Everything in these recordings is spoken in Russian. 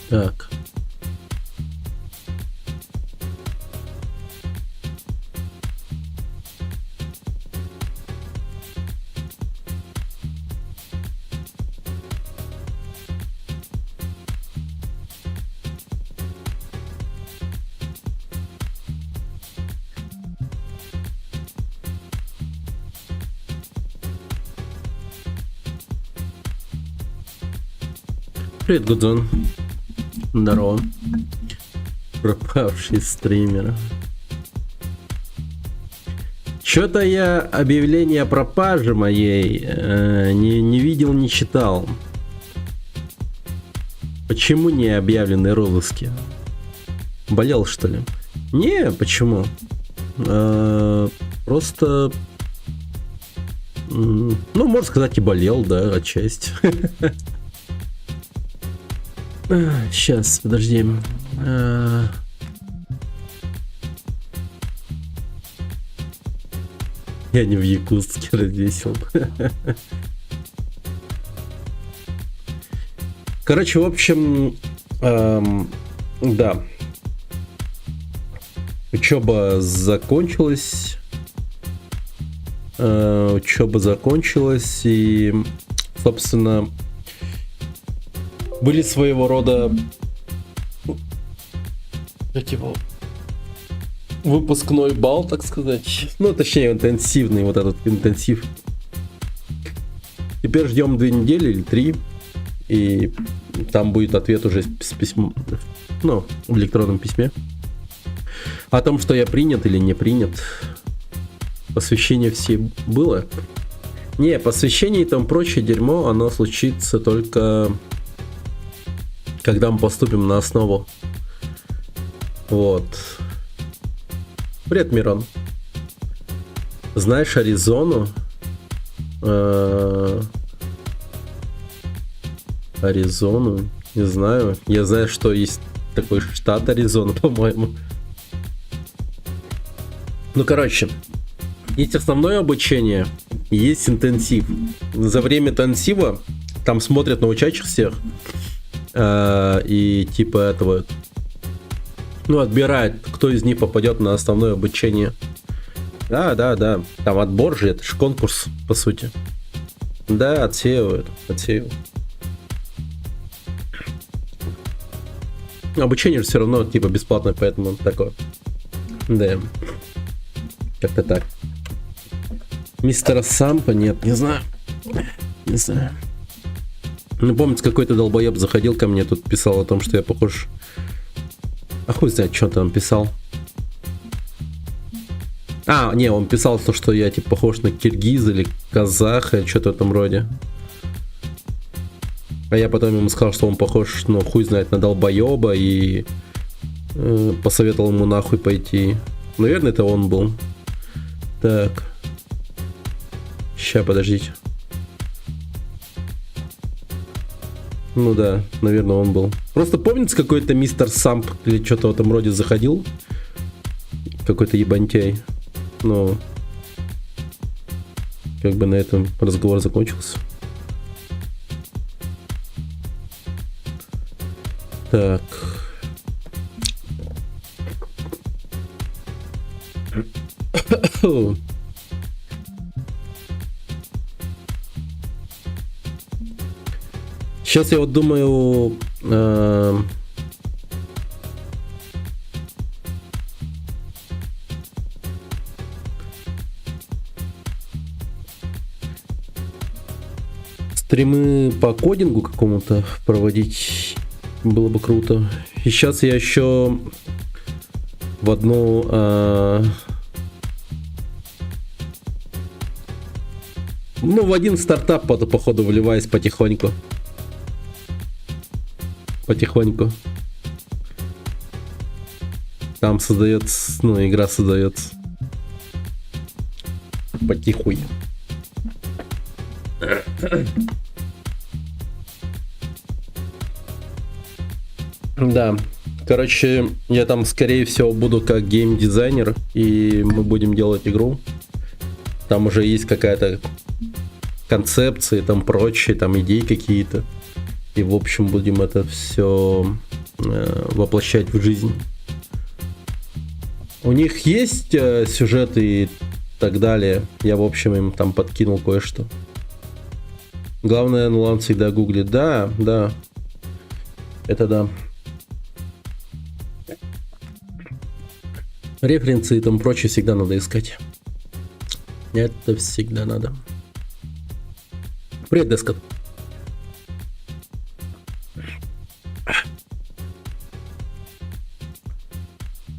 Так. Привет, Гудзон. Здорово. Пропавший стример. Что-то я объявление о пропаже моей не видел, не читал. Почему не объявлены розыски? Болел, что ли? Не, почему? Просто... Ну, можно сказать, и болел, да, отчасти. Сейчас, подожди. Я не в Якутске развесил. Короче, в общем, да. Учеба закончилась. И, собственно, были своего рода выпускной бал, так сказать. Ну, точнее, интенсивный, вот этот интенсив. Теперь ждем 2 недели или 3. И там будет ответ уже с письмом, ну, в электронном письме. О том, что я принят или не принят. Посвящение все было. Не, посвящение и там прочее дерьмо, оно случится только когда мы поступим на основу. Вот. Привет, Мирон. Знаешь Аризону? Аризону? Не знаю. Я знаю, что есть такой штат Аризона, по-моему. Ну, короче. Есть основное обучение, есть интенсив. За время интенсива там смотрят на учащихся и типа этого, ну, отбирают, кто из них попадет на основное обучение. Да. Там отбор же, это же конкурс, по сути. Да, отсеивают. Обучение же все равно типа бесплатное, поэтому такое. Да. Как-то так. Мистера Сампа нет, не знаю. Ну, помните, какой-то долбоеб заходил ко мне, тут писал о том, что я похож... А хуй знает, что там писал. Не, он писал то, что я типа похож на киргиза или казаха, что-то в этом роде. А я потом ему сказал, что он похож, ну, хуй знает, на долбоеба, и посоветовал ему нахуй пойти. Наверное, это он был. Так. Ща, подождите. Ну да, наверное, он был. Просто помните, какой-то мистер Самп или что-то в этом роде заходил? Какой-то ебантяй. Ну, как бы на этом разговор закончился. Так. Сейчас я вот думаю, стримы по кодингу какому-то проводить было бы круто. И сейчас я еще в одну, ну, в один стартап, походу, вливаюсь потихоньку. Там создается, ну, игра создается потихоньку. Да, короче, я там, скорее всего, буду как геймдизайнер, и мы будем делать игру. Там уже есть какая-то концепции, там прочие, там идеи какие-то. И в общем будем это все воплощать в жизнь. У них есть сюжеты и так далее. Я в общем им там подкинул кое-что. Главное, Нуан всегда гуглит. Да, да. Это да. Референсы и там прочее всегда надо искать. Это всегда надо. Привет, Дескот.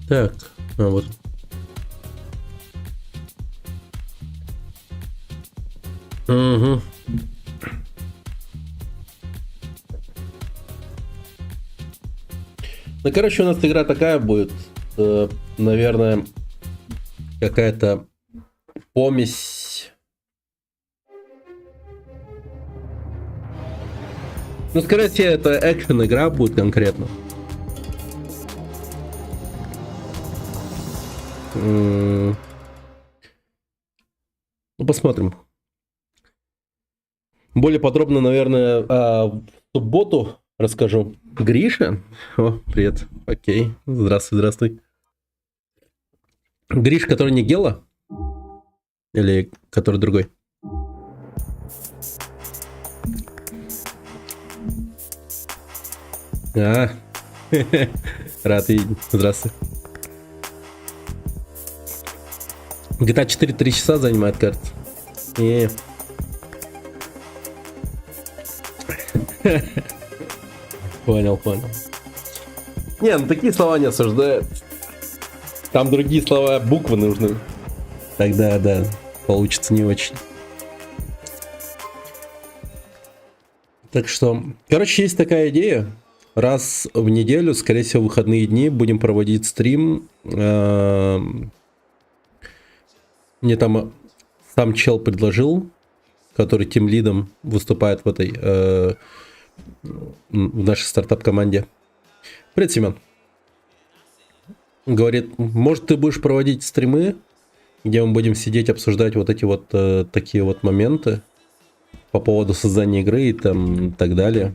Так, вот. Угу. Ну, короче, у нас игра такая будет. Наверное, какая-то помесь. Ну, скорее всего, это экшен игра будет конкретно. Ну, посмотрим. Более подробно, наверное, в субботу расскажу. Гриша? О, привет. Окей. Здравствуй, здравствуй. Гриш, который не Гела? Или который другой? А, рад видеть. Здравствуй. GTA 4 3 часа занимает, кажется. Понял, понял. Не, ну такие слова не осуждают. Там другие слова, буквы нужны. Тогда, да, получится не очень. Так что, короче, есть такая идея. Раз в неделю, скорее всего, в выходные дни будем проводить стрим. Мне там сам чел предложил, который тимлидом выступает в этой в нашей стартап-команде. Привет, Семен. Говорит, может, ты будешь проводить стримы, где мы будем сидеть, обсуждать вот эти вот такие вот моменты по поводу создания игры и там так далее.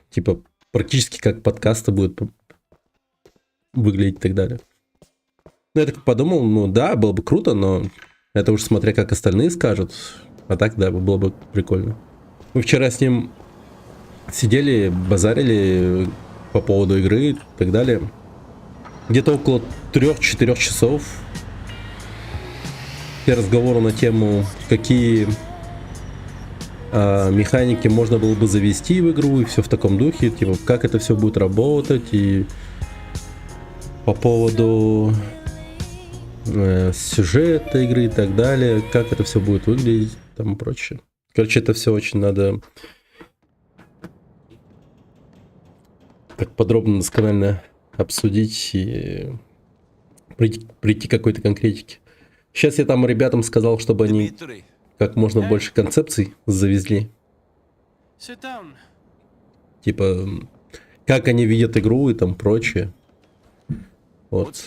Типа, практически как подкасты будет выглядеть и так далее. Ну, я так подумал, ну да, было бы круто, но это уж смотря как остальные скажут. А так, да, было бы прикольно. Мы вчера с ним сидели, базарили по поводу игры и так далее. Где-то около 3-4 часов. Все разговоры на тему, какие механики можно было бы завести в игру, и все в таком духе. Типа, как это все будет работать, и по поводу сюжета игры и так далее, как это все будет выглядеть, там и прочее. Короче, это все очень надо так подробно, досконально обсудить и прийти к какой-то конкретике. Сейчас я там ребятам сказал, чтобы они как можно больше концепций завезли. Типа, как они видят игру и там прочее. Вот.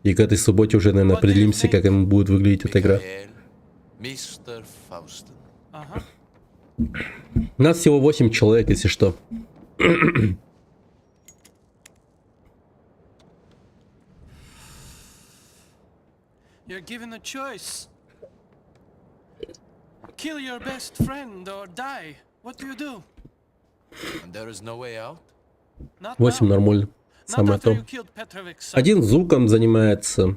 И к этой субботе уже, наверное, определимся, как им будет выглядеть эта игра. У нас всего 8 человек, если что. You're given a choice. Kill your best friend or die. What do you do? And there is no way out? Not 8 now. нормально. Not Самое after то. you killed Petrovic's son. Один звуком занимается.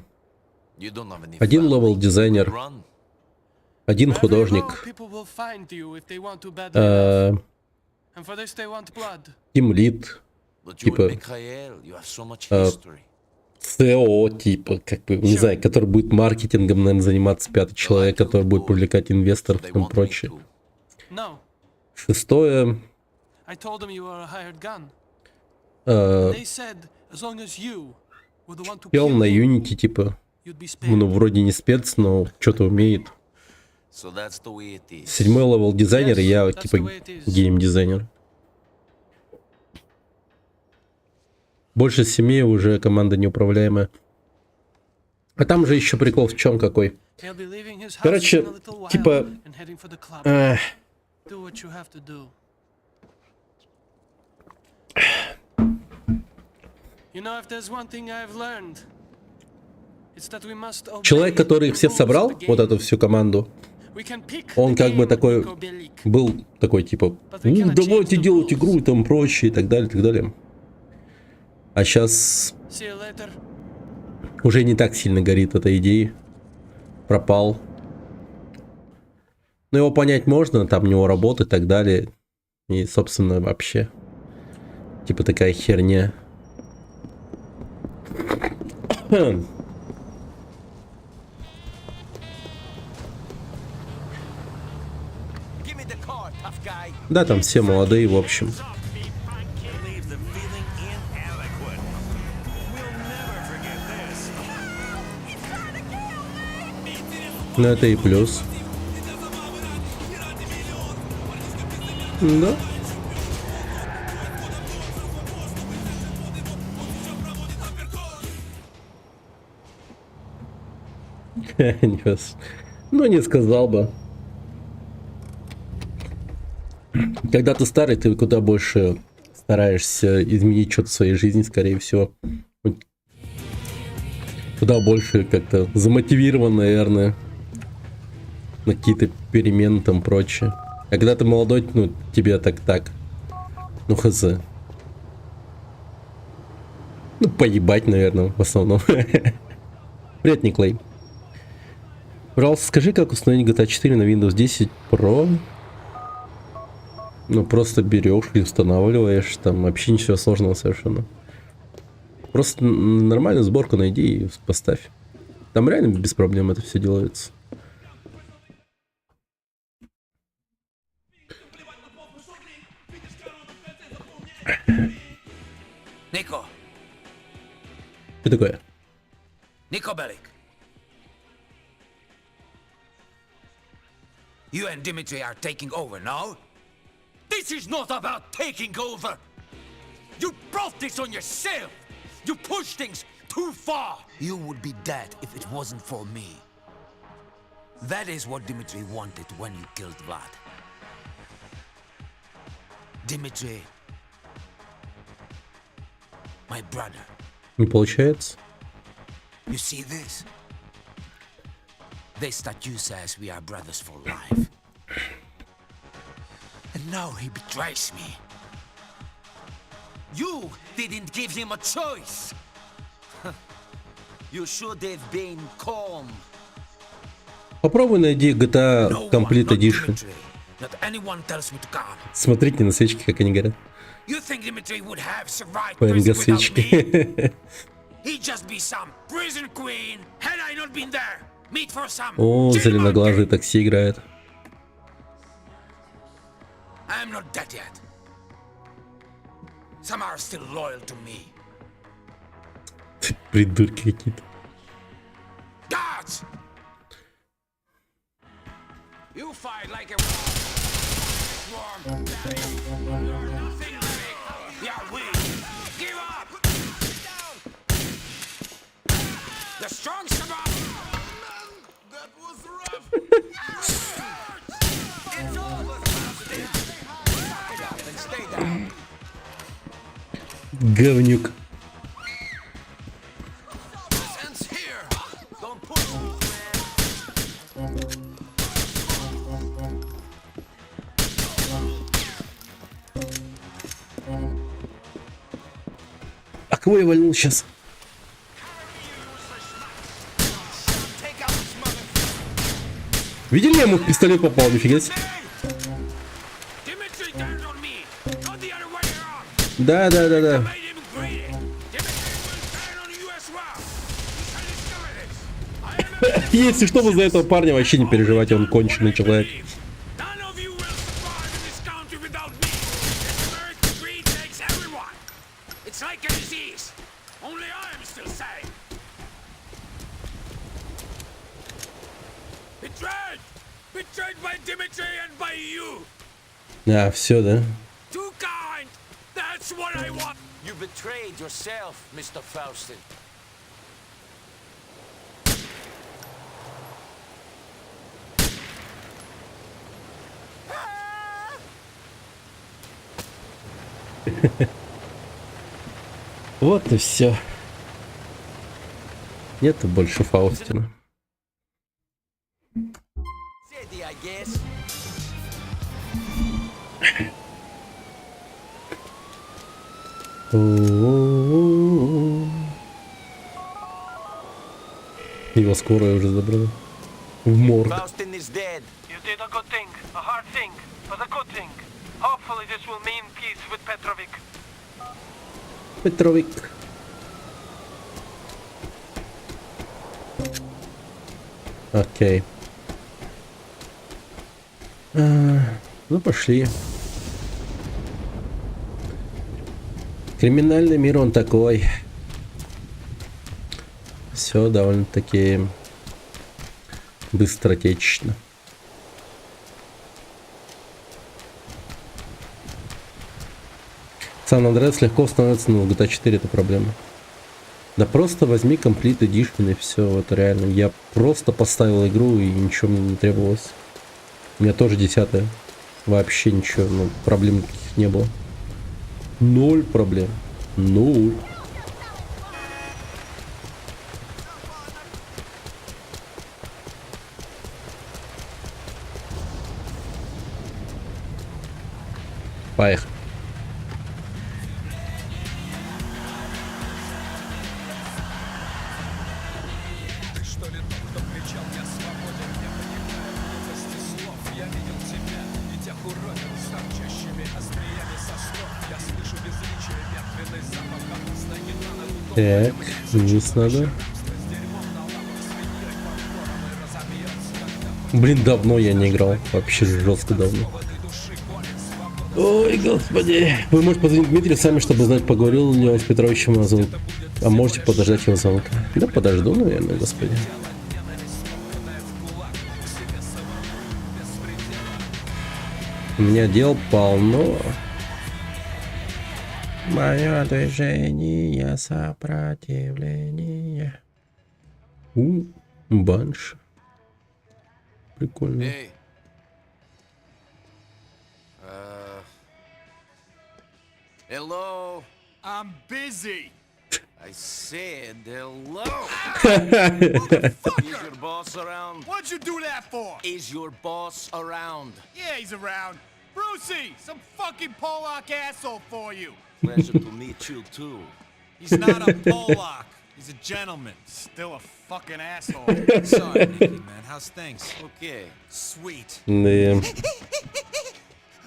You don't have any Один family. левел дизайнер. Run. Один Wherever you go, художник. people will find you if they want to badly enough. And for this they want blood. Тимлид. But you Типа, and Mikhail, you have so much history. СО, типа, как бы, не знаю, который будет маркетингом, наверное, заниматься, 5-й человек, который будет привлекать инвесторов They и want me прочее. to. No. 6-е, I told them you were a hired gun. э, They said as long as you were the one to пел kill на him, Unity, типа, you'd be spared. ну, вроде не спец, но что-то умеет. So that's the way it is. 7-й левел дизайнер, и я, Yes, that's типа, the way it is. гейм-дизайнер. Больше 7 уже команда неуправляемая. А там же еще прикол в чем какой. He'll be leaving his house Короче, in a little while типа, and heading for the club. Do what you have to do. You know, if there's one thing I've learned, it's that we must obey человек, который the всех rules собрал, of the вот game. эту всю команду, We can pick он the как бы game, такой Nico Bellic. был такой типа, cannot давайте change the делать rules. игру и там прочее и так далее, и так далее. А сейчас See you later. уже не так сильно горит эта идея. Пропал. Но его понять можно, там у него работа и так далее. И, собственно, вообще. Типа такая херня. Give me the car, tough guy. Да, там все молодые, в общем. Leave the feeling ineloquent. We'll never forget this. Но это и плюс. Да. Ну, не сказал бы. Когда ты старый, ты куда больше стараешься изменить что-то в своей жизни, скорее всего. Куда больше как-то замотивирован, наверное, на какие-то перемены там прочее. А когда ты молодой, ну, тебе так. Ну, хз. Ну, поебать, наверное, в основном. Привет, Никлей. Пожалуйста, скажи, как установить GTA 4 на Windows 10 Pro? Ну, просто берешь и устанавливаешь. Там вообще ничего сложного совершенно. Просто нормальную сборку найди и поставь. Там реально без проблем это все делается. Nico. Что такое? Nico Bellic. You and Dimitri are taking over now? This is not about taking over! You brought this on yourself! You pushed things too far! You would be dead if it wasn't for me. That is what Dimitri wanted when you killed Vlad. Dimitri, my brother. Не получается. You see this? This statue says we are brothers for life. And now he betrays me. You didn't give him a choice. You should have been calm. Попробуй найди GTA No one, Complete not Edition. Dimitri, not anyone tells me to calm. Смотрите на свечки, как они горят. You think Dimitri would have survived PNG prison without me? свечки. He'd just be some prison queen had I not been there. Meet for some. О, gentleman зеленоглазый game. такси играет. I'm not dead yet. Some are still loyal to me. Придурки какие-то. Guards! You fight like a swarm. You're nothing big. You're weak. Give up! The strong survive. That was rough. It's over. Get up and stay down. Говнюк. Ends here. Don't push me, man. А кого я вальнул сейчас? Take out this motherfucker. Видели, я ему в пистолет попал, нифига себе. Dimitri turned on me, not the other way around. Да. Made him greedy. Dimitri will turn on you as well. You shall discover this. I am a Если что, вы за этого парня вообще не переживайте, он конченый человек. None of you will survive in this country without me. This American greed takes everyone. It's like a disease. Only I am still sane. Betrayed! Betrayed by Dimitri and by you. А, все, да? Too kind. That's what I want. You betrayed yourself, Mr. Faustin. Вот и все. Нету больше Фаустина. City, I guess. Его скорая уже забрала. В морг. Faustin is dead. You did a good thing, a hard thing, but a good thing. Hopefully this will mean peace with Petrovic. Петровик. Окей. Ну, пошли. Криминальный мир он такой. Все довольно-таки быстротечно. Сан-Андреас легко становится, но в GTA 4 это проблема. Да просто возьми Complete Edition и все, вот реально. Я просто поставил игру и ничего мне не требовалось. У меня тоже 10-я. Вообще ничего, ну, проблем никаких не было. 0 проблем. 0. Поехали. Так, вниз надо. Блин, давно я не играл. Вообще жестко давно. Ой, господи. Вы можете позвонить Дмитрию сами, чтобы узнать, поговорил ли он с Петровичем на звонок. А можете подождать его звонка. Да подожду, наверное, господи. У меня дел полно. Мое движение сопротивление. Банш. Прикольно. Hey. Hello. I'm busy. I said hello. Is your boss around? What'd you do that for? Is your boss around? Yeah, he's around. Brucey, some fucking Polak asshole for you. Pleasure to meet you too. He's not a Polak. He's a gentleman. Still a fucking asshole. Sorry, Nicky, man. How's things? Okay. Sweet. Да.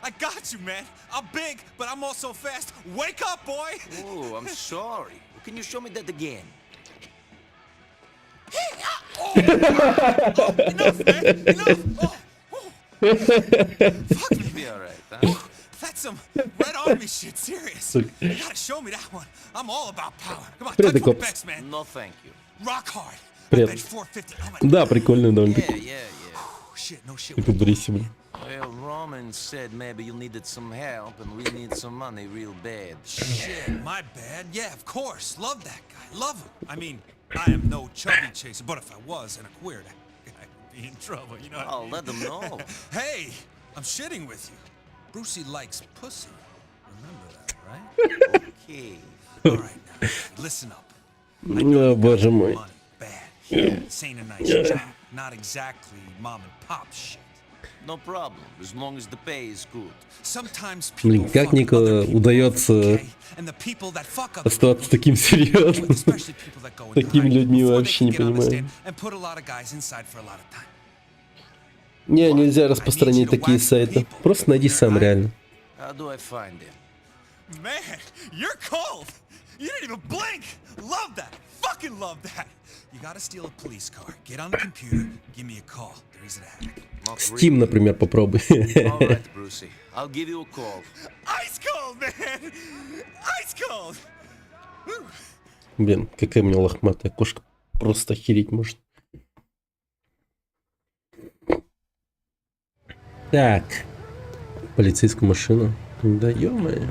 I got you, man. I'm big, but I'm also fast. Wake up, boy! Oh, I'm sorry. Can you show me that again? Enough, man! Enough! Fuck me. Be alright, huh? That's some Red Army shit, serious. You gotta show me that one. I'm all about power. Come on, Привет, touch my Копс. specs, man. No, thank you. Rock hard. Привет. Bench 450. Oh, my Да, прикольно Yeah, довольно-таки. yeah. shit, no shit. Типа Бриссим. Well, Roman said maybe you needed some help and we need some money real bad. Shit, my bad. Yeah, of course. Love that guy. Love him. I mean, I am no chubby chaser, but if I was and a queer, that guy would be in trouble, you know what I I'll mean? let them know. Hey, I'm shitting with you. Brucey likes pussy. Remember that, right? Okay. All right, now, listen up. О, боже мой. Money, bad. Yeah, this ain't a nice job. Not exactly mom and pop shit. No problem, as long as the pay is good. Sometimes Блин, people как fuck Нику other people, удается okay? And the people that fuck other оставаться people, таким серьезным. especially people that go into Такими hiding людьми before they вообще can не get on the понимаю. stand and put a lot of guys inside for a lot of time. Не, нельзя распространять такие сайты. Просто найди сам, реально. How do I find him? Man, you're cold. You didn't even blink. Love that. Fucking love that. You gotta steal a police car. Get on the computer. Give me a call. They're easy to hack. Not Steam, например, попробуй. All right, Brucey. I'll give you a call. Ice cold, man. Ice cold. Блин, какая у меня лохматая кошка. Просто охереть может. Так. Полицейскую машину. Да ё-моё.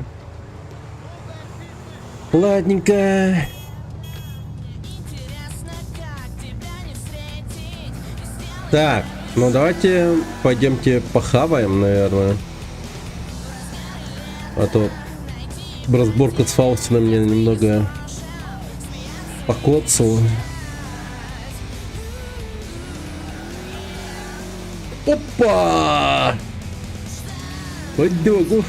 Ладненько. Так, ну давайте пойдемте похаваем, наверное. А то Разборка с Фаустином меня немного покоцала. Опа! Поддёгу.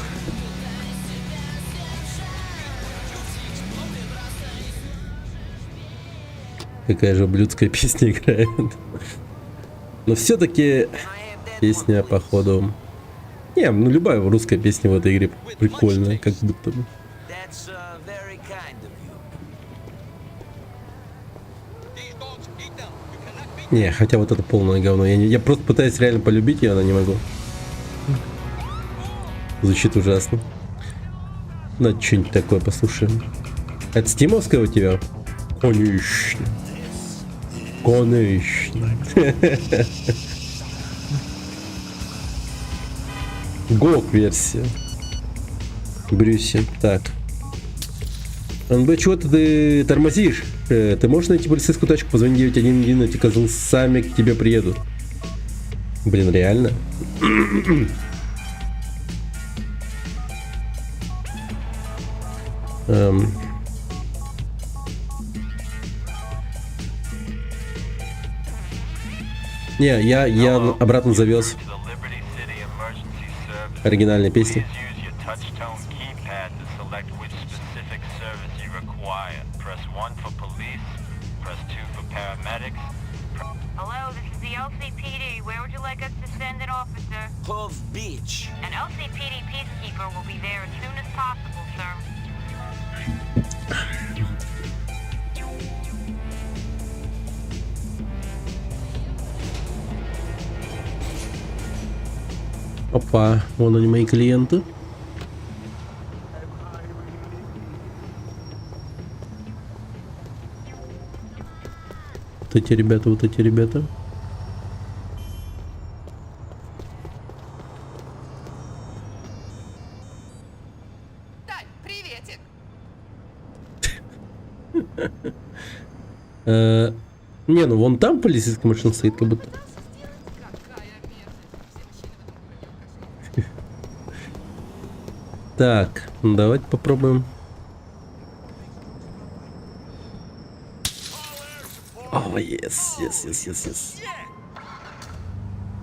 Какая же ублюдская песня играет. Но все-таки песня, походу... Не, ну любая русская песня в этой игре прикольная, как будто бы. That's very kind of you. Не, хотя вот это полное говно. Я просто пытаюсь реально полюбить ее, но не могу. Звучит ужасно. Ну, что-нибудь такое послушаем. Это стимовская у тебя? Конечно. Конечно. ГОК-версия. Брюссель. Так. НБ, чего ты тормозишь? Ты можешь найти полицейскую тачку, позвони 911, эти козлы сами к тебе приедут. Блин, реально? Не, я обратно завез оригинальные песни. Hello, this is the LCPD. Where would you like us to send an officer? Cove Beach. An LCPD peacekeeper will be there as soon as possible, sir. Опа, вон они, мои клиенты. Вот эти ребята, вот эти ребята. Тань, приветик. Не, ну вон там полицейская машина стоит, как будто. Какая мерзость. Все мужчины вокруг нее кошели. Так, ну давайте попробуем. О, yes, yes, yes, yes, yes.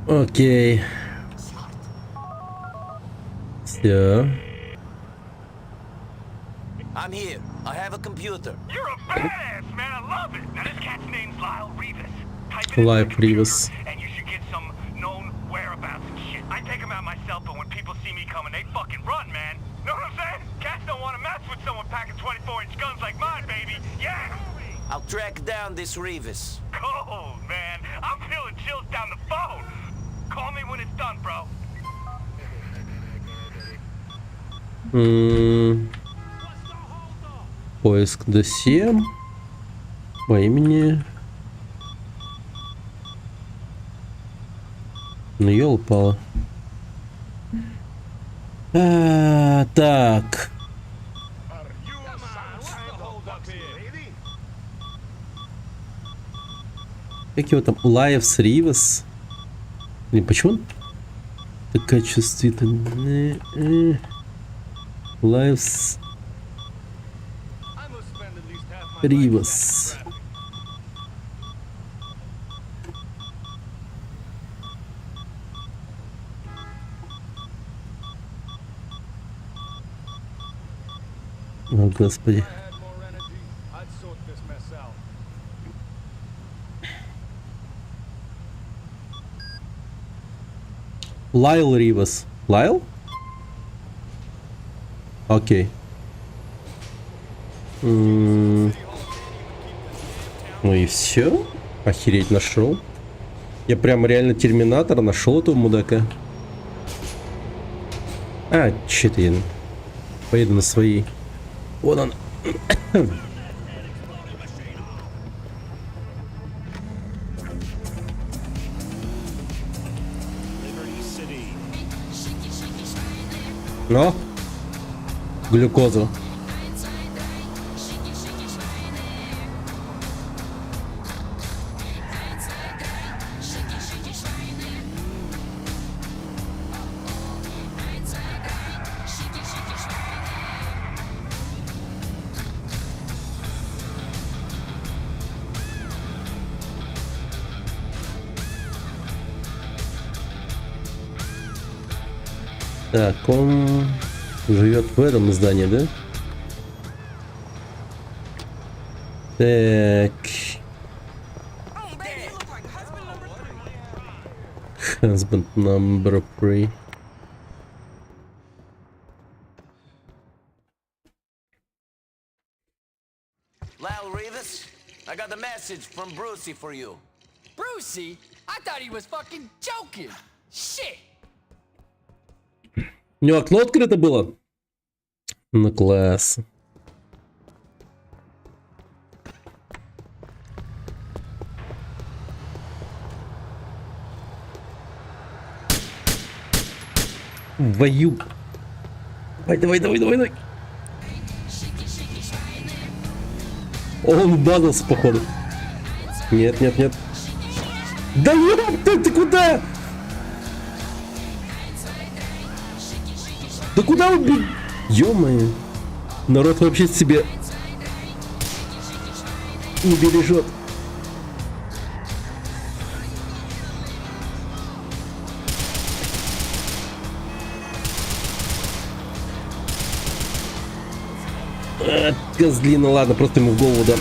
Окей. Все. I'm here. I have a computer. You're a badass, man. I love it. Now, this cat's name's Lyle Rivas. Type it in Lyle the computer, Rivas. And you should get some known whereabouts and shit. I take him out myself, but when people see me coming, they fucking run, man. Know what I'm saying? Cats don't want to mess with someone packing 24-inch guns like mine, baby. Yeah. I'll track down this Rivas. Cold, man. I'm feeling chills down the phone. Call me when it's done, bro. Поиск досье по имени. Ну, ёлпала. Так. Как его там? Лайвс Ривас? Блин, почему он такая чувствительная? Лайвс Ривас. О, господи. Лайл Ривас. Лайл? Окей. Ну и все. Охереть, нашел. Я прям реально терминатор нашел этого мудака. А, че-то я поеду на свои. Вот он. Но глюкозу. Так, он живет в этом здании, да? Так. Husband number 3. Lal Rivas, I got a message from Brucey for you. Brucey? I thought he was fucking joking. Shit. У него окно открыто было? Ну, класс. Вою. Давай, давай, давай, давай, давай. Он базался, походу. Нет, нет, нет. Да ёпта, ты куда? Да куда он бежит? Ё-моё. Народ вообще себе не бережет. Козлина, ладно, просто ему в голову дам.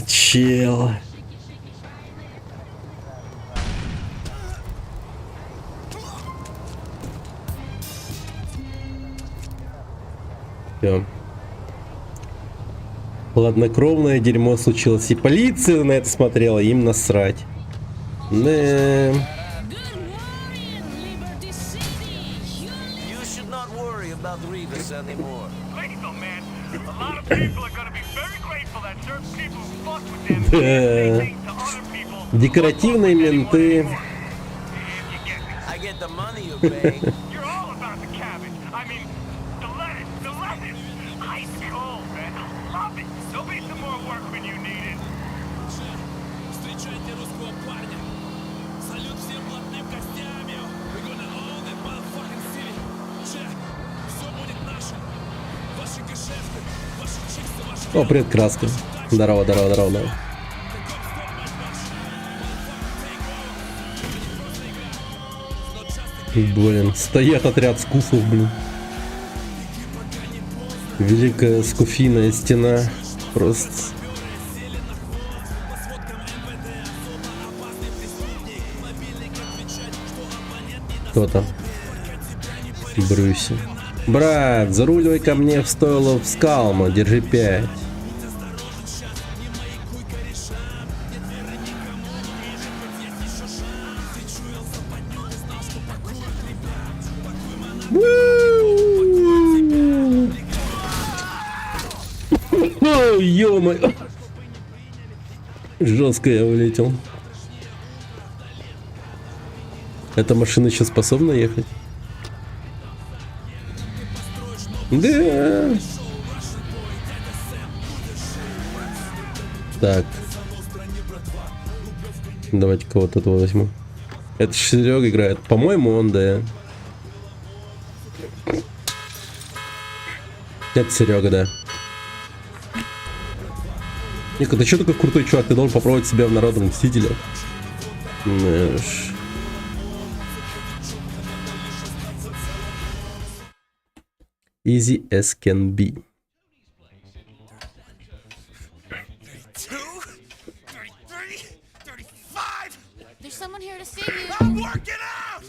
Чел. Всё. Хладнокровное дерьмо случилось. И полиция на это смотрела, им насрать. Да. You should not worry about Rivas anymore. Lethal, man. A lot of people are gonna be very grateful that certain people who fuck with them can't say things to other people. Декоративные менты. If you get me. I get the money you pay. You're all about the cabbage. I mean, the lettuce, the lettuce. Ice cold, man. I love it. There'll be some more work when you need it. Встречайте русского парня. Салют всем блатным костями. We're gonna own that motherfucking city. Че, все будет наше. Ваши гешефты, ваши чиксы, ваши... О, привет, краска. Здорово, здорово, здорово, здорово. Блин, стоят отряд скуфов, блин. Великая скуфийная стена. Просто... Кто там? Брюси. Брат, заруливай ко мне в стойло в Скалма, держи 5. Ой, ё-моё. Жестко я вылетел. Эта машина еще способна ехать? Да. Так. Давайте кого-то этого возьму. Это ж Серега играет. По-моему, он, да. Это Серега, да. Ника, ты что такой крутой чувак? Ты должен попробовать себя в Народном Мстителе. Easy as can be. 32, 33, 35. There's someone here to see you. I'm working out.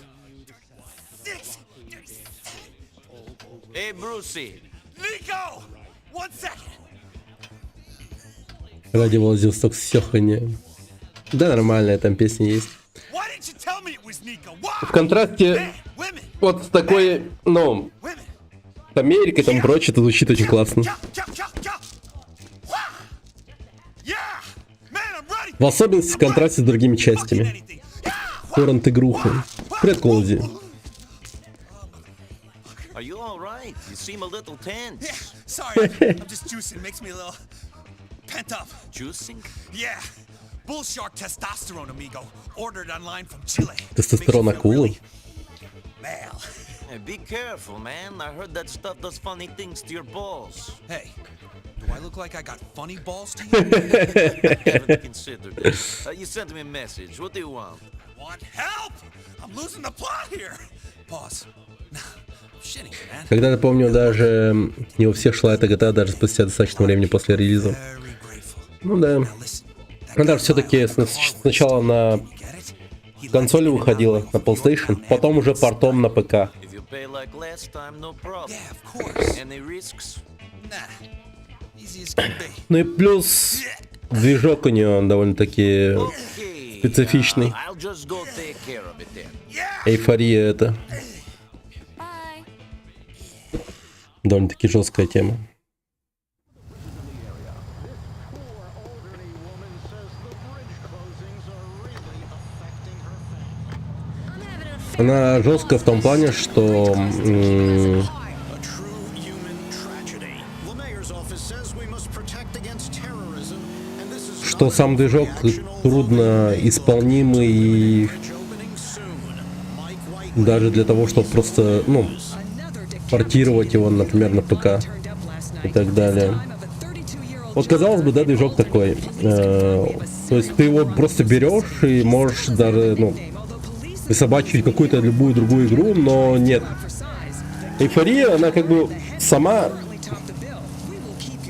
36, 37. Hey, Brucey. Nico, 1 second. Ради Владивосток сёханье. Да, нормальная там песня есть. Why didn't you tell me it was Nico? Why? В контрасте Man, women, вот с такой, ну, women. с Америкой там прочее, это звучит очень классно. Yeah, man, I'm ready. В особенности в контрасте с другими частями. Торрент игруху. Привет, Колди. Are you all right? You seem a little tense. Yeah, sorry, I'm just juicing. Makes me a little pent up. Juicing? Yeah, Bull shark testosterone, amigo. Ordered online from Chile. Тестостерон акулы. Well. Hey, be careful, man. I heard that stuff does funny things to your balls. Hey, do I look like I got funny balls to you? Haven't considered it. You sent me a message. What do you want? Want help? I'm losing the plot here. Pause. Shitty, man. Когда-то, помню, даже не у всех шла эта GTA, даже спустя достаточно времени после релиза. Very grateful. Ну да. Now listen. Ну даже все-таки сначала на консоли выходила, на PlayStation, потом уже портом на ПК. If you pay like last time, no problem. Yeah, of course. Any risks? Nah. Easy as can be. Ну и плюс движок у нее довольно-таки Okay. специфичный. I'll just go take care of it then. Эйфория это. Довольно-таки жесткая тема. Она жесткая в том плане, что сам движок трудно исполнимый и даже для того, чтобы просто, ну, портировать его, например, на ПК и так далее. Вот казалось бы, да, движок такой. То есть ты его просто берешь и можешь даже, ну, присобачить какую-то любую другую игру, но нет. Эйфория, она как бы сама,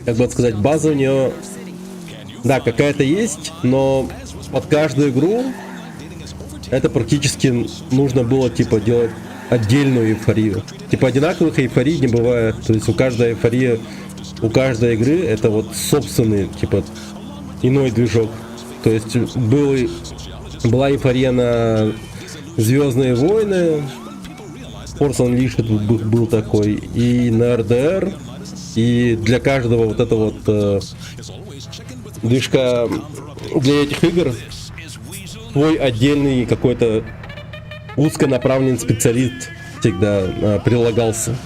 как бы сказать, база у нее, да, какая-то есть, но под каждую игру это практически нужно было, типа, делать отдельную эйфорию. Типа, одинаковых эйфорий не бывает. То есть у каждой эйфории, у каждой игры это вот собственный, типа, иной движок. То есть была эйфория на Звездные войны, Force Unleashed был такой, и на RDR, и для каждого вот этого вот движка для этих игр свой отдельный какой-то узконаправленный специалист всегда прилагался.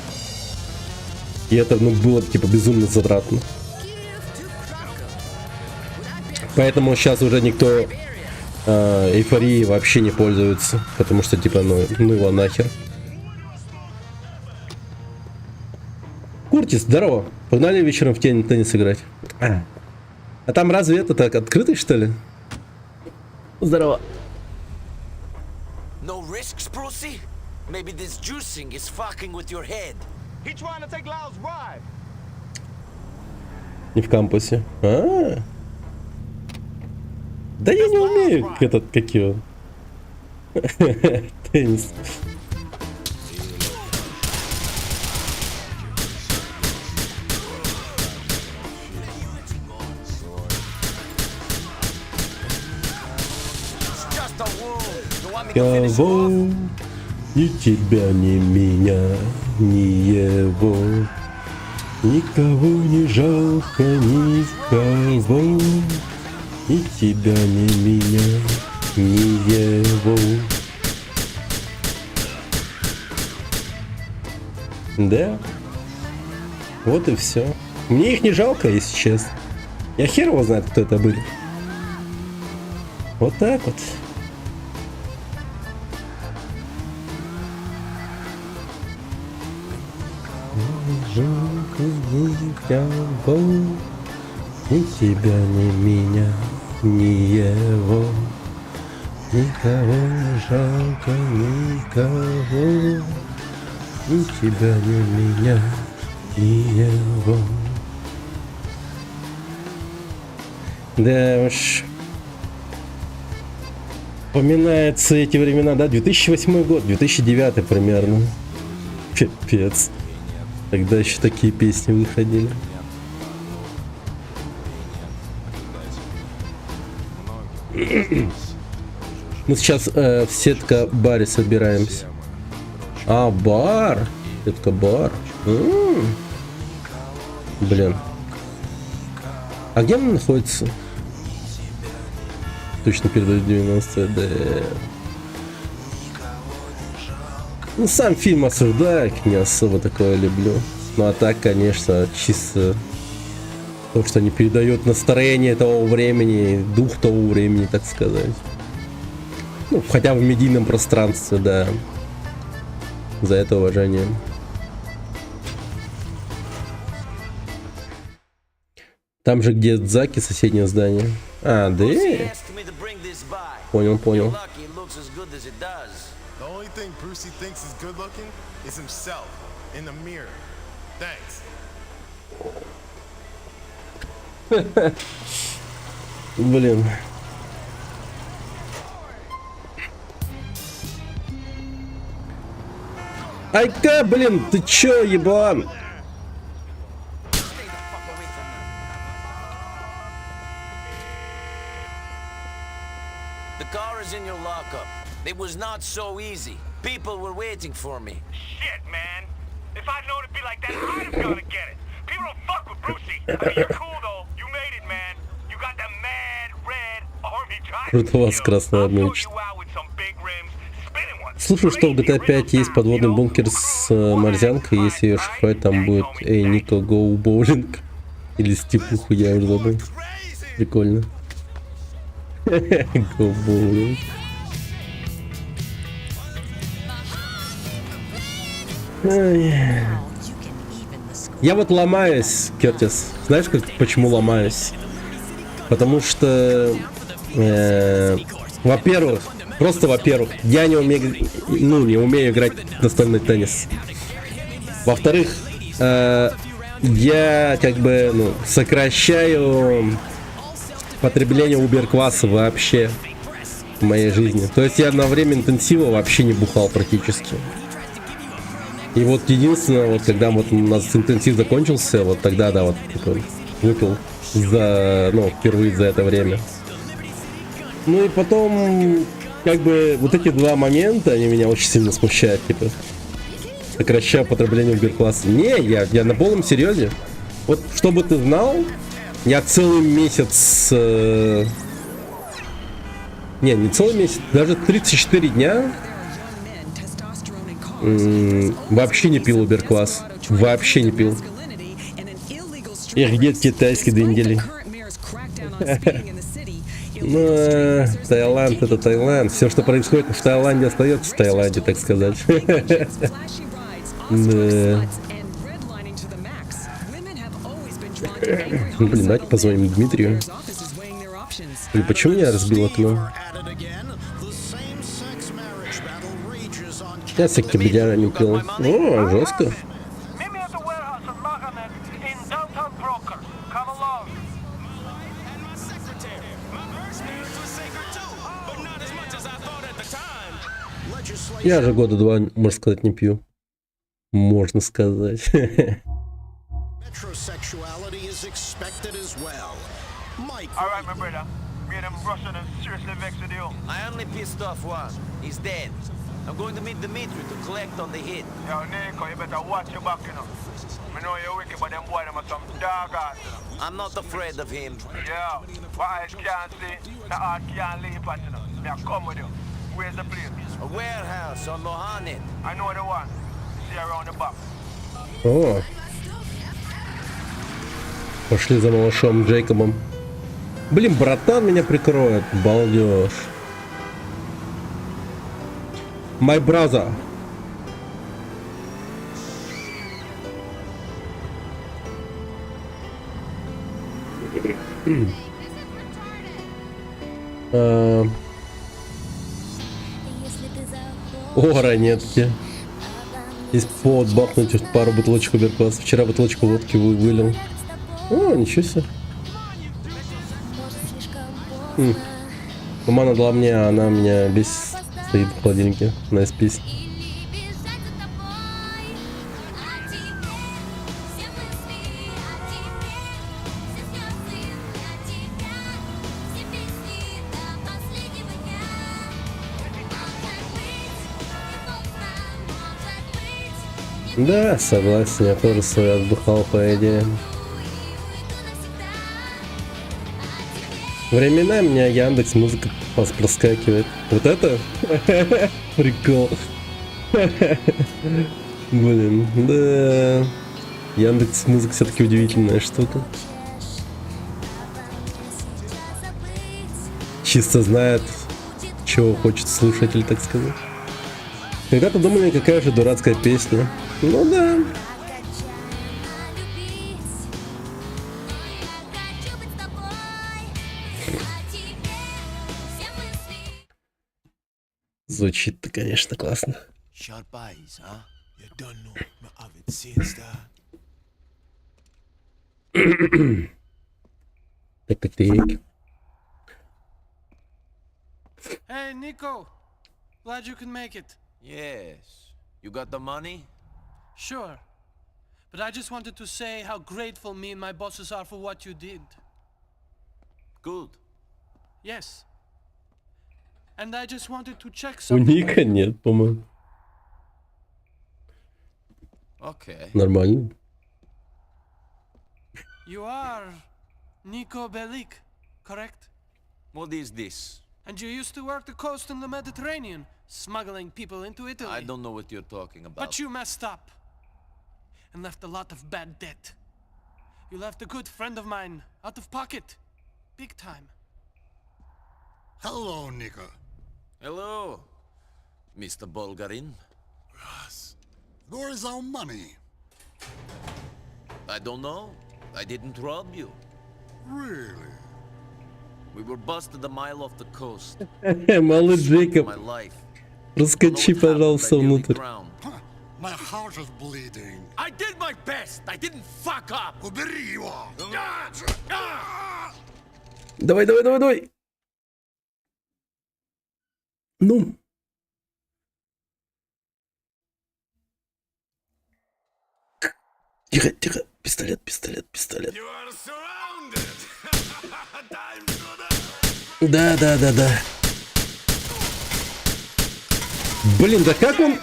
И это, ну, было типа безумно затратно. Поэтому сейчас уже никто эйфорией вообще не пользуется, потому что типа ну его нахер. Куртис, здорово. Погнали вечером в теннис играть. А там разве это так открытый, что ли? Здорово. No risks, Brucey? Maybe this juicing is fucking with your head. He trying to take Lyle's ride. Не в кампусе. Да я не умею как его. Теннис. Кого? Ни тебя, ни меня, ни его. Никого не жалко, никого. Ни тебя, ни меня, ни его. Да. Вот и все. Мне их не жалко, если честно. Я хер его знает, кто это были. Вот так вот. Жалко никого, ни тебя, ни меня, ни его. Никого не жалко, никого. Ни тебя, ни меня, ни его. Да уж. Вспоминаются эти времена, да, 2008 год, 2009 примерно. Пипец. Тогда еще такие песни выходили. Мы сейчас в сетка-баре собираемся. А, бар? Сетка-бар. Блин. А где он находится? Точно передают 90-е, да. Ну, сам фильм осуждаю, не особо такое люблю. Ну, а так, конечно, чисто То, что они передают настроение того времени, дух того времени, так сказать. Ну, хотя в медийном пространстве, да. За это уважение. Там же, где Дзаки, соседнее здание. А, да? Понял, понял. The only thing Brucey thinks is good looking is himself in the mirror. Thanks. Блин. Ай-ка, блин, ты чё, ебан? The car is in your lockup. It was not so easy. People were waiting for me. Shit, man. If I'd known it'd be like that, I'd have gone to get it. People don't fuck with Brucey. I mean, you're cool though. You made it, man. You got the mad red army Круто у вас красное одноечество. Слушаю, что в GTA 5 есть подводный бункер с морзянкой. Если ее шифровать, там будет «Эй, Нико, go bowling». Или степуху, я уже забыл. Прикольно. Go bowling. Я вот ломаюсь, Кертис. Знаешь, почему ломаюсь? Потому что, во-первых, я не умею играть в настольный теннис. Во-вторых, я как бы сокращаю потребление убер-кваса вообще в моей жизни. То есть я на время интенсива вообще не бухал практически. И вот единственное, вот когда вот у нас интенсив закончился, вот тогда, да, вот типа, выпил впервые за это время. Ну и потом, как бы, вот эти два момента, они меня очень сильно смущают, типа. Сокращаю потребление убер-класса. Не, я на полном серьезе. Вот, чтобы ты знал, я целый месяц... не целый месяц, даже 34 дня вообще не пил убер-класс. Вообще не пил. И где китайский две недели. Ну, Таиланд это Таиланд. Все, что происходит в Таиланде, остается в Таиланде, так сказать. Да. Блин, давайте позвоним Дмитрию. Блин, почему я разбил окно? Я всякие бедяра не пил. О, жестко. Я же года два, можно сказать, не пью. Можно сказать. Alright, my brother. Me and them Russian are seriously vexed with you. I only pissed off one. He's dead. I'm going to meet Dimitri to collect on the hit. Yo, Nico, you better watch your back, you know. I know you're wicked, but them boys, them are some dog ass. I'm not afraid of him. Yeah, but I can't see, the heart can't leave at you know. Me I come with you. Where's the place? A warehouse on Mohanet. I know the one. See around the back. О. Пошли за малышом Джейкобом. Блин, братан меня прикроет. Балдеж. My brother. О, ранетки. Из повод бахнуть пару бутылочек убер-класса. Вчера бутылочку водки вылил. О, ничего себе. Мама надала мне, а она меня весь стоит в холодильнике. Nice piece. Да, согласен, я тоже свой отдыхал, по идее. Временами меня Яндекс музыка проскакивает. Вот это? Прикол. Блин, да. Яндекс музыка все-таки удивительная штука. чисто знает, чего хочет слушатель, так сказать. Когда-то думали, какая же дурацкая песня. Ну да. Звучит-то, конечно, классно. Sharp eyes, huh? You don't know. Me have it since that. Так. Hey, Nico. Glad you can make it. Yes. You got the money? Sure. But I just wanted to say how grateful me and my bosses are for what you did. Good. Yes. And I just wanted to check У something. Ника нет, по-моему. Okay. Нормально. You are Nico Bellic, correct? What is this? And you used to work the coast in the Mediterranean, smuggling people into Italy. I don't know what you're talking about. But you messed up. And left a lot of bad debt. You left a good friend of mine out of pocket. Big time. Hello, Nico. Hello, Mr. Bulgarin. Yes. Where is our money? I don't know. I didn't rob you. Really? We were busted a mile off the coast. Малый Джейкоб, My life. проскочи, пожалуйста, внутрь. Huh. My heart is bleeding. I did my best. I didn't fuck up. Убери его! Давай. Ну. Тихо. Пистолет. You are surrounded. Time to the... Да. Блин, да как он...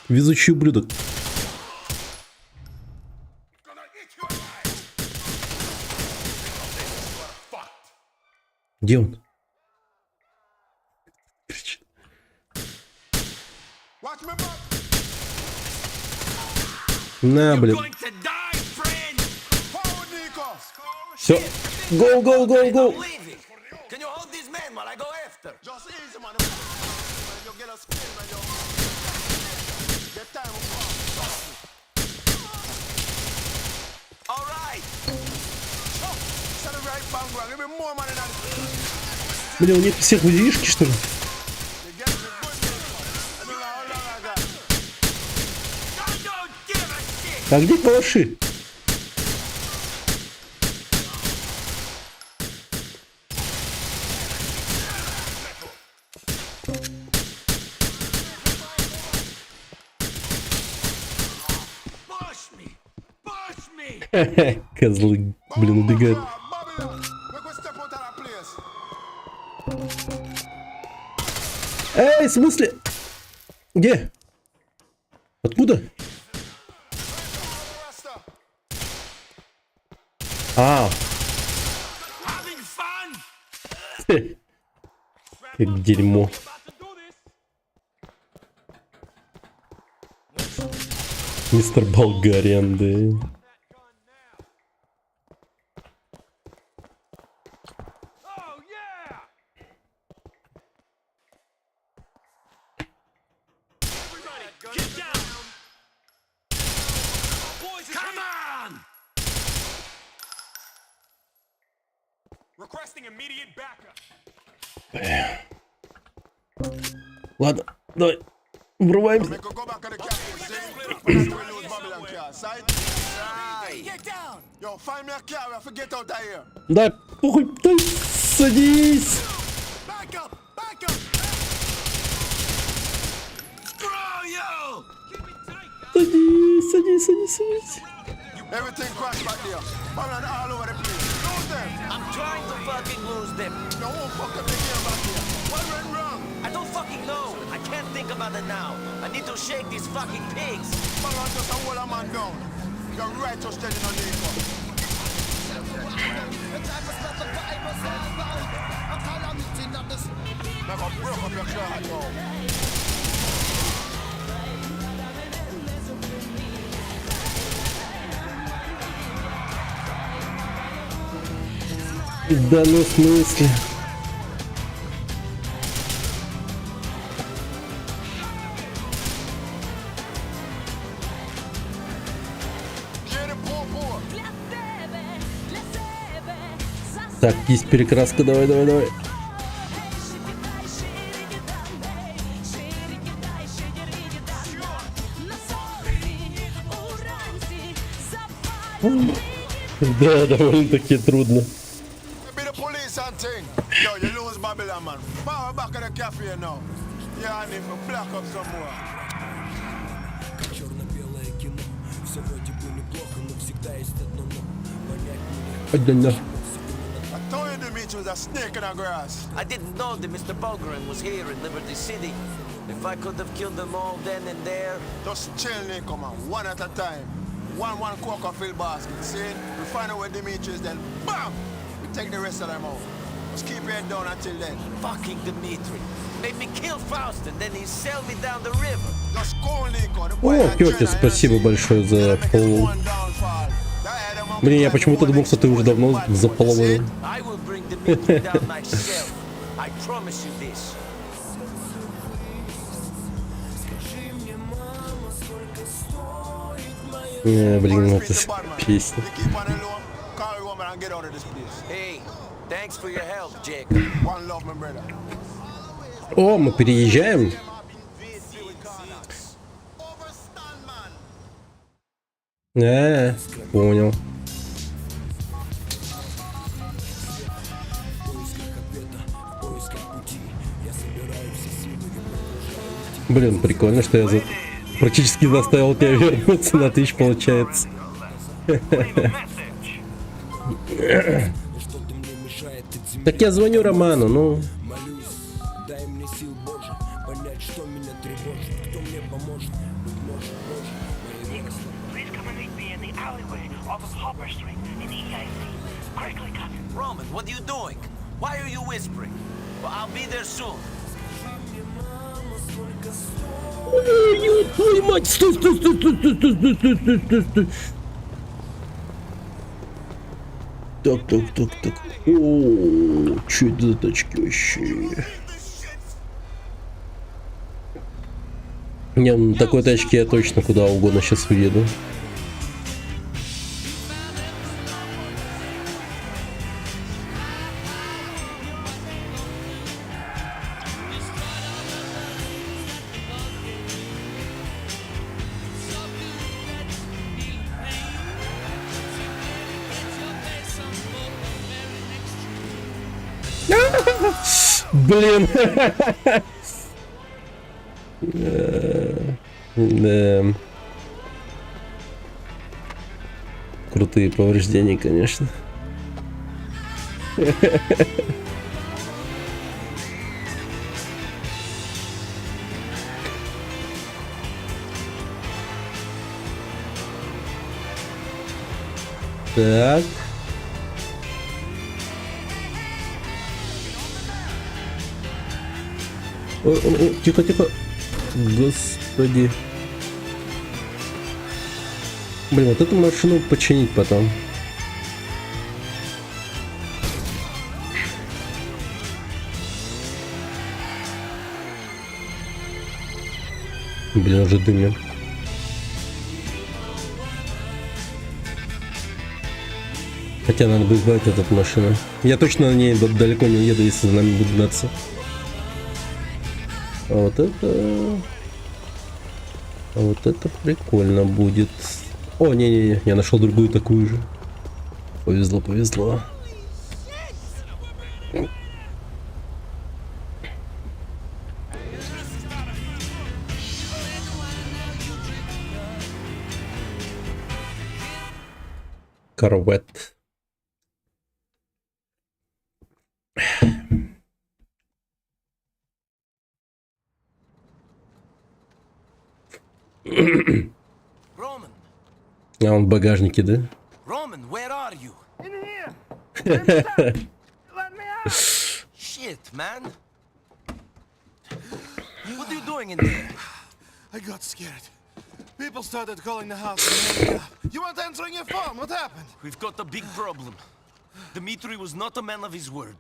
Везучий ублюдок. Где он? Watch me back. На, блин. Going to die, friend. Forward, Nico. Все. Go. I'm leaving. Can you hold this man while I go after? Just easy, man. You get a skill, man. You get time of All right. Celebrate bang bang. Give me more money than... Блин, у них всех УЗИшки, что ли? You get the good Nico. I don't know how long I got. I don't give a shit. А где калаши? Push me. Козлы, блин, убегают. Bobby, make we step out of that place. Эй, в смысле? Где? Откуда? Rasta. А, Having fun. как дерьмо. Мистер Болгариан, да. Come on. Requesting immediate backup. Ладно, давай. Врываемся. Make we go back to the cafe. See? We're not going to lose Babylon car. Sight? Get down. Yo, find me a car. We have to get out of here. Да, похуй, да, садись. Back up. Screw you. Садись. Everything crashed back there. Babylon all over the place. Lose them. I'm trying to fucking lose them. You won't fuck up the game back here. What went wrong? I don't fucking know. I can't think about it now. I need to shake these fucking pigs. Babylon just a hold a man down. You're right to standing on Nico. Never broke up your car now. Да ну в смысле? Так, есть перекраска, давай, давай, давай. Да, довольно-таки трудно. Be the police and thing. Yo, you lose Babylon, man. Power back at the cafe now. Yeah, I need to black up some more. Черно-белое кино. Все вроде бы неплохо, но всегда есть одно но. Понять меня. Одна. I told you Dimitri was a snake in the grass. I didn't know that Mr. Bulgarin was here in Liberty City. If I could have killed them all then and there. Just chill, Nico, man. One at a time. One Coca-Cola basket. See? We find out where Dimitri is, then BAM! We take the rest of them out. Just keep your head down until then. Fucking Dimitri. Made me kill Faust and then he sailed me down the river. Just go, Nico. The boy О, and Кёртис, Jenna, спасибо большое за полу. one downfall. That had them Блин, я почему-то думал, что ты уже давно за половой. I will bring Dimitri down myself. I promise you this. Блин, это ж песня. You keep on the low, call your woman and get out of this place. Hey, thanks for your help, Jacob. One love, my brother. О, мы переезжаем. Понял. Блин, прикольно, что я практически заставил тебя вернуться на Twitch, получается. Так я звоню Роману, ну. Дай мне сил Боже, понять, что меня тревожит, кто мне поможет, быть может позже. Please come and meet me in the alleyway off of Hopper Street in EIC. Quickly, come. Roman, what are you doing? Why are you whispering? Well, I'll be there soon. Ой, твою мать, стой, стой, стой, стой, стой, стой, стой, стой, стой, стой. Так. О, что это за тачки вообще? Не, на такой тачке я точно куда угодно сейчас уеду. Блин. Да. Крутые повреждения, конечно. Так. Ой, тихо. Господи. Блин, вот эту машину починить потом. Блин, уже дымит. Хотя надо бы избавить от этой машины. Я точно на ней далеко не уеду, если за нами будут гнаться. А вот это прикольно будет. О, не, я нашел другую такую же. Повезло. Корвет. Roman, А он в багажнике, да? Roman, where are you? In here! Let me out! Let me out! Shit, man. What are you doing in there? I got scared. People started calling the house and hanging up. You weren't answering your phone. What happened? We've got a big problem. Dmitri was not a man of his word.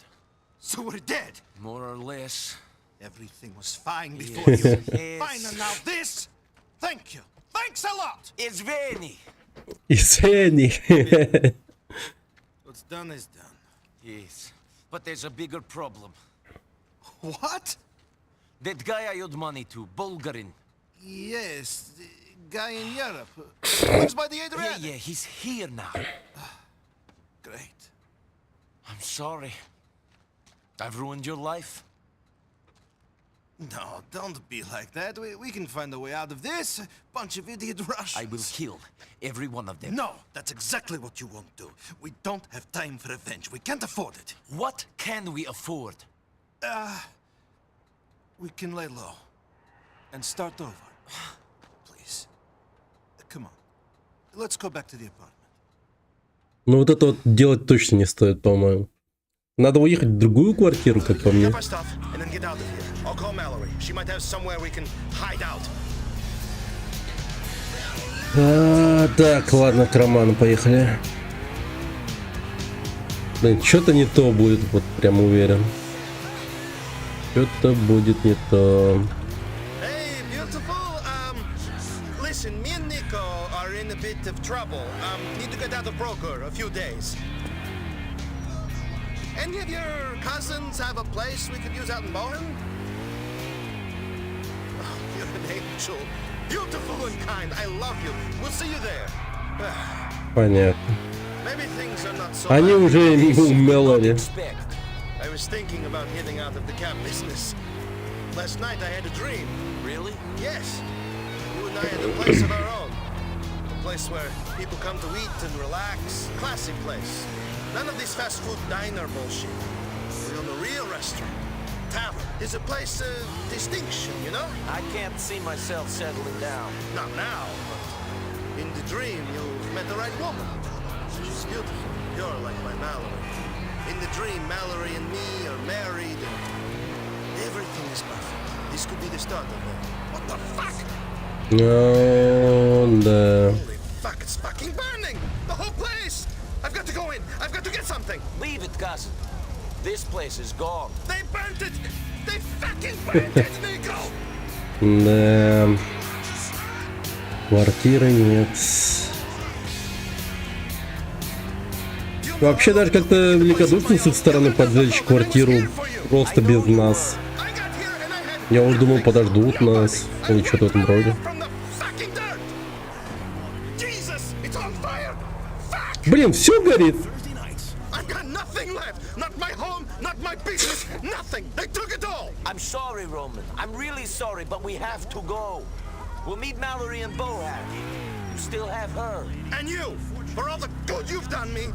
So we're dead. More or less. Everything was fine before you. Yes. Fine, and now this? Thank you. Thanks a lot. It's Vinny. Исени. What's done is done. Yes. But there's a bigger problem. What? That guy I owed money to, Bulgarin. Yes, the guy in Europe. Lives by the Adriatic. Yeah, he's here now. Great. I'm sorry. I've ruined your life. No, don't be like that. We can find a way out of this. Bunch of idiot Russians. I will kill every one of them. No, that's exactly what you won't do. We don't have time for revenge. We can't afford it. What can we afford? We can lay low. And start over. Please. Come on. Let's go back to the apartment. Ну вот это вот делать точно не стоит, по-моему. Надо уехать в другую квартиру, как по мне. Get my stuff and then get out of here. I'll call Mallory. She might have somewhere we can hide out. Так, ладно, к Роману поехали. Блин, что-то не то будет, вот прям уверен. Что-то будет не то. Hey, beautiful. Listen, me and Nico are in a bit of trouble. Need to get out of broker a few days. Any of your cousins have a place we could use out in Bohan? Oh, you're an angel. Beautiful and kind. I love you. We'll see you there. Понятно. Maybe things are not so Они bad. уже у Мэлори. I was thinking about getting out of the cab business. Last night I had a dream. Really? Yes. You and I had a place of our own. A place where people come to eat and relax. Classy place. None of this fast food diner bullshit. We own a real restaurant. Tavern. It's a place of distinction, you know? I can't see myself settling down. Not now, but in the dream you've met the right woman. She's beautiful. You're like my Mallory. In the dream, Mallory and me are married and everything is perfect. This could be the start of it. What the fuck? Ну, да. Holy fuck, it's fucking burning! The whole place! I've got to go in! I've got to get something! Leave it, cousin. This place is gone. They burnt it! They fucking burnt it, Nico! Да. Квартиры нет. Вообще даже как-то великодушно с их стороны поджечь квартиру просто без нас. Я уж думал, подождут нас или что-то в этом роде. Блин, все горит. I'm sorry, Roman. I'm really sorry, but we have to go. We'll meet Mallory and Bohan. You still have her. And you, for all the good you've done me.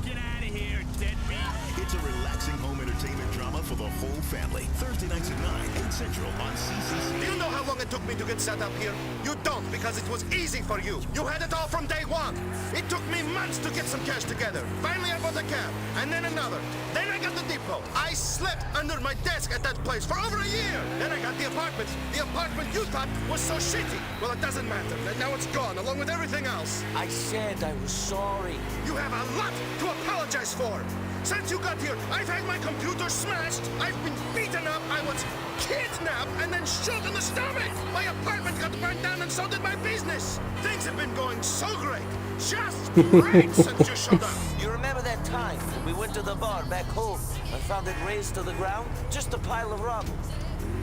Get out of here, deadbeat. It's a relaxing home entertainment drama for the whole family. Thursday nights at 9, 8 Central on CCC. Do you know how long it took me to get set up here? You don't, because it was easy for you. You had it all from day one. It took me months to get some cash together. Finally, I bought a cab, and then another. Then I got the depot. I slept under my desk at that place for over a year. Then I got the apartment. The apartment you thought was so shitty. Well, it doesn't matter. Now it's gone, along with everything else. I said I was sorry. You have a lot to apologize for. Since you got here, I've had my computer smashed, I've been beaten up, I was kidnapped and then shot in the stomach. My apartment got burned down and so did my business. Things have been going so great. Just great since you showed up. You remember that time when we went to the bar back home and found it razed to the ground? Just a pile of rubble.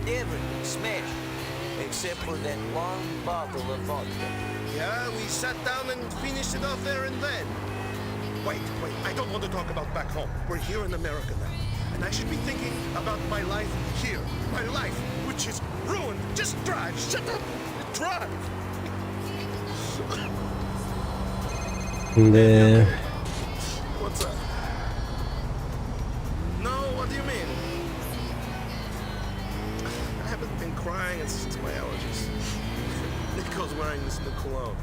Everything smashed. Except for that one bottle of vodka. Yeah, we sat down and finished it off there and then. Wait, I don't want to talk about back home. We're here in America now. And I should be thinking about my life here. My life, which is ruined. Just drive. Shut up. Drive. Да. What's up? No, what do you mean? I haven't been crying since my allergies. Nico's wearing this new cologne.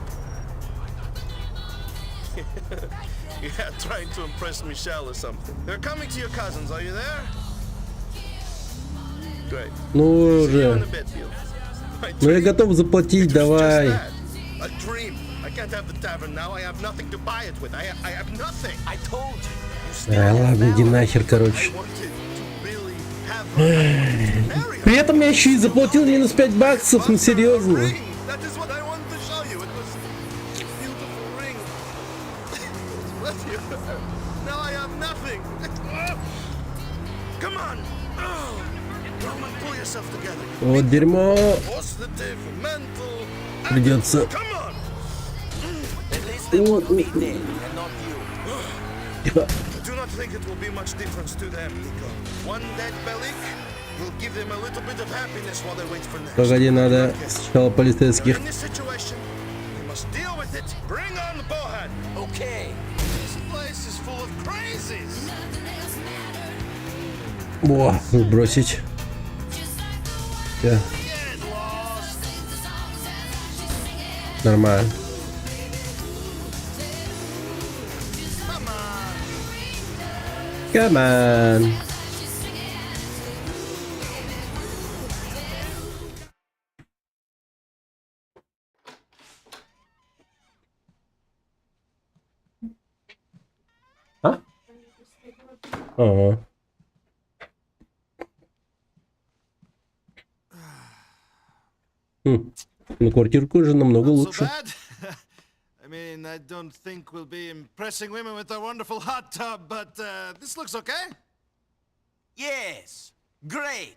Yeah, trying to impress Michelle or something. They're coming to your cousins. Are you there? Great. Ну See you in уже. a bit, beautiful. Ну я готов заплатить, давай. A dream. I can't have the tavern now. I have nothing to buy it with. I have nothing. I told you. Ладно, иди нахер, короче. При этом я еще и заплатил минус 5 баксов, ну серьезно. That is what I wanted to show you. It was a beautiful ring. What you now I have nothing. Come on. Oh, Roman, pull yourself together. Вот дерьмо. Positive, mental. Придется. Come on. At least they want me dead and not you. Тихо. I do not think it will be much difference to them, Nico. One dead Bellic will give them a little bit of happiness while they wait for next. Погоди, надо сначала полицейских. In this situation, we must deal with it. Bring on Bohan. Okay. This place is full of crazies. Во, бросить. Да. Get lost. Нормально. Come on. Come on. А? Ага. На квартирку уже намного So лучше. bad. I mean, I don't think we'll be impressing women with our wonderful hot tub, but this looks okay. Yes. Great.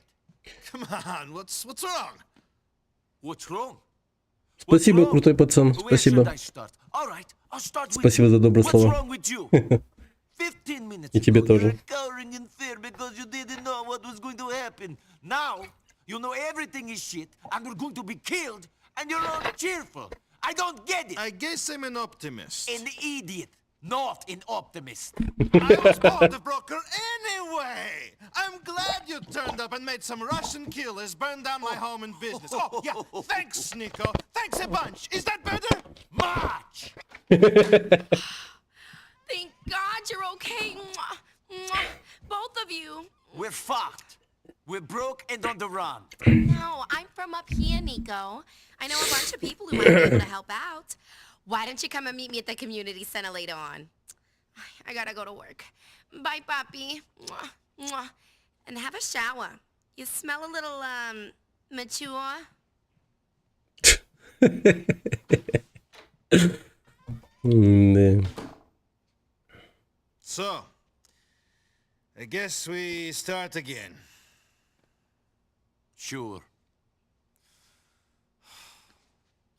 Come on, what's wrong? What's wrong? Спасибо, крутой пацан. Where Спасибо. should I start? All right, I'll start with Спасибо you. за добрые What's слова. wrong with you? 15 minutes И тебе ago, you тоже. were cowering in fear because you didn't know what was going to happen. Now, you know everything is shit, and you're going to be killed, and you're all cheerful. I don't get it. I guess I'm an optimist. An idiot, not an optimist. I was born the broker anyway. I'm glad you turned up and made some Russian killers burn down my home and business. Oh, yeah, thanks, Nico. Thanks a bunch. Is that better? March! Thank God you're okay. Mwah, mwah. Both of you. We're fucked. We're broke and on the run. No, I'm from up here, Nico. I know a bunch of people who might be able to help out. Why don't you come and meet me at the community center later on? I gotta go to work. Bye, Papi. Mwah, mwah. And have a shower. You smell a little, mature. Да. So, I guess we start again. Sure.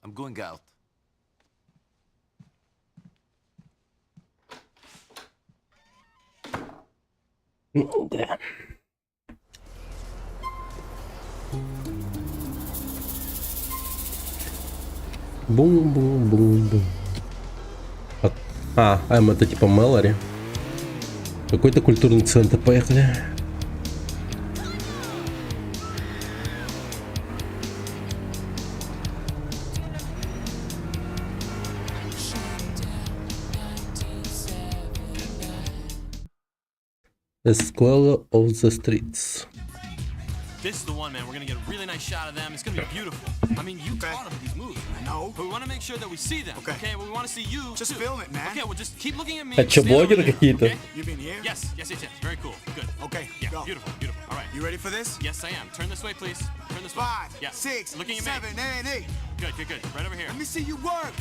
I'm going out. Да. Бум-бум-бум-бум. Это типа Мэлори. Какой-то культурный центр, поехали. The Square of the Streets. This is the one, man. We're gonna get a really nice shot of them. It's gonna be beautiful. I mean, you taught them these moves. I know. But we want to make sure that we see them. Okay. Well, we want to see you. Just film it, man. Okay. Well, just keep looking at me. А чё, Stay over блогеры there, какие-то? okay? You mean here? Yes. Very cool. Good. Okay, Yeah. go. Beautiful. All right. You ready for this? Yes, I am. Turn this way, please. Turn this way. 5, Yeah. 6, Looking at 7, me. 8, 8. Good. Right over here. Let me see you work.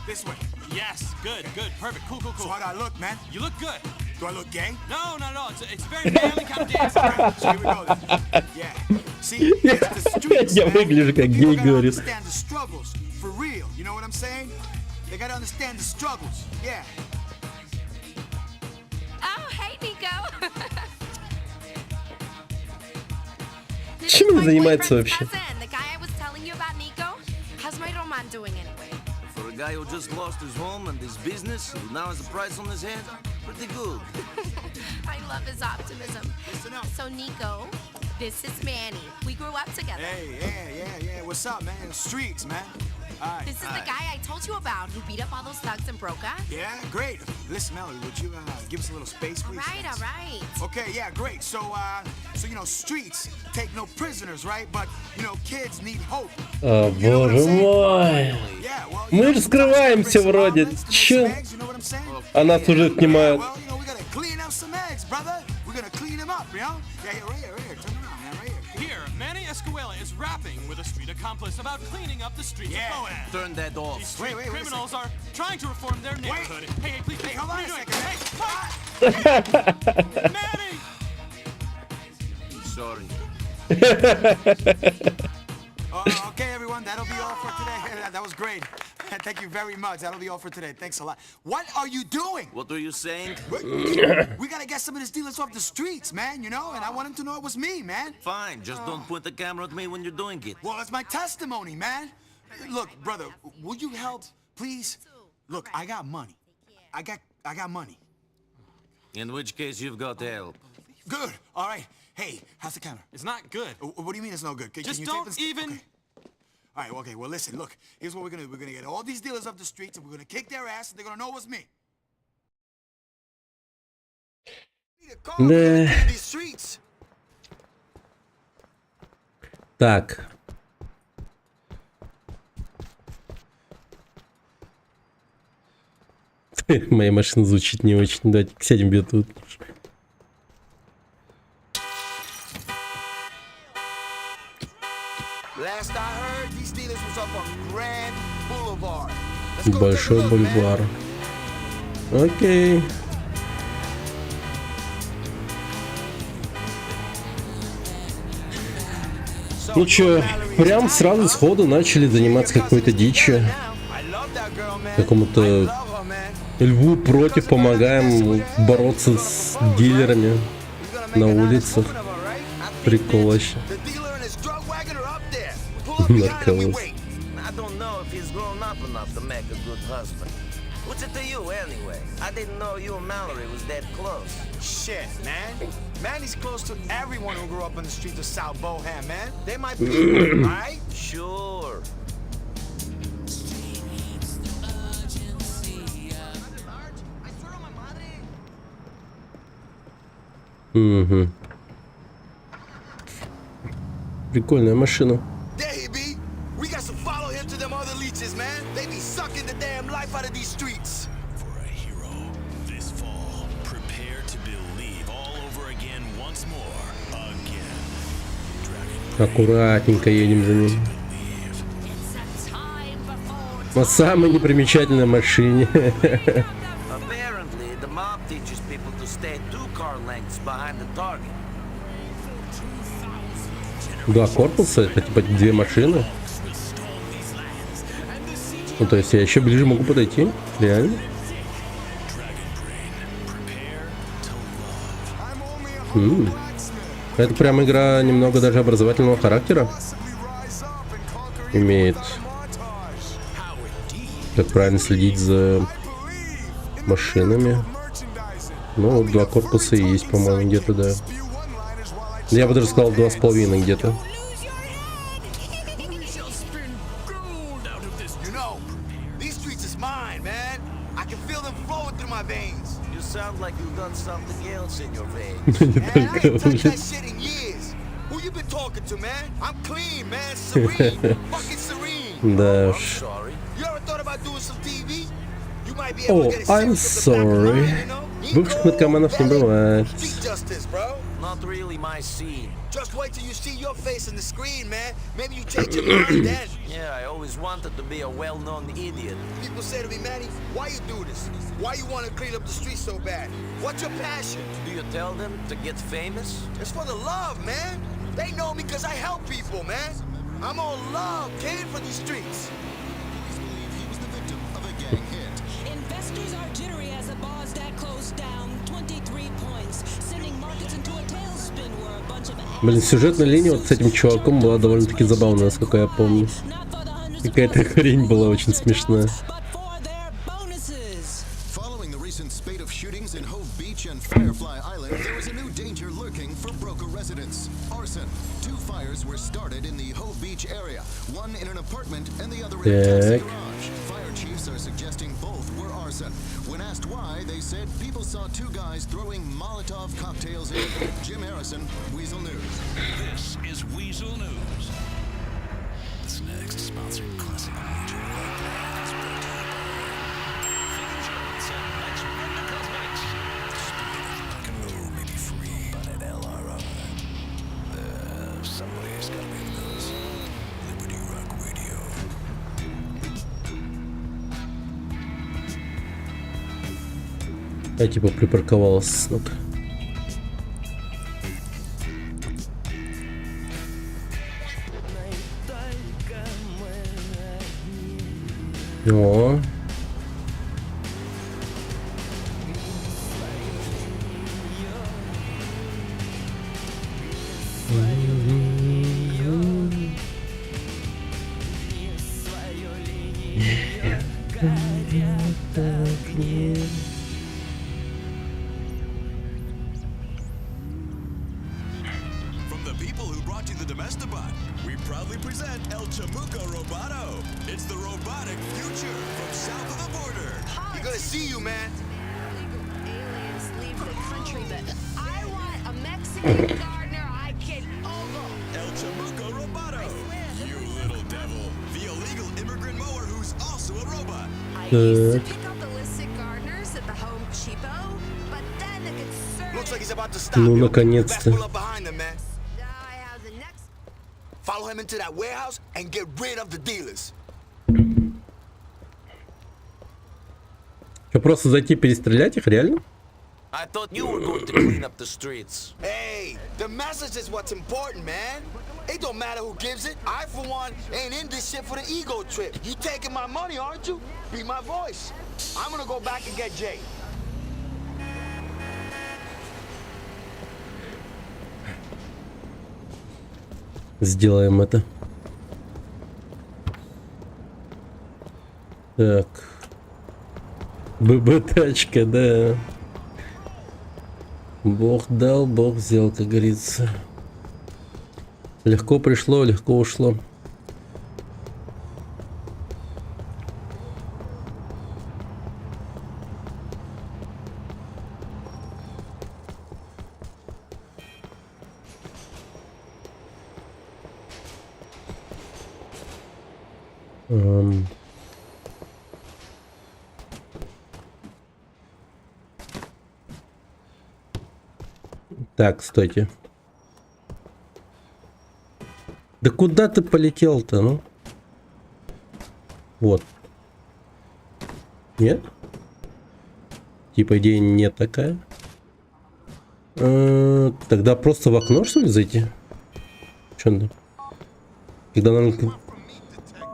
This way. Yes. Good. Perfect. Cool. So how do I look, man? You look good. Do I look gay? No, not at all. It's a very manly kind of dance. So here we go then. Yeah. See, it's the streets, Я man. выгляжу как People гей, gotta говорит. understand the struggles for real. You know what I'm saying? They gotta understand the struggles. Yeah. Oh, hey, Nico. This Чем is он my занимается boyfriend's вообще? cousin, the guy I was telling you about, Nico. How's my Roman doing anyway? For a guy who just lost his home and his business, who now has a price on his head, pretty good. I love his optimism. So, Nico, this is Manny. We grew up together. Hey, yeah. What's up, man? The streets, man. All right. This is the guy I told you about who beat up all those thugs in Broca. Yeah, great. Listen, Melody, would you give us a little space, please? All right. Okay, yeah, great. So you know, streets take no prisoners, right? But you know, kids need hope. О, боже мой. Yeah, well, Мы же скрываемся вроде. Чё? А нас уже снимают. well, you know, we gotta clean We're gonna clean him up, you know? Yeah, right here. Turn around, man, right here. Here, Manny Escuela is rapping with a street accomplice about cleaning up the streets of Bohan. Turn that off. These street Wait a criminals are trying to reform their neighborhood. Hey, please, Hey, hold what on are a you second. doing? Hey, Manny! Sorry. Okay, everyone, that'll be all for today. That was great. Thank you very much. That'll be all for today. Thanks a lot. What are you doing? What are you saying? We gotta get some of these dealers off the streets, man, you know? And I want them to know it was me, man. Fine, just don't point the camera at me when you're doing it. Well, it's my testimony, man. Look, brother, would you help, please? Look, I got money. I got money. In which case, you've got help. Good. All right. Hey, how's the counter? It's not good. What do you mean it's no good? Can Just you don't tape this? even... Okay. All right, okay, well, listen, look. Here's what we're gonna do. We're gonna get all these dealers off the streets, and we're gonna kick their ass, and they're gonna know it was me. Да. These streets. Так. Моя машина звучит не очень. Давайте сядем где тут. Last I heard, these dealers was up on Grand Boulevard. Let's go Большой take a look, бульвар. man. Окей. Ну чё, прям сразу сходу начали заниматься какой-то дичью. Какому-то льву против помогаем бороться с дилерами на улицах. Прикол вообще. Наркомус. I don't know if he's grown up enough to make a good husband. What's it to you, anyway? I didn't know you and Mallory was that close. Shit, man. Manny's close to everyone who grew up on the streets of South Bohan, man. They might be, right? Sure. Угу. Прикольная машина. There he be. We got to follow him to them other leeches, man. They be sucking the damn life out of these streets. For a hero this fall, prepare to believe all over again once more. Again. Аккуратненько едем за ним. На самой непримечательной машине. Apparently, the mob teaches people to stay 2 car lengths behind the target. Два корпуса, это типа 2 машины. Ну то есть я еще ближе могу подойти, реально. Это прям игра немного даже образовательного характера имеет. Как правильно следить за машинами. Ну вот 2 корпуса и есть, по-моему, где-то, да. Я бы даже сказал 2,5 где-то. Sound like you've done something else in your veins. Man, I ain't touched that shit in years. Who you been talking to, man? I'm clean, man. Serene. Fucking serene. Да I'm уж. sorry. You ever thought about doing some TV? You might be able О, to get a I'm sandwich from the back sorry. line, you know? Бывших наркоманов не бывает. Street justice, bro. Not really my scene. Just wait till you see your face on the screen, man. Maybe you change your mind then. Yeah, I always wanted to be a well-known idiot. People say to me, Manny, why you do this? Why you want to clean up the streets so bad? What's your passion? Do you tell them to get famous? It's for the love, man. They know me because I help people, man. I'm all love, kid, for these streets. Investors are jittery as the Bosdat closed down 23 points, sending markets into a tailspin where a bunch of Блин, сюжетная линия вот с этим чуваком была довольно-таки забавная, насколько я помню. Какая-то хрень была очень смешная. Following the recent spate of shootings in Hove Beach and Firefly Island, there is a new danger lurking for Broca residents. Arson. 2 fires were started in the Hove Beach area, one in an apartment and the other in a taxi garage. Fire chiefs are suggesting both were arson. When asked why, they said people saw 2 guys throwing Molotov cocktails in. Jim Harrison, Weasel News. This is Weasel News. This next sponsored classic Major League Brand is brought to you by Fusion and Next Wonder Cosmetics. Speaking of rock and roll, maybe free. Я типа припарковалась с ног. О. From the people who brought you the Domestabot, we proudly present El Chamuco Roboto. It's the robotic future from south of the border. You're gonna see you, man. Aliens leave the country, but I want a Mexican gardener I can ogle. El Chamuco Roboto. You little devil. The illegal immigrant mower who's also a robot. I used to pick up illicit gardeners at the Home Cheapo, but then the concern. Looks like he's about to stop. Ну, yo. наконец-то. Best pull up behind him, man. Follow him into that warehouse and get rid of the dealers. Что, просто зайти перестрелять их, реально? I thought you were going to clean up the streets. Hey, the message is what's important, man. It don't matter who gives it. I, for one, ain't in this shit for the ego trip. You taking my money, aren't you? Be my voice. I'm gonna go back and get Jay. Сделаем это. Так. ББ-тачка, да. Бог дал, Бог взял, как говорится. Легко пришло, легко ушло. Так, стойте. Да куда ты полетел-то, ну? Вот. Нет? Типа идея не такая. Тогда просто в окно, что ли, зайти? Че он там? Когда он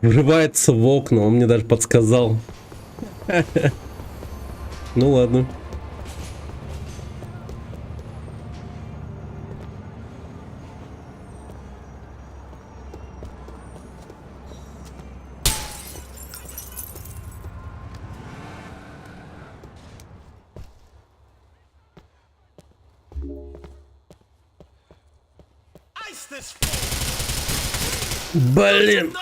врывается в окна, он мне даже подсказал. Ну ладно. Блин.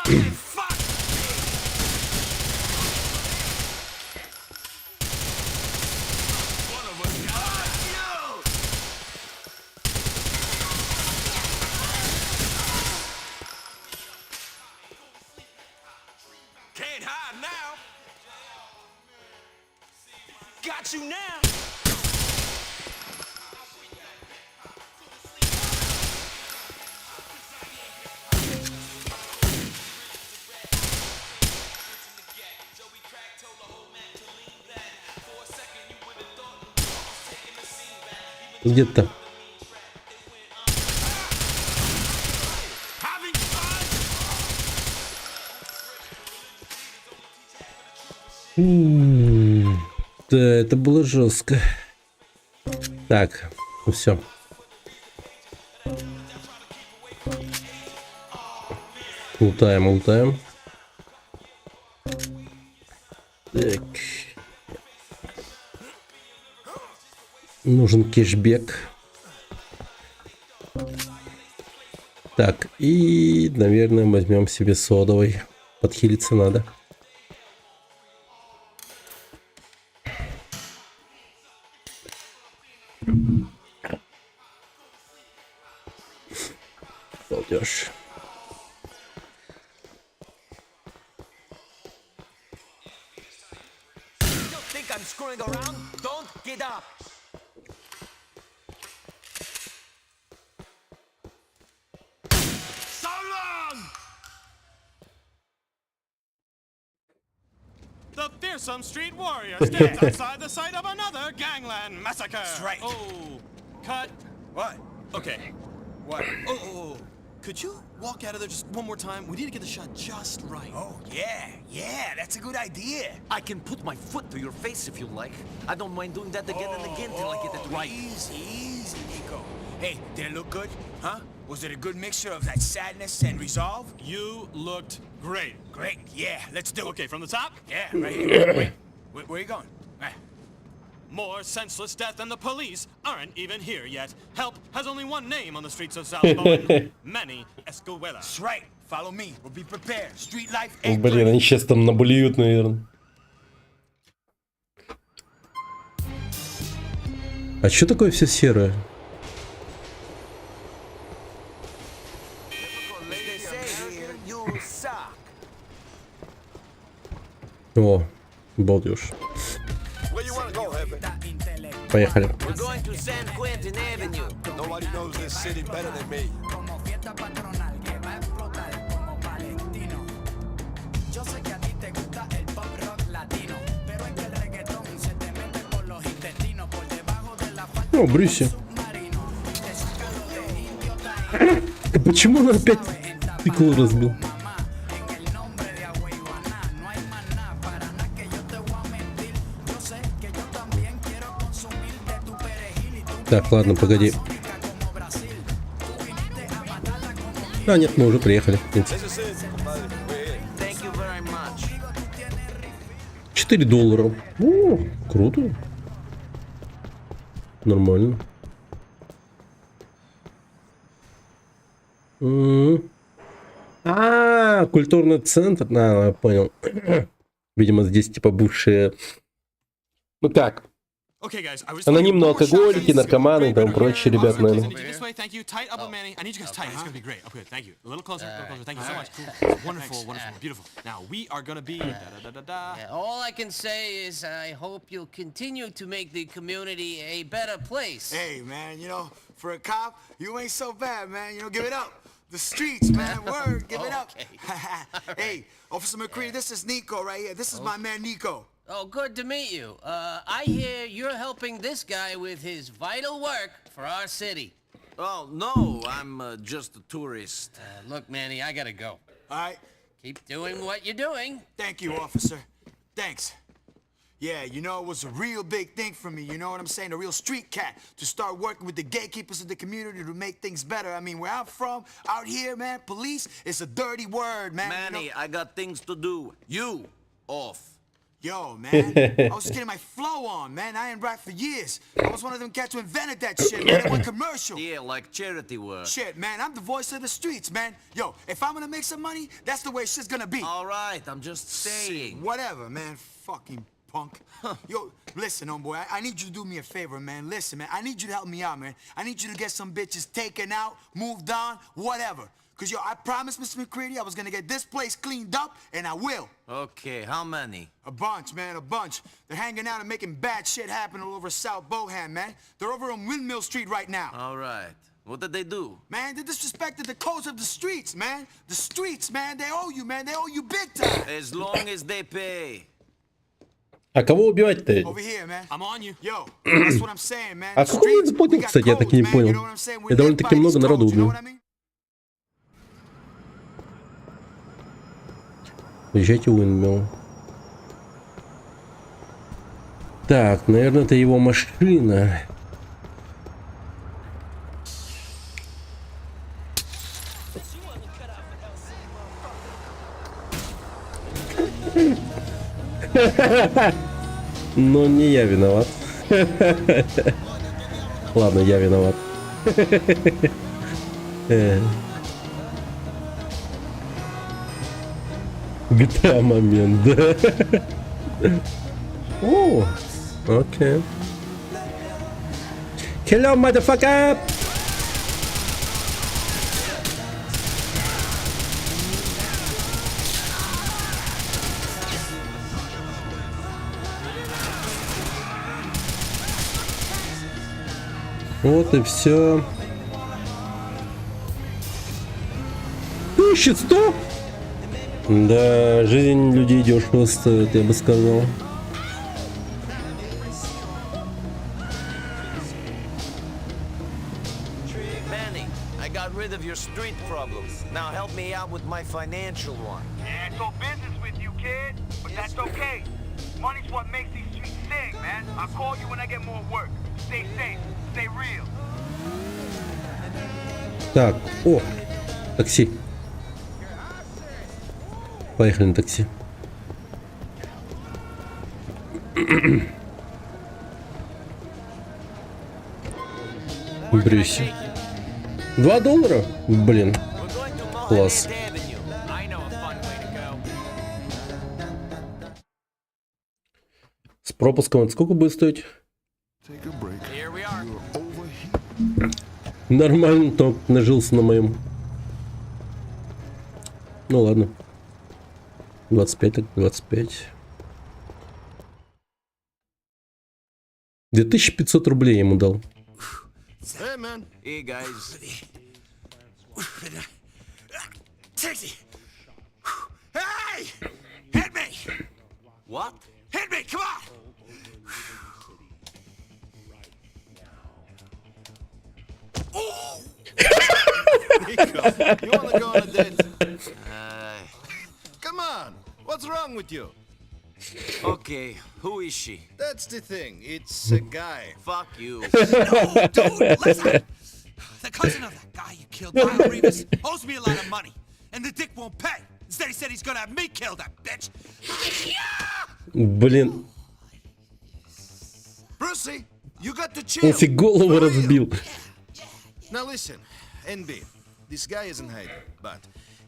Can't hide now. Got you now. Где-то. Да, это было жестко. Так, ну все. Лутаем, лутаем. Так. Нужен кэшбэк. Так, и, наверное, возьмем себе содовый. Подхилиться надо. Балдеж. Think I'm screwing around? Don't get up. So long. The fearsome street warrior stands outside the site of another gangland massacre. That's right. Oh, cut. What? Okay. What? Oh. Could you walk out of there just one more time? We need to get the shot just right. Oh, yeah, that's a good idea. I can put my foot to your face if you like. I don't mind doing that again and again till I get it right. Easy, Nico. Hey, did it look good? Huh? Was it a good mixture of that sadness and resolve? You looked great. Great, yeah, let's do it. Okay, from the top? Yeah, right here. Wait, where are you going? More senseless death than the police aren't even here yet. Help has only one name on the streets of South Bowen. Manny Escuela. That's right. Follow me. We'll be prepared. Street life О, ain't блин, они сейчас там наблюют, наверное. А что такое все серое? О, балдеж. Поехали. We're going to San Quentin Avenue. Nobody knows this city better than me. О, Брюси. Почему он опять стекло разбил? Так, ладно, погоди. А, нет, мы уже приехали, в принципе. $4. О, круто. Нормально. Культурный центр. Я понял. Видимо, здесь типа бывшие... Ну как? Анонимные алкоголики, наркоманы и там прочие ребята, наверное. Thank you. Tight up, Manny. I need you guys tight. It's gonna be great. Okay, thank you. A little closer. Thank you so much. Wonderful, beautiful. Now we are gonna be. All I can say is I hope you'll continue to make the community a better place. Hey, man, you know, for a cop, you ain't so bad, man. You know, give it up. The streets, man. Word, give it up. Hey, Officer McCready, this is Nico right here. This is my man Nico. Oh, good to meet you. I hear you're helping this guy with his vital work for our city. Oh, no, I'm just a tourist. Look, Manny, I gotta go. All right. Keep doing what you're doing. Thank you, officer. Thanks. Yeah, you know, it was a real big thing for me, you know what I'm saying? A real street cat to start working with the gatekeepers of the community to make things better. I mean, where I'm from, out here, man, police, it's a dirty word, man. Manny, you know? I got things to do. You, off. Yo, man, I was just getting my flow on, man. I ain't rap for years. I was one of them cats who invented that shit, man. It went commercial. Yeah, like charity work. Shit, man, I'm the voice of the streets, man. Yo, if I'm gonna make some money, that's the way shit's gonna be. All right, I'm just saying. Whatever, man. Fucking punk. Yo, listen, homeboy, I need you to do me a favor, man. Listen, man, I need you to help me out, man. I need you to get some bitches taken out, moved on, whatever. Cause, yo, I promised Mr. McCready I was gonna get this place cleaned up, and I will. Okay, how many? A bunch, man, a bunch. They're hanging out and making bad shit happen all over South Bohan, man. They're over on Windmill Street right now. All right. What did they do? Man, they disrespected the codes of the streets, man. The streets, man, they owe you, man. They owe you big time. As long as they pay. А кого убивать-то? Over here, man. I'm on you. Yo, that's what I'm saying, man. А сколько он заплатил, кстати, я так и не понял. Я довольно-таки много народу убил. Уезжайте в Уинмилл. Так, наверное, это его машина. Но не я виноват. Ладно, я виноват. GTA момент, да? О, окей. Hello, motherfucker! Вот и все. 1100? Да, жизнь людей дешево стоит, я бы сказал. Manny, I got rid of your street problems. Now help me out with my financial one. Yeah, it's all business with you, kid. But that's okay. Money's what makes these streets sing, man. I'll call you when I get more work. Stay safe. Stay real. Так, о, такси. Поехали на такси. Брюссель. $2? Блин. Класс. С пропуском это сколько будет стоить? Нормально, то нажился на моем. Ну ладно. 25, так 25. 2500 рублей ему дал. Hey, man. Hey, guys. Taxi! Hey! Hit me! What? Hit me! Come on! Oh! Nico, you wanna go on a date? Come on! What's wrong with you? Okay, who is she? That's the thing. It's a guy. Fuck you. No, dude, listen! The cousin of that guy you killed, Lyle Rivas, owes me a lot of money. And the dick won't pay. Instead, he said he's gonna have me kill that bitch. Блин. Brucey, you got to chill. Он себе голову разбил. Now listen, NB, this guy isn't hiding, but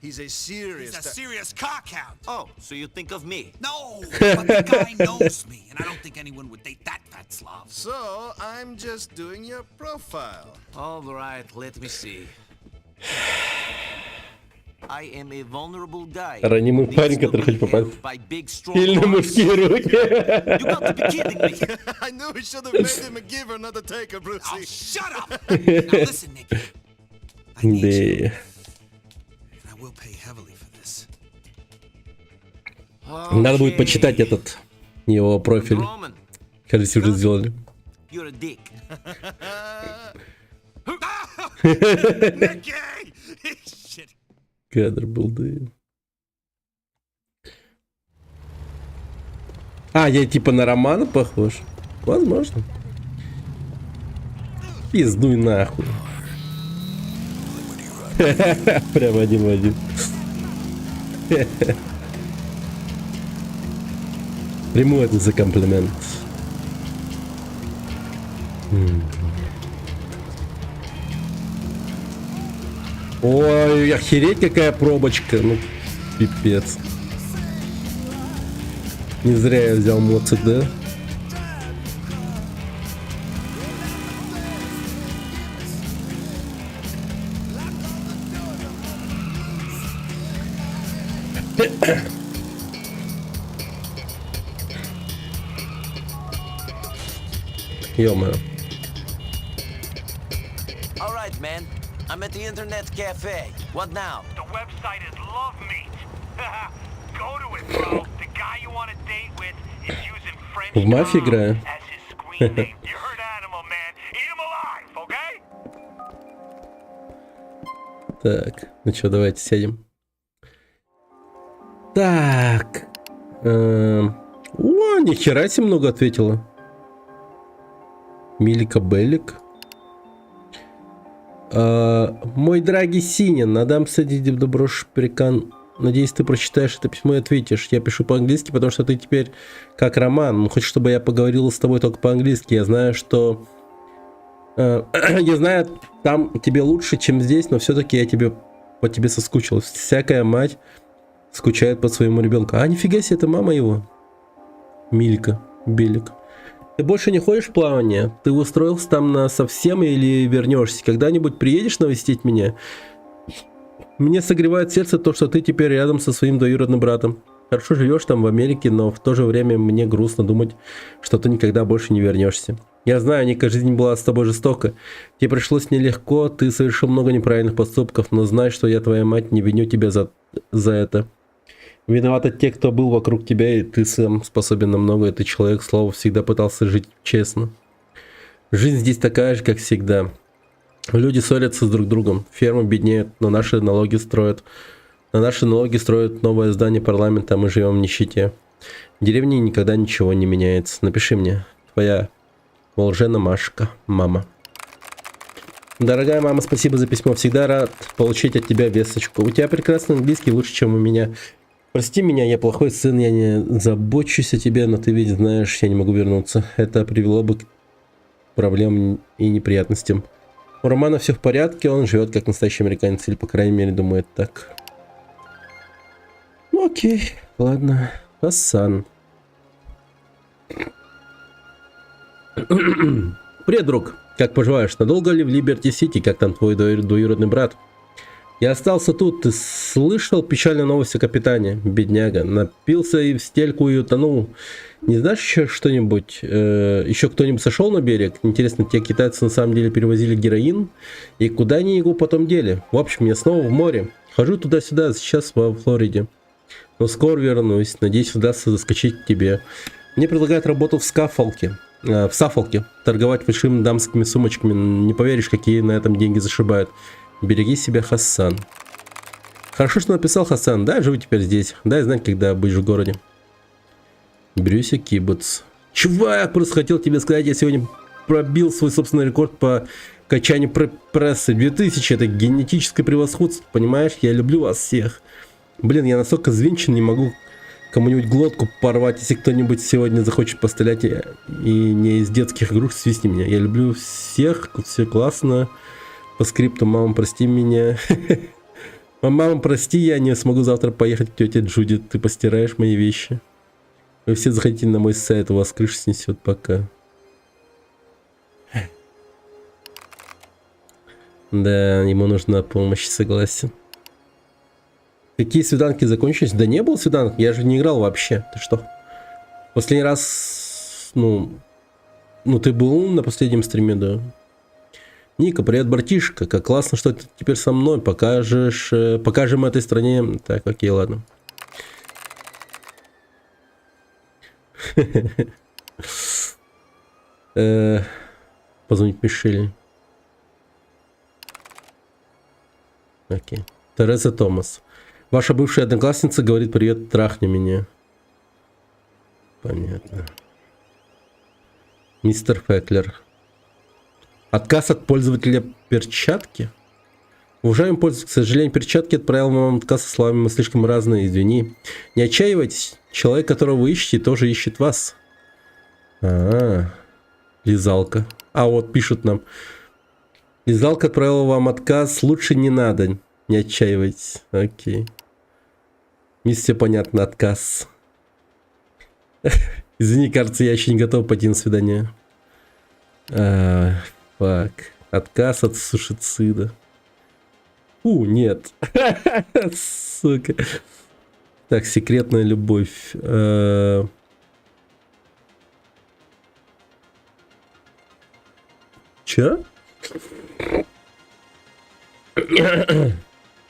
he's a serious... He's a serious cockhound. Oh, so you think of me? No, but the guy knows me, and I don't think anyone would date that fat Slav. So, I'm just doing your profile. All right, let me see. I am a vulnerable guy. Ранимый парень, который хочет попасть в сильные мужские руки. You got to be kidding me. I knew we should have made him a giver, not a taker, Brucey. Oh, shut up! Now listen, Nicky. I need you. And I will pay heavily for this. Надо будет почитать этот его профиль. Кажется, уже сделали. You're a dick. Nicky! Shit. Кадр был, да. А, я типа на Романа похож? Возможно. Пиздуй нахуй. Прям один в один. Приму это за комплимент. Ой, охереть какая пробочка. Ну, пипец. Не зря я взял моцик, да? Ё-моё. All right, man. I'm at the internet cafe. What now? The website is Love Meet. Go to it, bro. The guy you want to date with is using French В мафии играю. as his screen name. You heard Animal, man. Eat him alive, okay? Так, ну что, давайте сядем. Так. О, нихера себе много ответила. Милика Беллик. Мой дорогий Синин, Адам Садидев Доброш Перекан. Надеюсь, ты прочитаешь это письмо и ответишь. Я пишу по-английски, потому что ты теперь как Роман. Ну, хочешь, чтобы я поговорил с тобой только по-английски. Я знаю, что... я знаю, там тебе лучше, чем здесь, но все-таки я по тебе соскучилась. Всякая мать скучает по своему ребенку. А, нифига себе, это мама его. Милька, Белик. Ты больше не ходишь в плавание? Ты устроился там на совсем или вернешься? Когда-нибудь приедешь навестить меня? Мне согревает сердце то, что ты теперь рядом со своим двоюродным братом. Хорошо живешь там в Америке, но в то же время мне грустно думать, что ты никогда больше не вернешься. Я знаю, Ника, жизнь была с тобой жестока. Тебе пришлось нелегко, ты совершил много неправильных поступков, но знай, что я твоя мать, не виню тебя за это. Виноваты те, кто был вокруг тебя, и ты сам способен на многое. Ты человек, слово, всегда пытался жить честно. Жизнь здесь такая же, как всегда. Люди ссорятся с друг другом, фермы беднеют, на наши налоги строят новое здание парламента, а мы живем в нищете. В деревне никогда ничего не меняется. Напиши мне, твоя Волжена Машка, мама. Дорогая мама, спасибо за письмо. Всегда рад получить от тебя весточку. У тебя прекрасный английский, лучше, чем у меня. Прости меня, я плохой сын, я не забочусь о тебе, но ты ведь знаешь, я не могу вернуться. Это привело бы к проблемам и неприятностям. У Романа все в порядке, он живет как настоящий американец, или по крайней мере думает так. Ну окей, ладно. Хасан. Привет, друг. Как поживаешь? Надолго ли в Либерти-Сити? Как там твой двоюродный брат? Я остался тут. Ты слышал печальную новость о капитане? Бедняга. Напился и в стельку и утонул. Не знаешь еще что-нибудь? Еще кто-нибудь сошел на берег? Интересно, те китайцы на самом деле перевозили героин? И куда они его потом дели? В общем, я снова в море. Хожу туда-сюда, сейчас во Флориде. Но скоро вернусь. Надеюсь, удастся заскочить к тебе. Мне предлагают работу в Саффолке. Торговать большими дамскими сумочками. Не поверишь, какие на этом деньги зашибают. Береги себя, Хасан. Хорошо, что написал Хасан. Да, живу теперь здесь. Дай знать, когда будешь в городе. Брюси Кибуц. Чувак, просто хотел тебе сказать, я сегодня пробил свой собственный рекорд по качанию прессы. 2000, это генетическое превосходство, понимаешь? Я люблю вас всех. Блин, я настолько взвинчен, не могу кому-нибудь глотку порвать. Если кто-нибудь сегодня захочет пострелять и не из детских игрушек, свистни меня. Я люблю всех, все классно. По скрипту, мама, прости меня. Мама, прости, я не смогу завтра поехать к тете Джуди. Ты постираешь мои вещи. Вы все заходите на мой сайт, у вас крыша снесет пока. Да, ему нужна помощь, согласен. Какие свиданки закончились? Да не было свиданок, я же не играл вообще. Ты что? Последний раз... Ну, ты был на последнем стриме, да? Ника, привет, братишка. Как классно, что ты теперь со мной. Покажем этой стране. Так, окей, ладно. Позвонить Мишель. Окей. Тереза Томас. Ваша бывшая одноклассница говорит: привет, трахни меня. Понятно. Мистер Феклер. Отказ от пользователя перчатки? Уважаемый пользователь, к сожалению, перчатки отправил вам отказ со словами: мы слишком разные, извини. Не отчаивайтесь. Человек, которого вы ищете, тоже ищет вас. Лизалка. А вот пишут нам. Лизалка отправила вам отказ, лучше не надо. Не отчаивайтесь. Окей. Не все понятно, отказ. Извини, кажется, я еще не готов пойти на свидание. Фак. Отказ от сушицида. Нет. Сука. Так, секретная любовь. Че?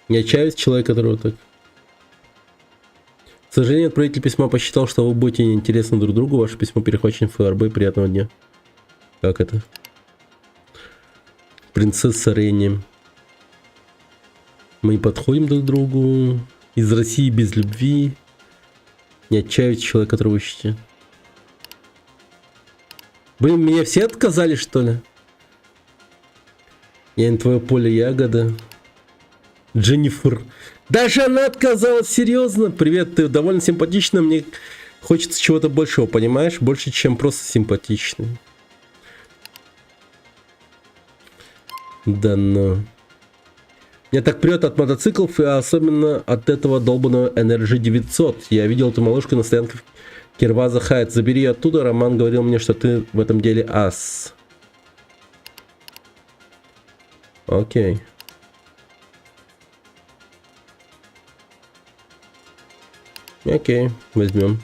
Не отчаиваюсь, человек, которого так. К сожалению, отправитель письма посчитал, что вы будете неинтересны друг другу. Ваше письмо перехвачено в ФРБ. Приятного дня. Как это? Принцесса Ренни. Мы не подходим друг к другу. Из России без любви. Не отчаивайтесь, человек, которого вы ищете. Блин, меня все отказали, что ли? Я не твое поле ягода. Дженнифер. Даже она отказалась, серьезно. Привет, ты довольно симпатична. Мне хочется чего-то большего, понимаешь? Больше, чем просто симпатичный. Да ну. Меня так прет от мотоциклов, и особенно от этого долбанного Energy 900. Я видел эту малышку на стоянке Кирваза Хайт. Забери ее оттуда. Роман говорил мне, что ты в этом деле ас. Окей. Окей, возьмем.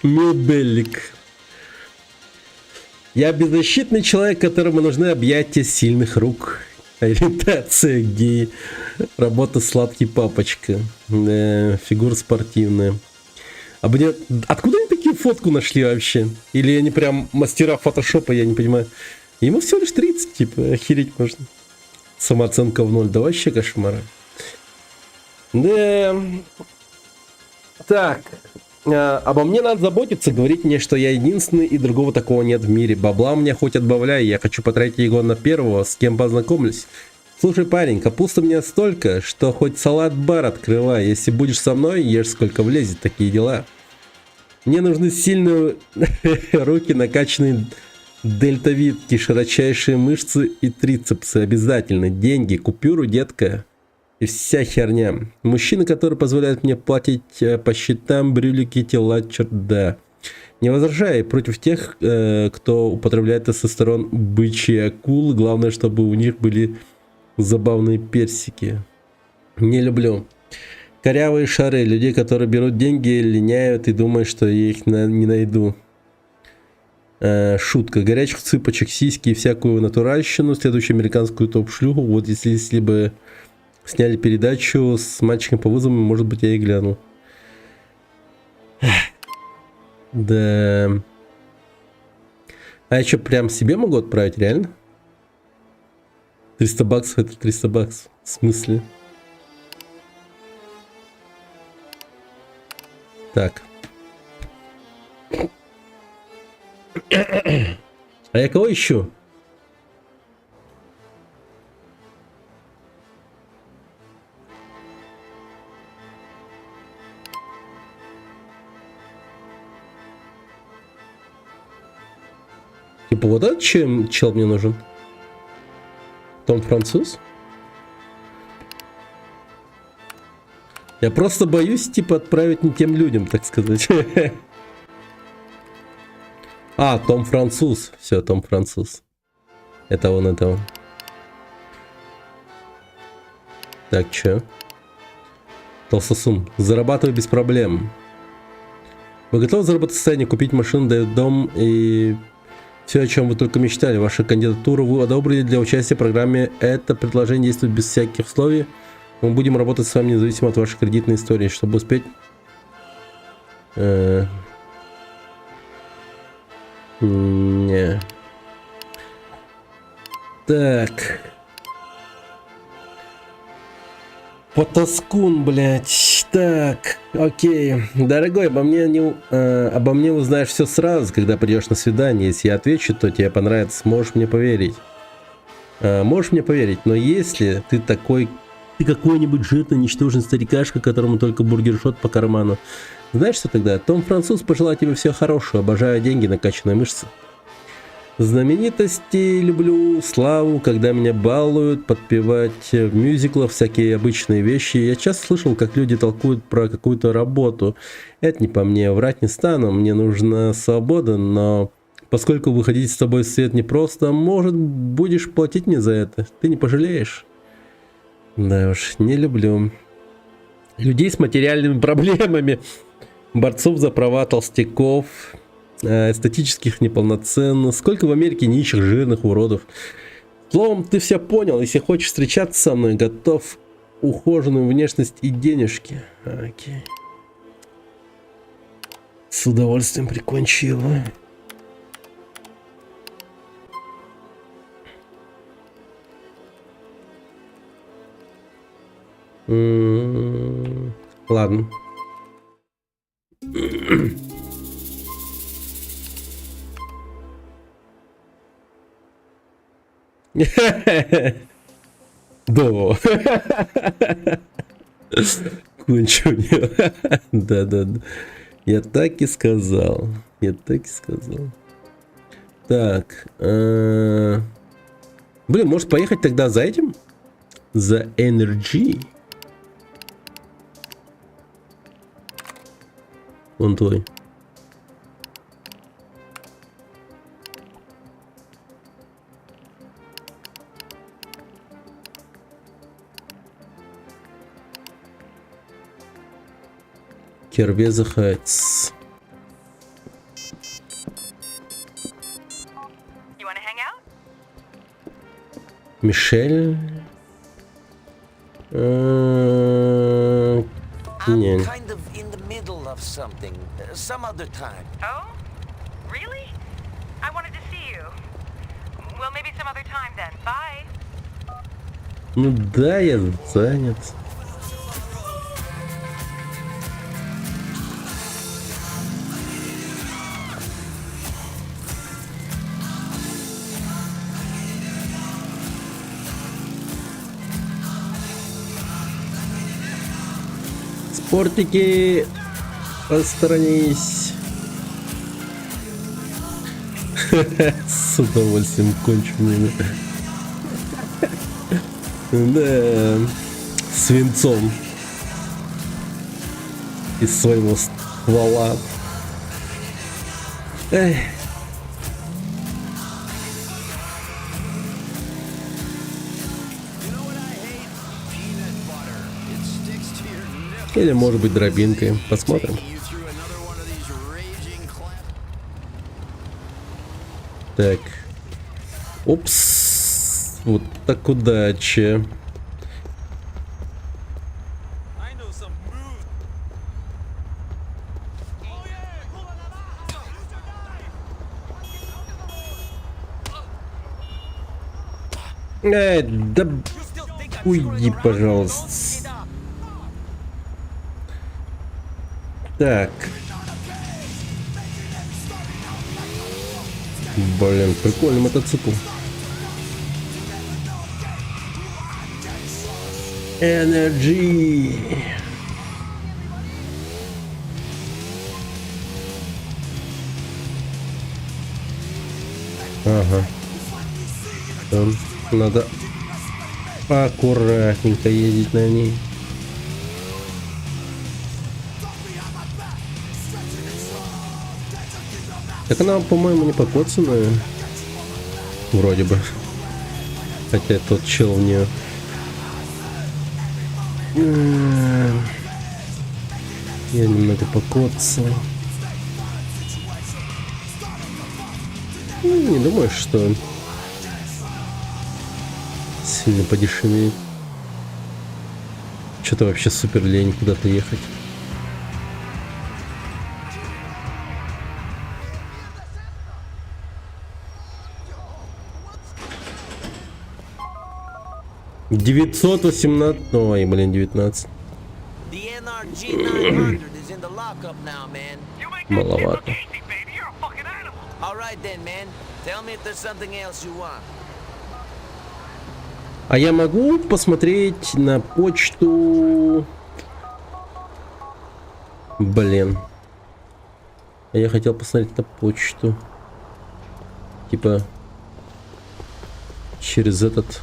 Милбеллик. Я беззащитный человек, которому нужны объятия сильных рук. Ориентация гей. Работа сладкий папочка. Фигура спортивная. А мне... Откуда они такие фотку нашли вообще? Или они прям мастера фотошопа, я не понимаю. Ему всего лишь 30, типа, охереть можно. Самооценка в 0, да вообще кошмары. Да. Так. Обо мне надо заботиться, говорить мне, что я единственный и другого такого нет в мире. Бабла мне хоть отбавляй, я хочу потратить его на первого, с кем познакомлюсь. Слушай, парень, капусты мне столько, что хоть салат-бар открывай. Если будешь со мной, ешь сколько влезет, такие дела. Мне нужны сильные руки, накачанные дельтовидки, широчайшие мышцы и трицепсы. Обязательно. Деньги, купюру, детка. И вся херня. Мужчины, которые позволяют мне платить по счетам, брюлики, тела, да. Не возражай против тех, кто употребляет тестостерон, бычьи акулы. Главное, чтобы у них были забавные персики. Не люблю. Корявые шары. Людей, которые берут деньги, линяют и думают, что я их не найду. Шутка. Горячих цыпочек, сиськи и всякую натуральщину. Следующую американскую топ-шлюху. Вот если бы сняли передачу с мальчиком по вызовам, может быть, я и гляну. Да. А я что, прям себе могу отправить, реально? 300 баксов это 300 баксов. В смысле? Так. А я кого ищу? Типа вот этот чел мне нужен? Том Француз? Я просто боюсь, типа, отправить не тем людям, так сказать. А, Том Француз. Все, Том Француз. Это он, это он. Так, чё? Толстосум. Зарабатываю без проблем. Вы готовы заработать состояние, купить машину, дать дом и... Все, о чем вы только мечтали. Вашу кандидатуру вы одобрили для участия в программе. Это предложение действует без всяких условий. Мы будем работать с вами независимо от вашей кредитной истории, чтобы успеть... Не. Так. Потаскун, блядь. Так, окей. Дорогой, обо мне узнаешь все сразу, когда придешь на свидание. Если я отвечу, то тебе понравится. Можешь мне поверить. Можешь мне поверить, но если ты какой-нибудь жирный, ничтожный старикашка, которому только бургершот по карману, знаешь что тогда? Том Француз пожелал тебе всего хорошего. Обожаю деньги, накачанные мышцы. Знаменитости люблю, славу, когда меня балуют, подпевать в мюзиклах, всякие обычные вещи. Я часто слышал, как люди толкуют про какую-то работу. Это не по мне, врать не стану, мне нужна свобода, но поскольку выходить с тобой в свет непросто, может, будешь платить мне за это? Ты не пожалеешь? Да уж, не люблю. Людей с материальными проблемами, борцов за права толстяков... эстетических неполноценных. Сколько в Америке нищих, жирных уродов. Словом, ты все понял. Если хочешь встречаться со мной, готов ухоженную внешность и денежки. Окей. С удовольствием прикончил. Ладно. Да. Кончу мне. Да. Я так и сказал. Так. Блин, может поехать тогда за этим? За Energy. Он твой. Кервеза Хайтс. You want to hang out? Мишель. I'm Не. kind of in the middle of something. Some other time. Oh? Really? I wanted to see you. Well, maybe some other time then. Bye. Ну да, я занят. Спортики, посторонись. С удовольствием кончу меня. Да, свинцом из своего ствола. Эх. Или может быть дробинкой. Посмотрим. Так. Упс. Вот так удача. Да уйди, пожалуйста. Так. Блин, прикольный мотоцикл. Energy. Ага. Там надо аккуратненько ездить на ней. Так она, по-моему, не покоцанная. Вроде бы. Хотя тот чел в нее. Я немного покоцал. Не думаю, что сильно подешевеет. Что-то вообще супер лень куда-то ехать. $918. Ой, блин, 19. Маловато. А я могу посмотреть на почту? Блин. Я хотел посмотреть на почту. Типа через этот.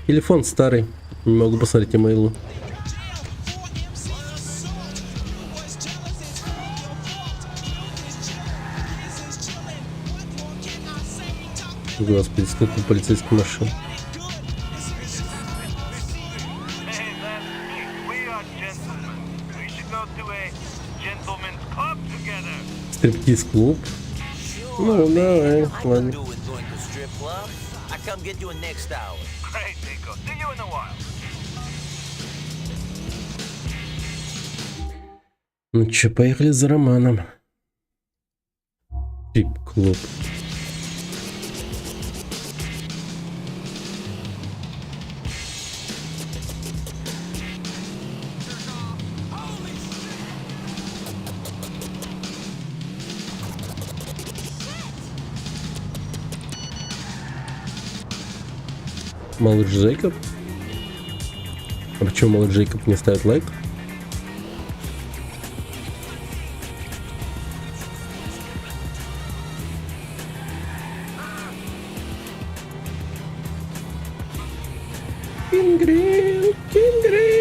Телефон старый. Не могу посмотреть имейлы. Господи, сколько полицейских машин. Стриптиз-клуб. Ну, давай, ладно. Ну чё, поехали за Романом. Стрип-клуб. Малыш Джейкоб? А почему малыш Джейкоб не ставит лайк? Кингрин, Кингрин.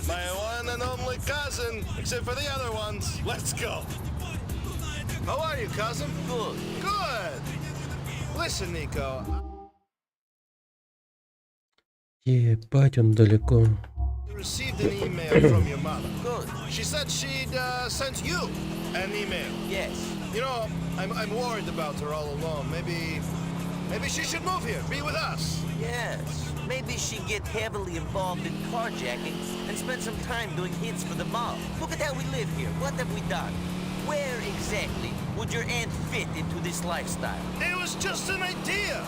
My one and only cousin, except for the other ones. Let's go. How are you, cousin? Good. Good. Listen, Nico. Ебать, он далеко. Received an email from your mother. Good. She said she'd sent you an email. Yes. You know, I'm worried about her all alone. Maybe she should move here, be with us. Yes. Maybe she'd get heavily involved in carjacking and spend some time doing hits for the mob. Look at how we live here. What have we done? Where exactly would your aunt fit into this lifestyle? It was just an idea.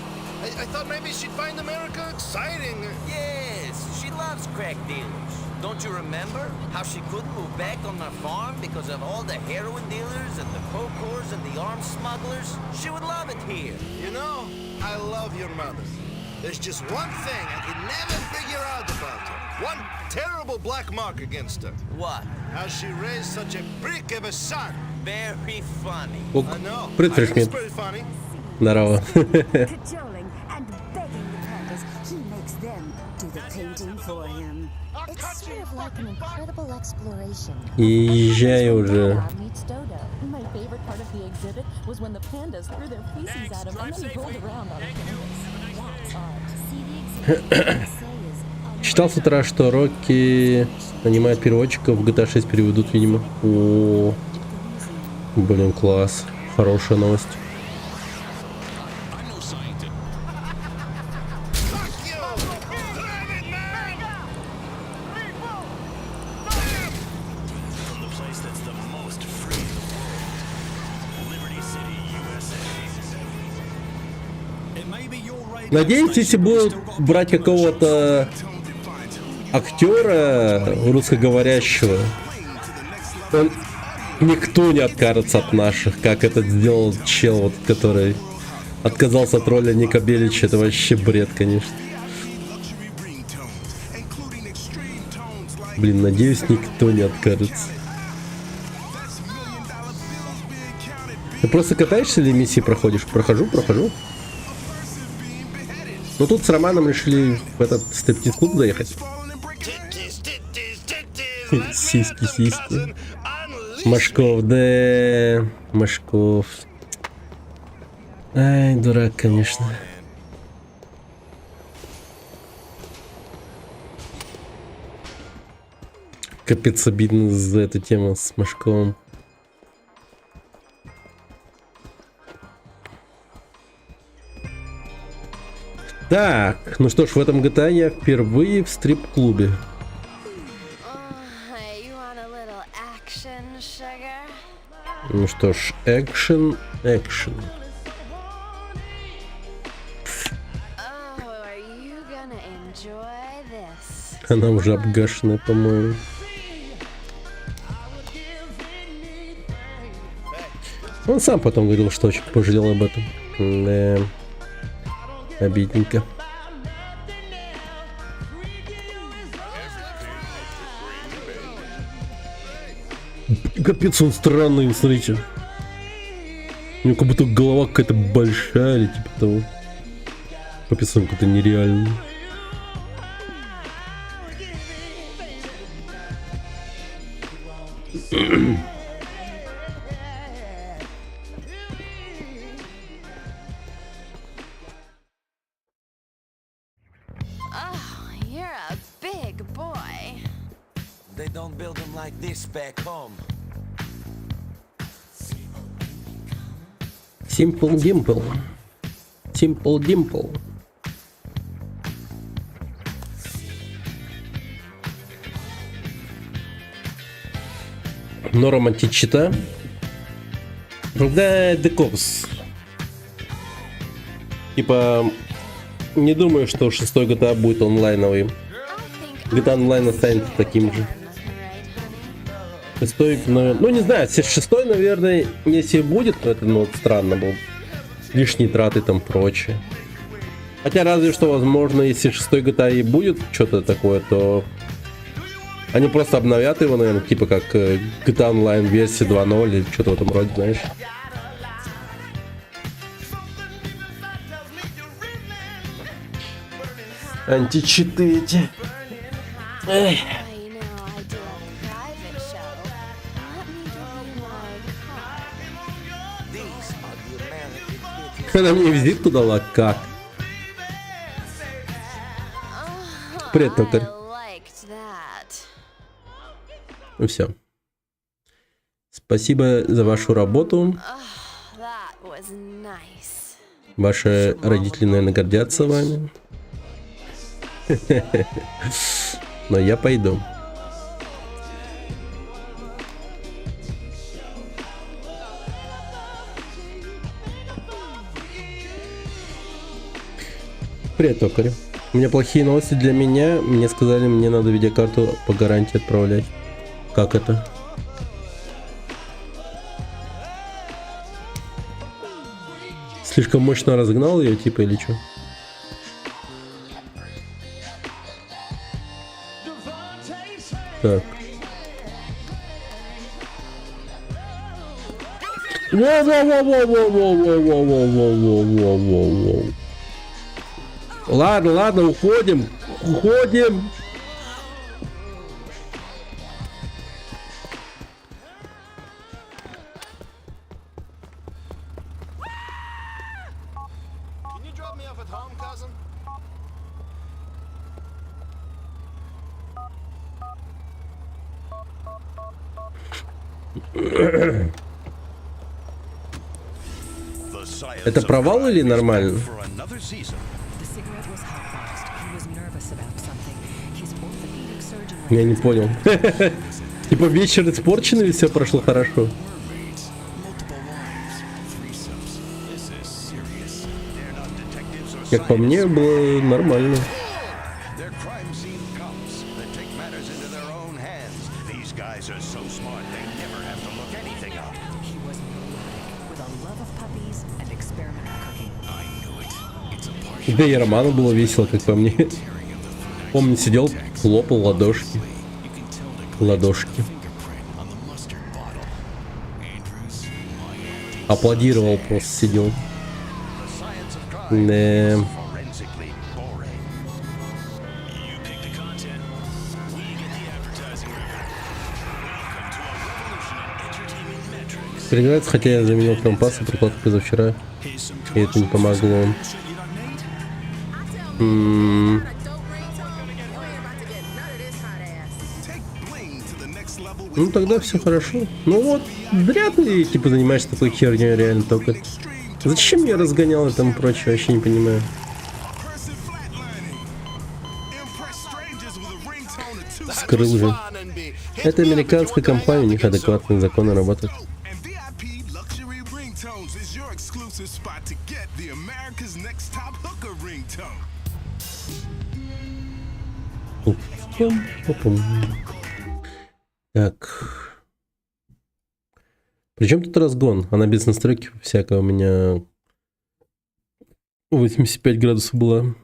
I thought maybe she'd find America exciting. Yes, she loves crack dealers. Don't you remember how she couldn't move back on our farm because of all the heroin dealers and the coke whores and the arms smugglers? She would love it here. You know, I love your mother. There's just one thing I can never figure out about her. One terrible black mark against her. What? How she raised such a brick of a son. Very funny. I know. Привет, I think it's Фрешмин. pretty funny. Здорово. Cajoling and begging the pandas, he makes them do the painting for him. It's sort of like an incredible exploration. Езжай уже. Meets Dodo. My favorite part of the exhibit was when the pandas threw their feces at him and then he rolled around on the canvas. That's art. See the exhibit. Читал с утра, что Рокки нанимает переводчиков, в GTA 6 переведут, видимо. О, блин, класс. Хорошая новость. Надеюсь, если будут брать какого-то актера русскоговорящего, он никто не откажется от наших, как это сделал чел, вот, который отказался от роли Ника Белича. Это вообще бред, конечно. Блин, надеюсь, никто не откажется. Ты просто катаешься или миссии проходишь? Прохожу. Ну тут с Романом решили в этот стриптиз-клуб заехать. Сиськи. Машков, да. Машков. Ай, дурак, конечно. Капец обидно за эту тему с Машковым. Так, ну что ж, в этом GTA я впервые в стрип-клубе. Ну что ж, экшен. Она уже обгашенная, по-моему. Он сам потом говорил, что очень пожалел об этом. Да. Обидненько. Капец, он странный, смотрите. У него как будто голова какая-то большая или типа того. Капец, он какой-то нереальный. They don't build them like this back home. Simple Dimple. Но романтичита. Да, Декопс. Типа, не думаю, что 6-й GTA будет онлайновый. GTA онлайн останется таким же. 6-й, ну не знаю, 6-й, наверное, если будет, то это, ну, странно было. Лишние траты там прочее. Хотя разве что, возможно, если 6-й GTA и будет что-то такое, то они просто обновят его, наверное, типа как GTA Online версия 2.0 или что-то в этом роде, знаешь. Античиты эти. Эй. Она мне визитку дала, как? Привет, токарь. Liked that. Ну все. Спасибо за вашу работу. That was nice. Ваши родители, наверное, гордятся вами. Но я пойду. Привет, токарь. У меня плохие новости для меня. Мне сказали, мне надо видеокарту по гарантии отправлять. Как это? Слишком мощно разогнал ее, типа, или что? Так. Воу-воу-воу-воу-воу-воу-воу-воу-воу-воу-воу-воу-воу. Ладно, ладно, уходим. Уходим. Can you drop me off at home, cousin? Это провал или нормально? Я не понял. Типа вечер испорченный, все прошло хорошо. Как по мне, было нормально. Да и Роману было весело, как по мне. Помню, сидел, хлопал ладошки. Ладошки. Аплодировал, просто сидел. Да. Переграется, хотя я заменил компас и прокладку позавчера. И это не помогло. Ну тогда все хорошо. Ну вот, зря ты типа занимаешься такой херней, реально только. Зачем я разгонял и там прочее, вообще не понимаю. Скрыл же. Это американская компания, у них адекватные законы работают. Так. Причем тут разгон? Она без настройки всякого у меня 85 градусов была.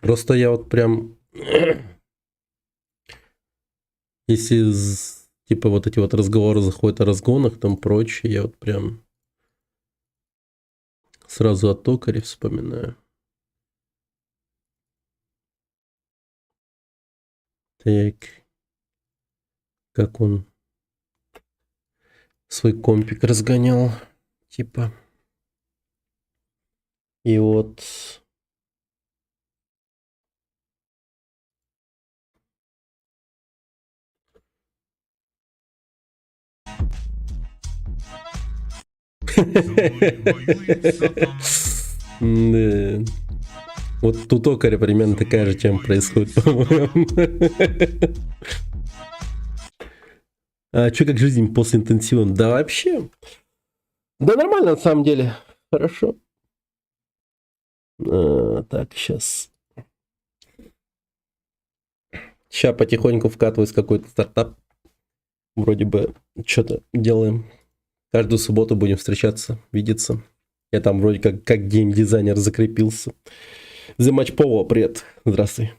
Просто я вот прям... Если типа вот эти вот разговоры заходят о разгонах, там прочее, я вот прям сразу о токаре вспоминаю. Так. Как он свой компик разгонял. Типа. И вот... Да. Вот тут токаря примерно такая же тема происходит, по-моему. А что, как жизнь после интенсива? Да вообще. Да нормально на самом деле. Хорошо. Так, сейчас. Сейчас потихоньку вкатываюсь в какой-то стартап. Вроде бы что-то делаем. Каждую субботу будем встречаться, видеться. Я там вроде как геймдизайнер закрепился. The Match Power, привет. Здравствуй.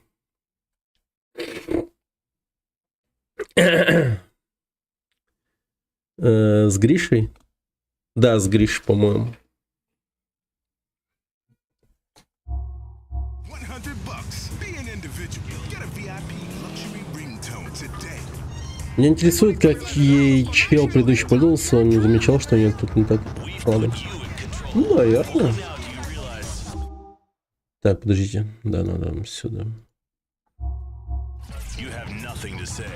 С Гришей? Да, с Гришей, по-моему. Меня интересует, как ей чел предыдущий пользовался, он не замечал, что у него тут не так ладно. Ну, наверное. Так, подождите. Да, надо сюда. You have nothing to say.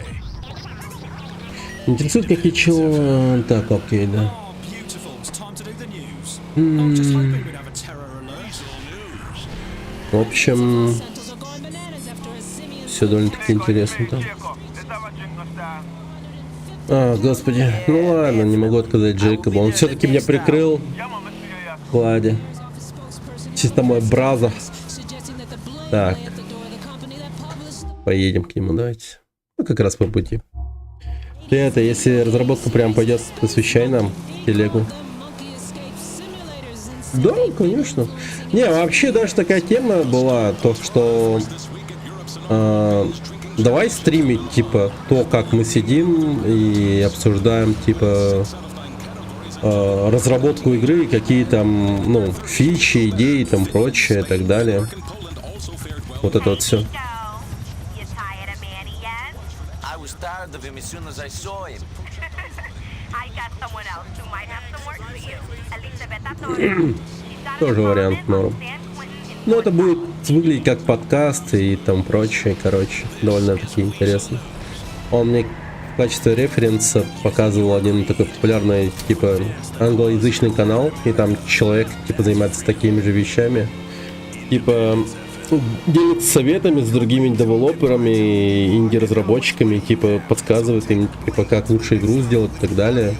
Интересует, какие чего. Так, окей, да. В общем, все довольно-таки интересно там. А, господи. Ну ладно, не могу отказать Джейкобу. Он все-таки меня прикрыл. Ладно. Чисто мой браза. Так. Поедем к нему, давайте. Ну, как раз по пути. И это, если разработка прям пойдет, посвящай нам телегу. Да, конечно. Не, вообще даже такая тема была, то что давай стримить, типа, то, как мы сидим и обсуждаем, типа, разработку игры, какие там, ну, фичи, идеи, там, прочее, и так далее. Вот это вот все. Тоже вариант норм. Но это будет выглядеть как подкаст и там прочее, короче, довольно-таки интересно. Он мне в качестве референса показывал один такой популярный, типа, англоязычный канал, и там человек, типа, занимается такими же вещами. Типа, делится советами с другими девелоперами, инди-разработчиками, типа, подсказывает им, типа, как лучше игру сделать и так далее.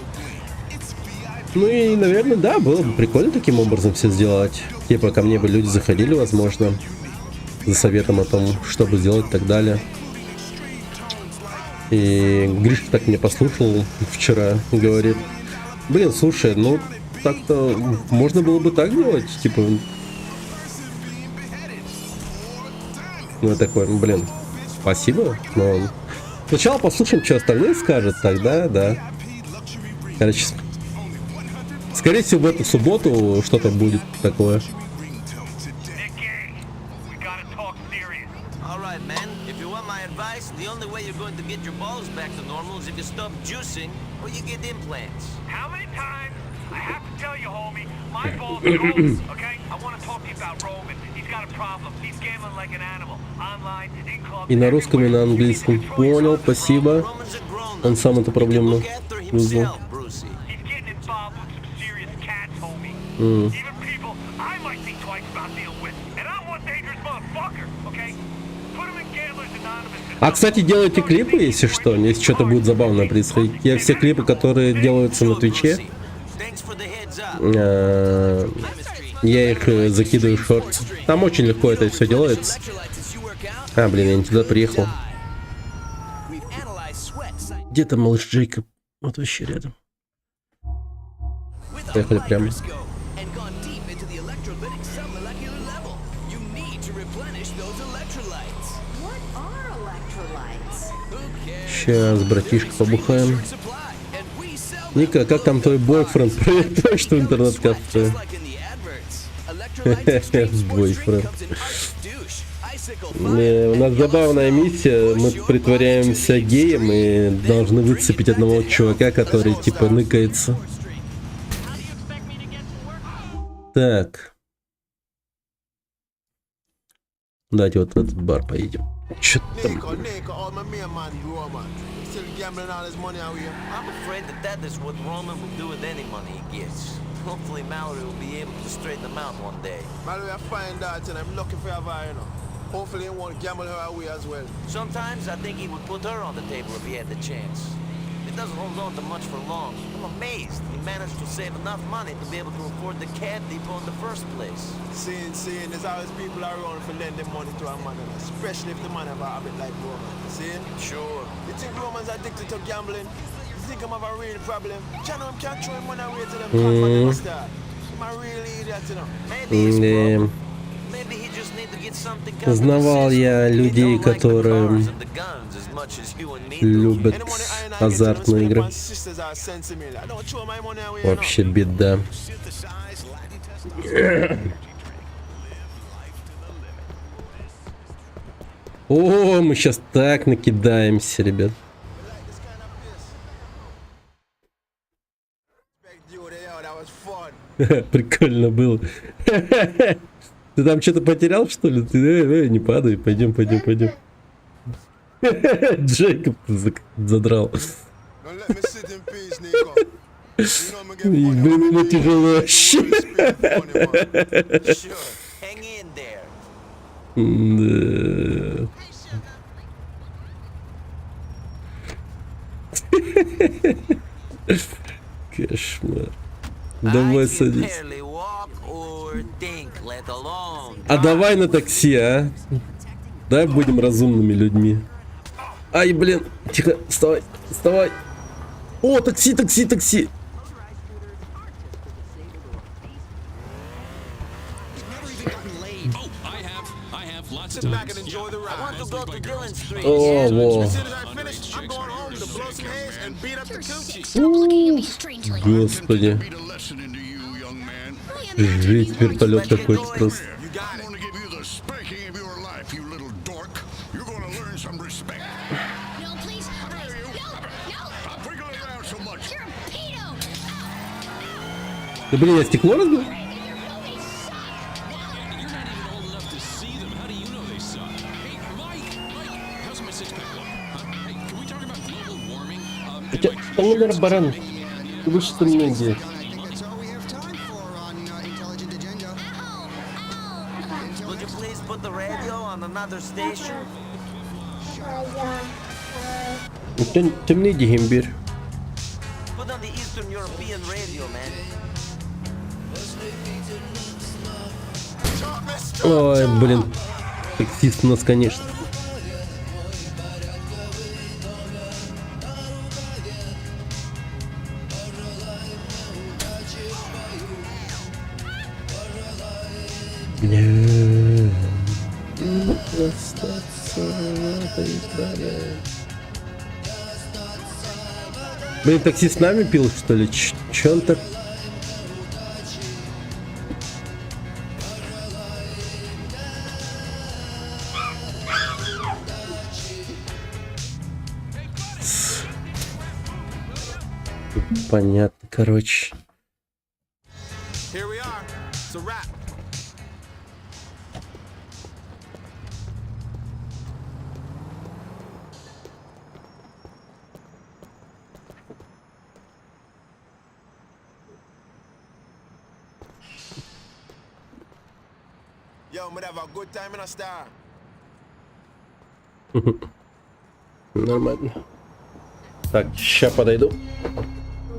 Ну и, наверное, да, было бы прикольно таким образом все сделать. Типа, ко мне бы люди заходили, возможно, за советом о том, что бы сделать и так далее. И Гришка так меня послушал вчера, говорит: блин, слушай, ну так-то можно было бы так делать, типа. Ну я такой, блин, спасибо, но сначала послушаем, что остальные скажут, тогда, да. Короче, скорее всего, в эту субботу что-то будет такое. И на русском, и на английском. Понял, спасибо. Он сам эту проблему вызвал. А, кстати, делайте клипы, если что, если что-то будет забавное происходить. Я все клипы, которые делаются на Твиче, я их закидываю в шортс. Там очень легко это все делается. А, блин, я не туда приехал. Где там малыш Джейкоб? Вот вообще рядом. Поехали прямо. Сейчас, братишка, побухаем. Ника, как там твой бойфренд? Проверь, что в интернет-кафе. Бойфренд. У нас забавная миссия. Мы притворяемся геем и должны выцепить одного чувака, который типа ныкается. Так. Давайте вот в этот бар поедем. Чё там? I'm afraid that is what Roman will do with any money he gets. Hopefully Mallory will be able to straighten them out one day. Mallory, I find out and I'm looking for a you know. Hopefully he won't gamble her away as well. Sometimes I think he would put her on the table if he had the chance. He doesn't hold on to much for long. I'm amazed he managed to save enough money to be able to afford the cab depot in the first place. Seeing, there's always people around for lending money to a man, especially if the man have a habit like Roman. See? Sure. You think Roman's addicted to gambling? You think I'm have a real problem? Channel can't throw him money away to them man start. I'm a real idiot, you know. Maybe he just need to get something. Знавал я людей, которые любят азартные игры. Вообще беда. О, мы сейчас так накидаемся, ребят. Прикольно было. Ты там что-то потерял, что ли? Ты не падай, пойдем. Джейкоб задрал. Блин, ему тяжело. Да. Кошмар. Давай садись. А давай на такси, а? Давай будем разумными людьми. Ай, блин, тихо, вставай. О, такси. О, во. Господи. Жить, вертолет какой-то просто. Да блин, я стекло разбил? Помидор баран. Ты выше меня где? Темный дегембир. Ой, блин. Таксист у нас, конечно. Блин, таксист с нами пил, что ли? Чё он так? Понятно, короче. Yo, I'm gonna have a good time in a star. Нормально. Так, ща подойду.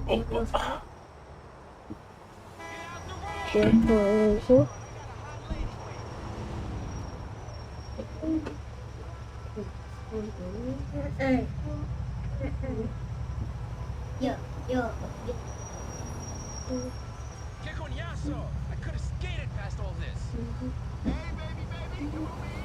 Опа. I could have skated past all this. Hey, baby, come over here.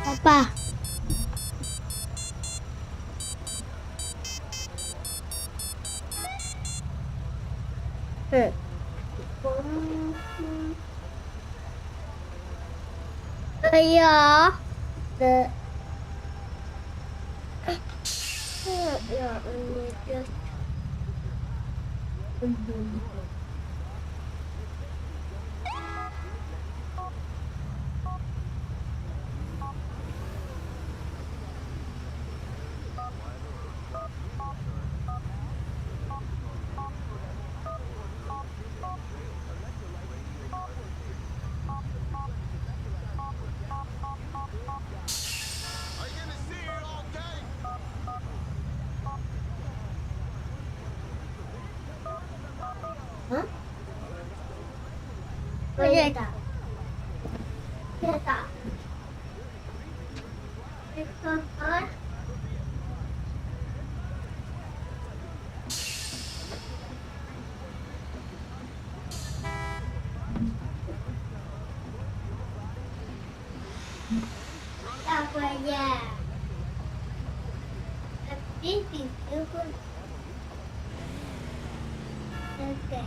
Papa. Ja. De. Ja, Toyota. Toyota. Yeah. This is super. Okay.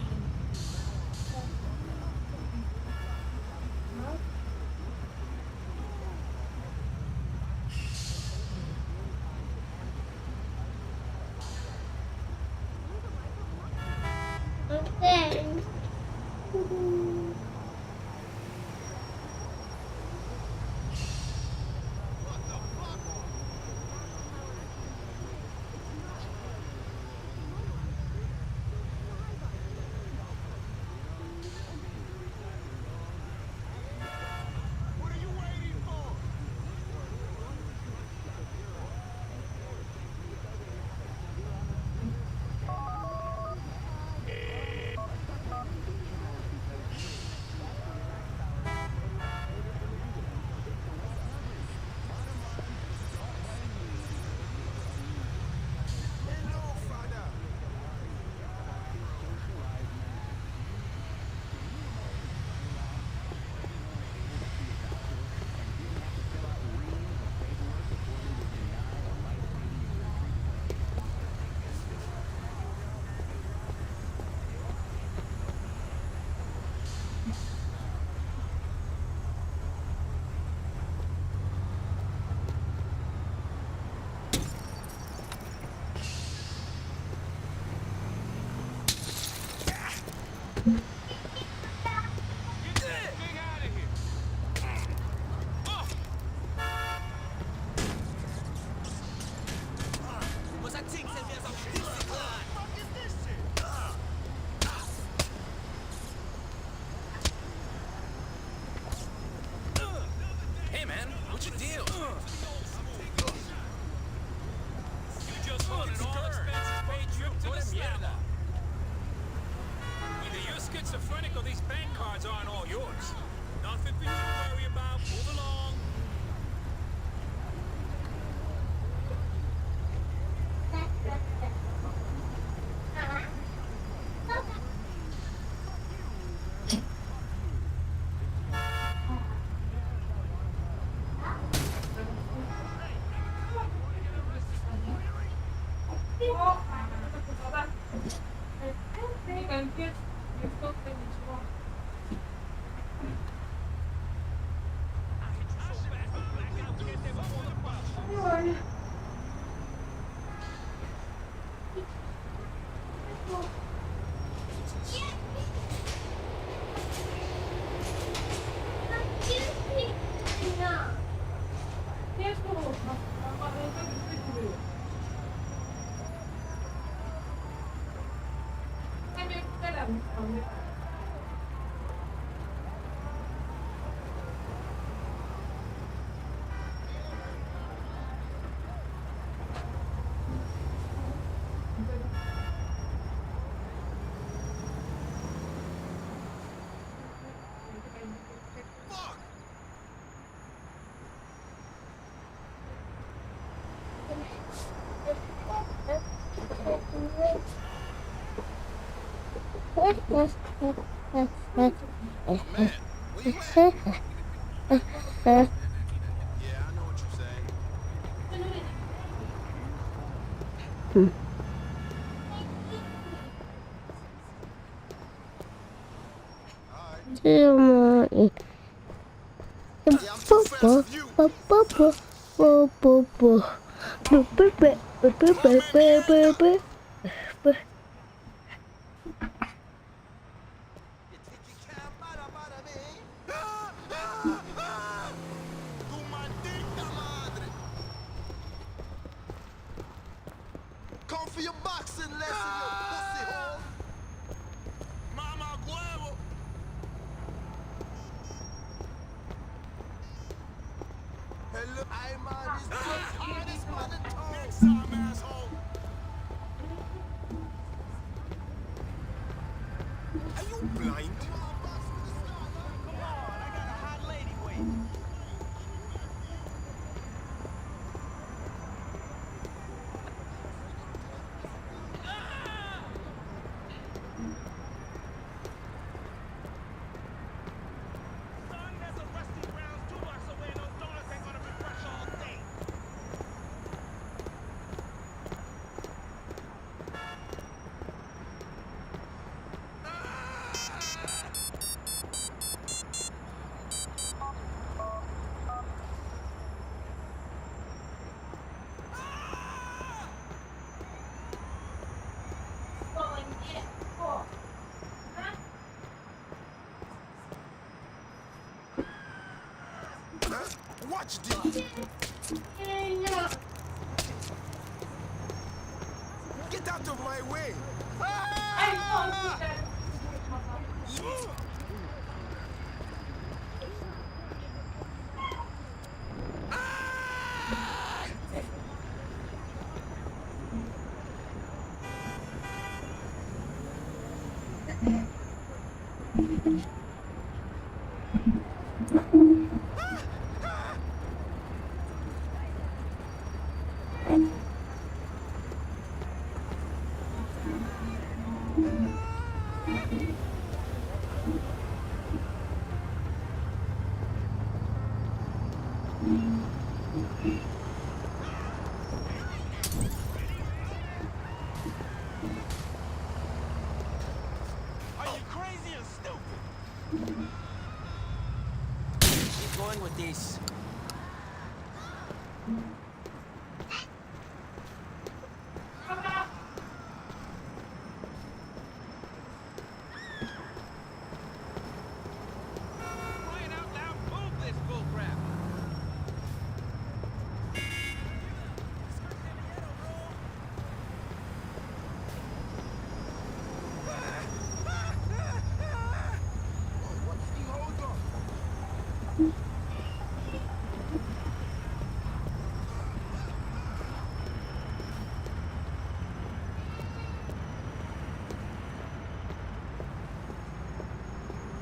Okay. Hey man, what's your deal? You just booked an all-expenses paid trip to the mierda. Either you're schizophrenic or these bank cards aren't all yours. Nothing for you to worry about. Move along. Come for your boxing lesson, you pussy hole. Mama huevo. Hello, I'm on this hardest man in town. Next time, asshole. Are you blind? Watch this. Get out of my way. Are you crazy or stupid? Keep going with this. Crying out loud, move this bullcrap!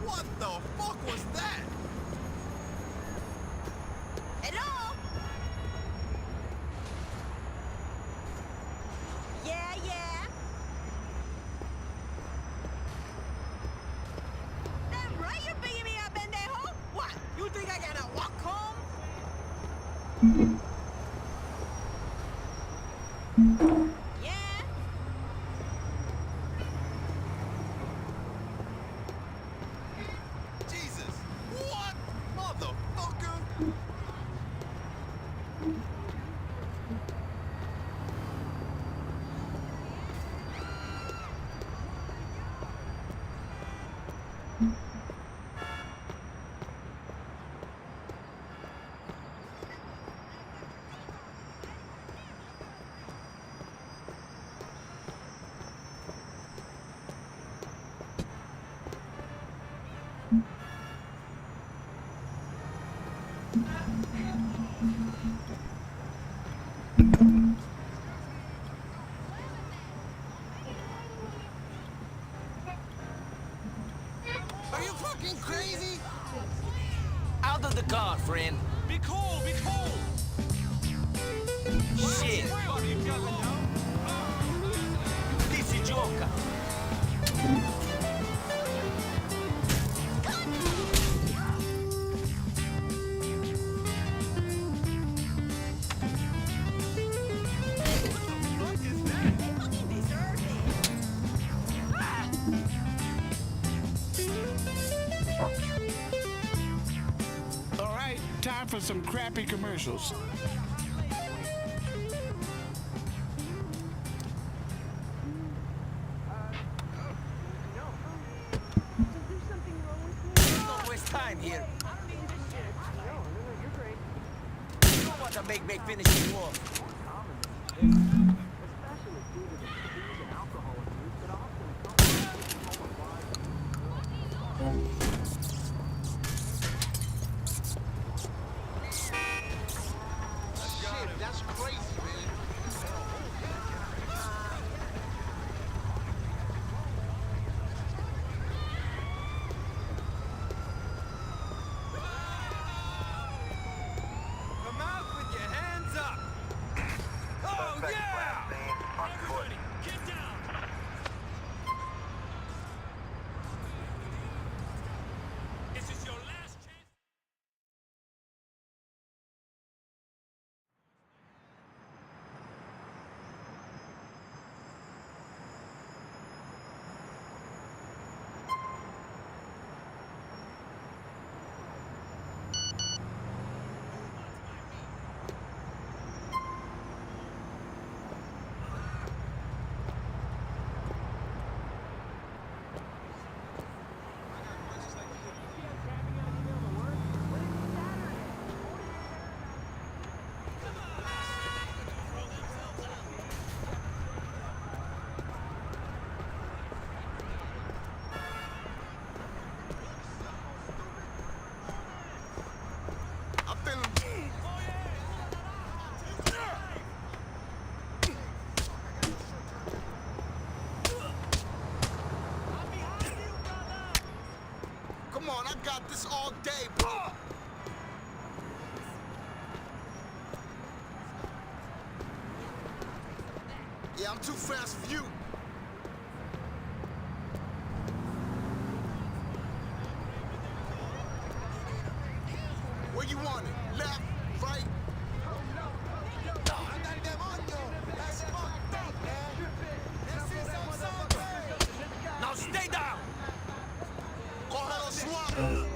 What the fuck was that? Hello? Yeah, yeah. Damn right you're beating me up, pendejo. What? You think I gotta walk home? Yeah. Jesus! What? Motherfucker! Are you fucking crazy? Out of the car, friend. Be cool, be cool! Shit. This is Joker. All right, time for some crappy commercials. Don't waste time here. You don't want to make me finish this war. Shit, that's crazy, man. Come out with your hands up! on, I got this all day, bro. Yeah, I'm too fast for you. Where you want it? Left, right? Now stay down! Cógelo suave.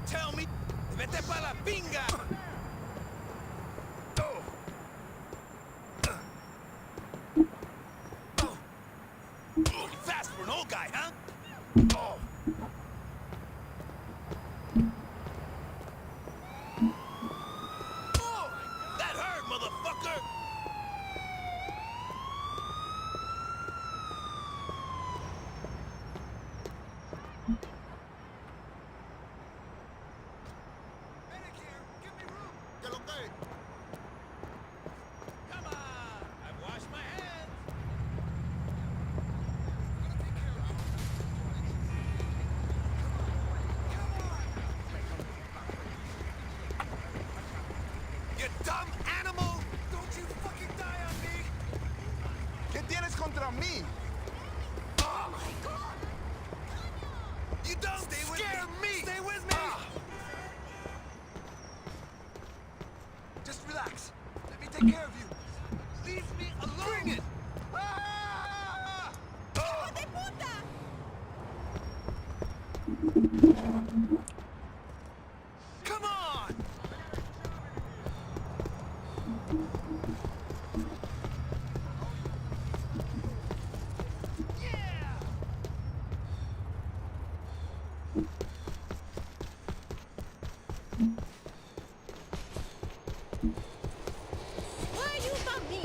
Tell me, vete pa' la pinga! Fast for an old guy, huh? That hurt, motherfucker! Come on! I've washed my hands! You dumb animal! Don't you fucking die on me! ¿Qué tienes contra mí? Oh my God! You don't scare me! Stay with me! Just relax. Let me take care of you. Leave me alone! Bring it! Come on! Why you bump me?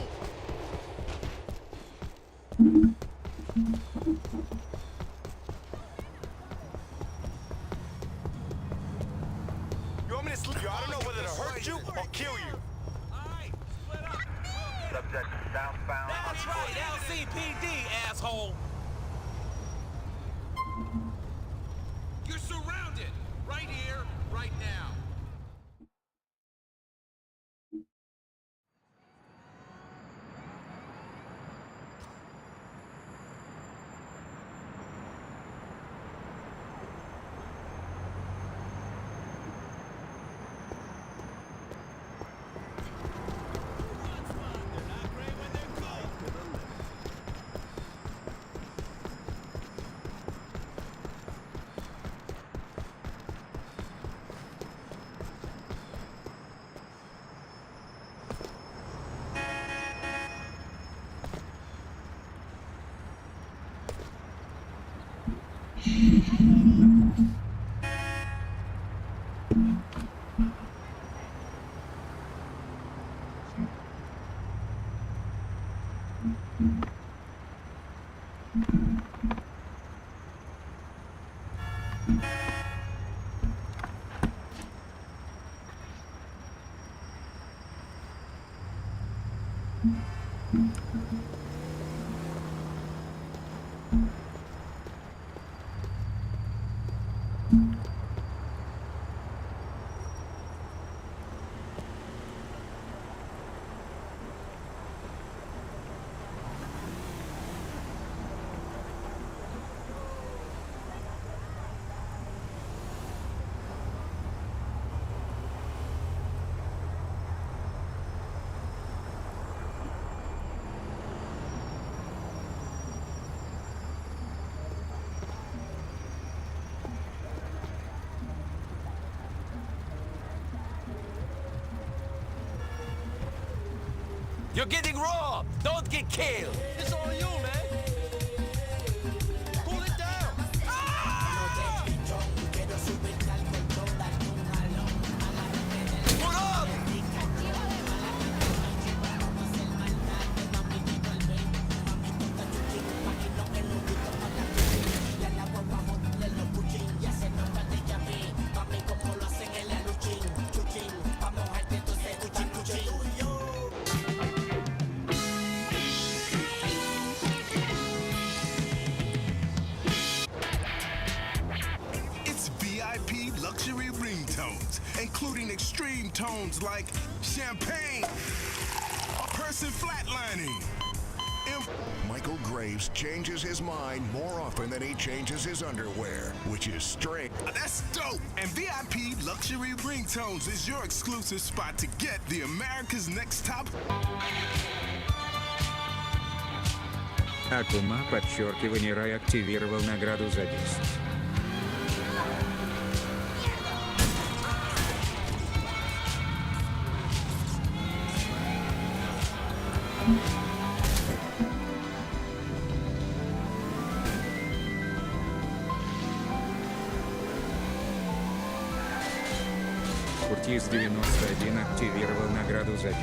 You want me to sleep you? I don't know whether to hurt you or kill you. Subject southbound. That's right, LCPD, asshole! You're surrounded! Right here, right now. You're getting robbed. Don't get killed. It's all you, man. Pull it down. Put up. It's VIP luxury ringtones, including extreme tones like champagne, a person flatlining. Michael Graves changes his mind more often than he changes his underwear, which is strange. That's dope! And VIP luxury ringtones is your exclusive spot to get the America's Next Top. Акума, подчеркивание, Рай активировал награду за 10. Куртиз 91 активировал награду за 10.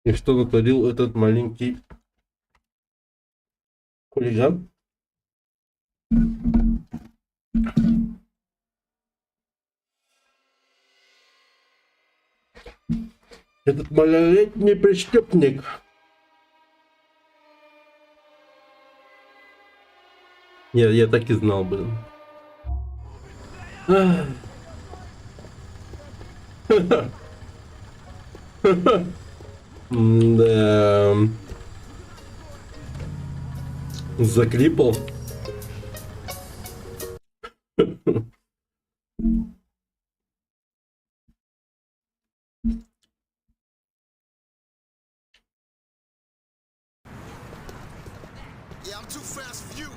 И что натворил этот маленький хулиган? Этот малолетний преступник. Нет, я так и знал, блин. Да. Заклипал. Yeah, I'm too fast for you.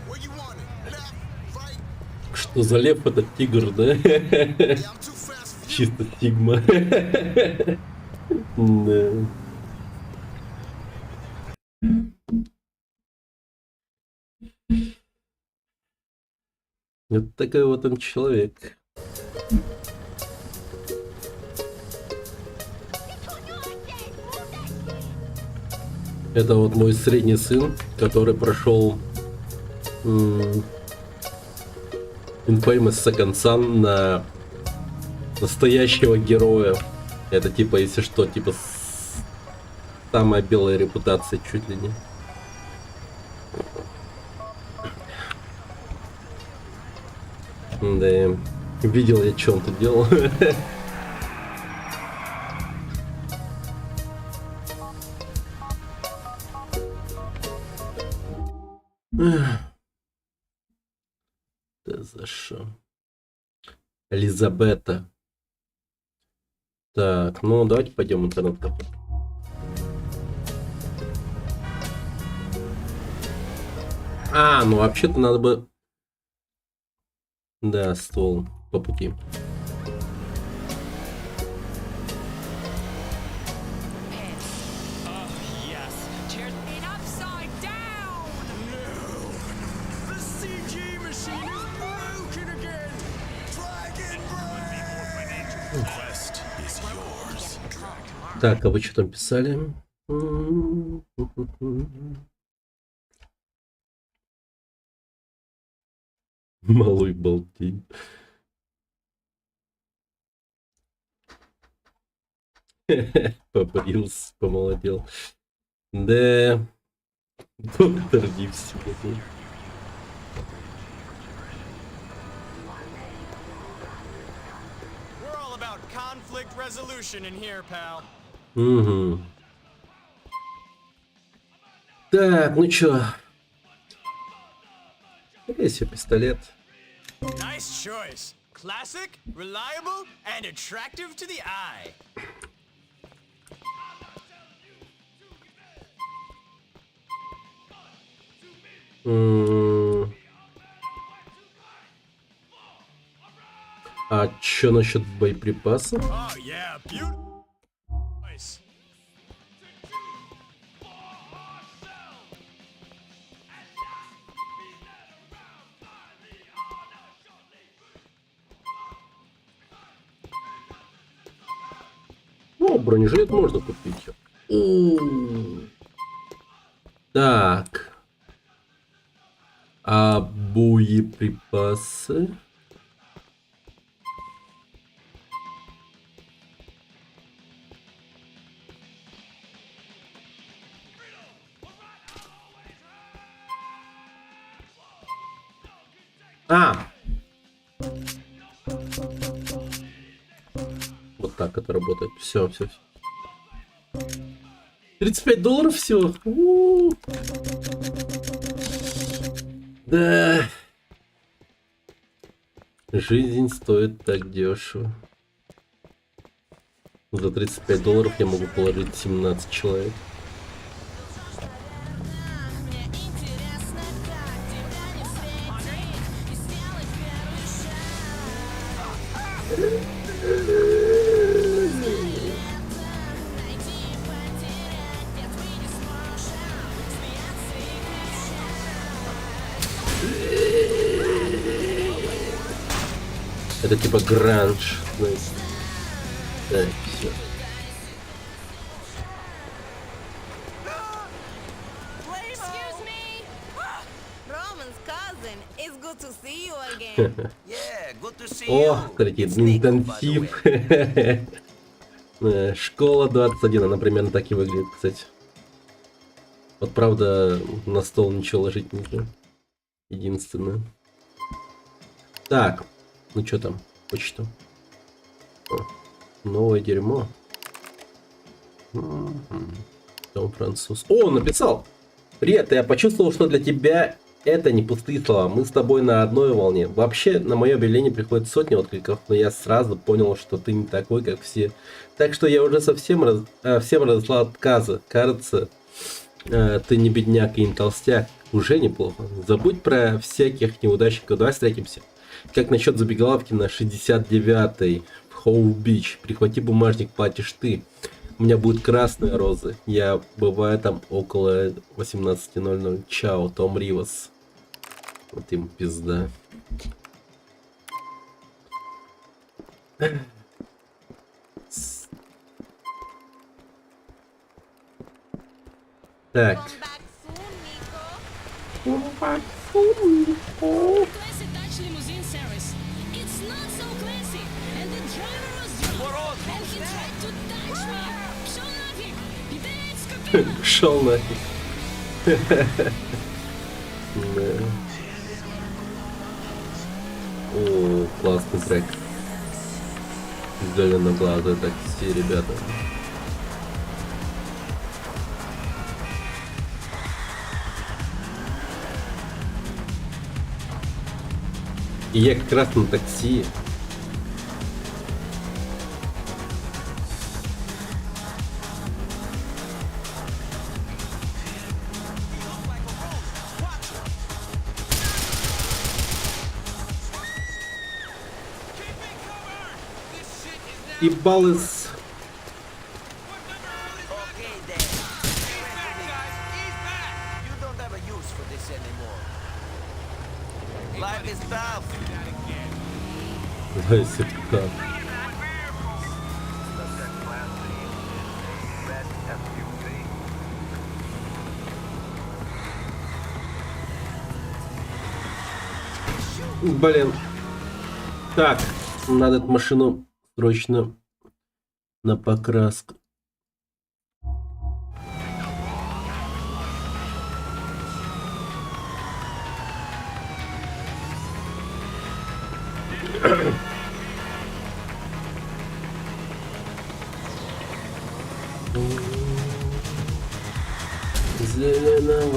Where you want it? Left, right? Что за лев этот тигр, да? Чисто стигма. Да. Вот такой вот он человек. Это вот мой средний сын, который прошел Infamous Second Son на настоящего героя. Это типа, если что, типа самая белая репутация чуть ли не. Да, видел я, что он тут делал. Да за что? Элизабета. Так, ну давайте пойдем в интернет-кафе. А, ну вообще-то надо бы... Да, ствол по пути. Так, а вы что там писали? Малой болтень. Побрился, помолодел. Да. Доктор Дивс. We're all about conflict resolution in here, pal. Угу. Так, ну чё? Есть пистолет. Nice choice. Classic, reliable, and attractive to the eye. А чё насчет боеприпасов? Oh yeah, beautiful. Nice. Ну, бронежилет можно купить. Так. А боеприпасы? Вот так это работает. Все. $35 всего. Да. Жизнь стоит так дешево. За $35 я могу положить 17 человек. Это типа гранж. Так, все. Excuse me. Roman's cousin. It's good to see you again. Yeah, good to see О, you. смотрите, интенсив. Школа 21, она примерно так и выглядит, кстати. Вот правда, на стол ничего ложить нельзя. Единственное. Так, ну что там? Почта. О, новое дерьмо. Том француз. О, написал! Привет, я почувствовал, что для тебя это не пустые слова. Мы с тобой на одной волне. Вообще, на мое объявление приходят сотни откликов, но я сразу понял, что ты не такой, как все. Так что я уже всем разослал отказы. Кажется, ты не бедняк и не толстяк. Уже неплохо. Забудь про всяких неудачников. Давай встретимся. Как насчет забегаловки на 69-й в Хоу-Бич? Прихвати бумажник, платишь ты. У меня будут красные розы. Я бываю там около 18:00. Чао, Том Ривас. Вот им пизда. Так. Classy Dutch limousine service. It's not so classy. And the driver was drunk. And he tried to touch me. Пшёл нафиг. Блядь, скотина. Шел нафиг. О, классный трек. Зеленоглазые такси, ребята. И я как раз на такси. И баллы с... Okay, then. You don't have a use for this anymore. Life is tough. Да, сертификат. Блин. Так, надо эту машину срочно на покраску.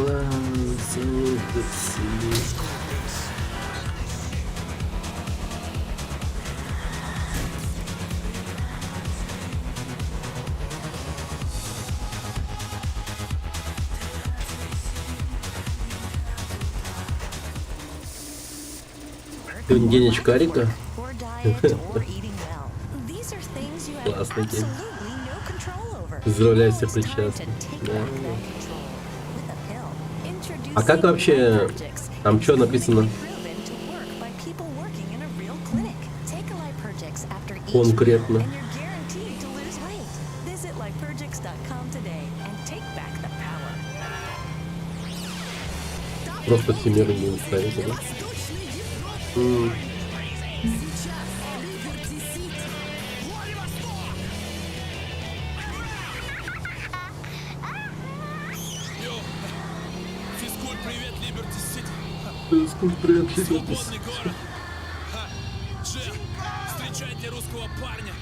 Зеленоглазый такси. Сегодня день очкарика. Классный день. Поздравляю всех причастных. Да. А как вообще, там что написано? Конкретно. Просто всемирный день старика, да? Физкульт, привет, Liberty City. Физкульт, привет, Liberty City. Джек, встречайте русского парня.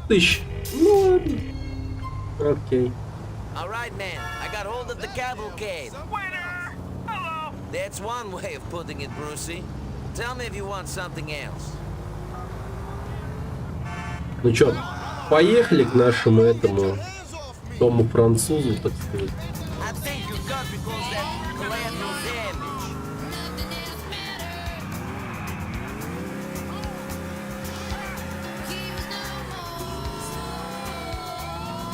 Тысяч. Ну ладно. Окей. All right, man. I got hold of the cavalcade. Winner! Hello! That's one way of putting it, Brucey. Tell me if you want something else. Ну чё, поехали к нашему этому тому французу, так сказать. I think you got because that collateral damage.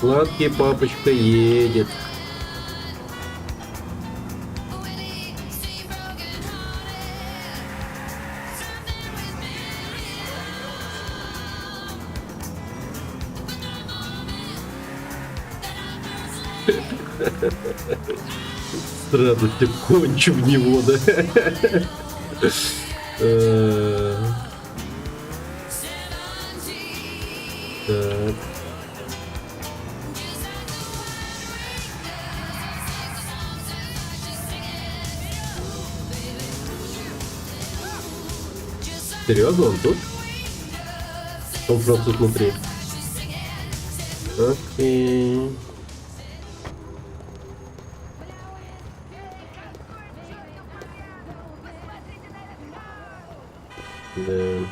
Сладкий папочка едет. Сразу тебе кончу в него, да? Так. Серьезно, он тут? Он просто внутри. Окей. Да.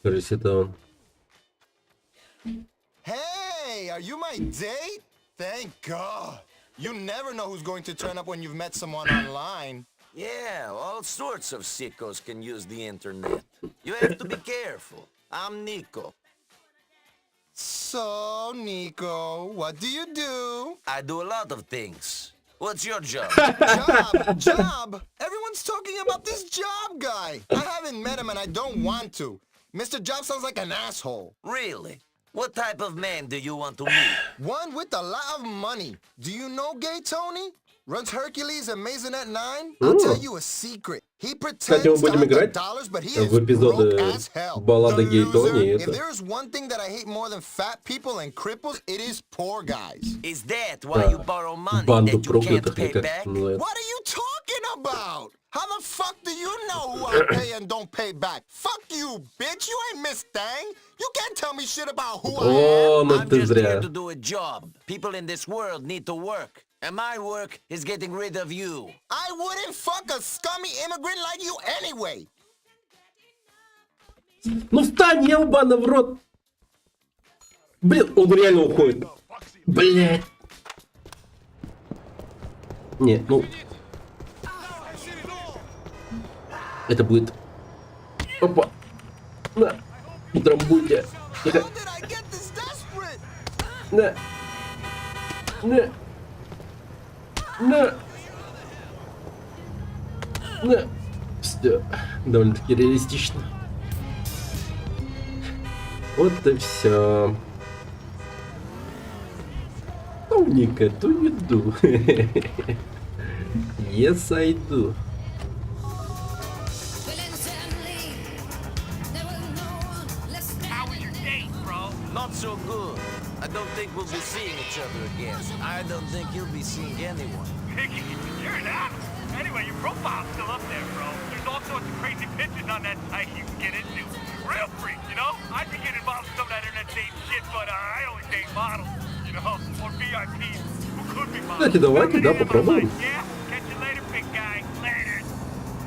Кажется, это он. Hey, are you my date? Thank God. You never know who's going to turn up when you've met someone online. Yeah, all sorts of sickos can use the internet. You have to be careful. I'm Nico. So, Nico, what do you do? I do a lot of things. What's your job? Job? Everyone's talking about this job guy. I haven't met him and I don't want to. Mr. Job sounds like an asshole. Really? What type of man do you want to meet? One with a lot of money. Do you know Gay Tony? Runs Hercules and Maisonette 9? I'll tell you a secret. He Кстати, мы pretends будем to have the играть dollars, but he в is эпизоды broke as hell. баллады The Гей Тони. loser. И If это. there is one thing that I hate more than fat people and cripples, it is poor guys. Is that why you borrow money Банду that you can't проклятых, или pay как back? это называется. What are you talking about? How the fuck do you know who I pay and don't pay back? Fuck you, bitch. You ain't Miss Thang. You can't tell me shit about who I О, am. ну I'm ты just here зря. to do a job. People in this world need to work. And my work is getting rid of you. I wouldn't fuck a scummy immigrant like you anyway. Ну встань, ебана в рот! Блин, он реально уходит. Блять. Не, ну... Это будет... Опа. На. Трамбуйте. Тихо. На. На. На. На. Все. Довольно-таки реалистично. Вот и все. Умника, do you do? Yes, I do. How was your date, bro? Not so good. I don't think we'll be seeing each other again. I don't think you'll be seeing anyone. Mickey, you're an ass. Anyway, your profile's still up there, bro. There's all sorts of crazy pictures on that site you can get into. Real freak, you know? I'd be getting involved in some of that internet dating shit, but I only date models, you know? Or VIPs who could be models. Кстати, давайте, да, попробуем. Yeah? Catch you later, big guy. Later.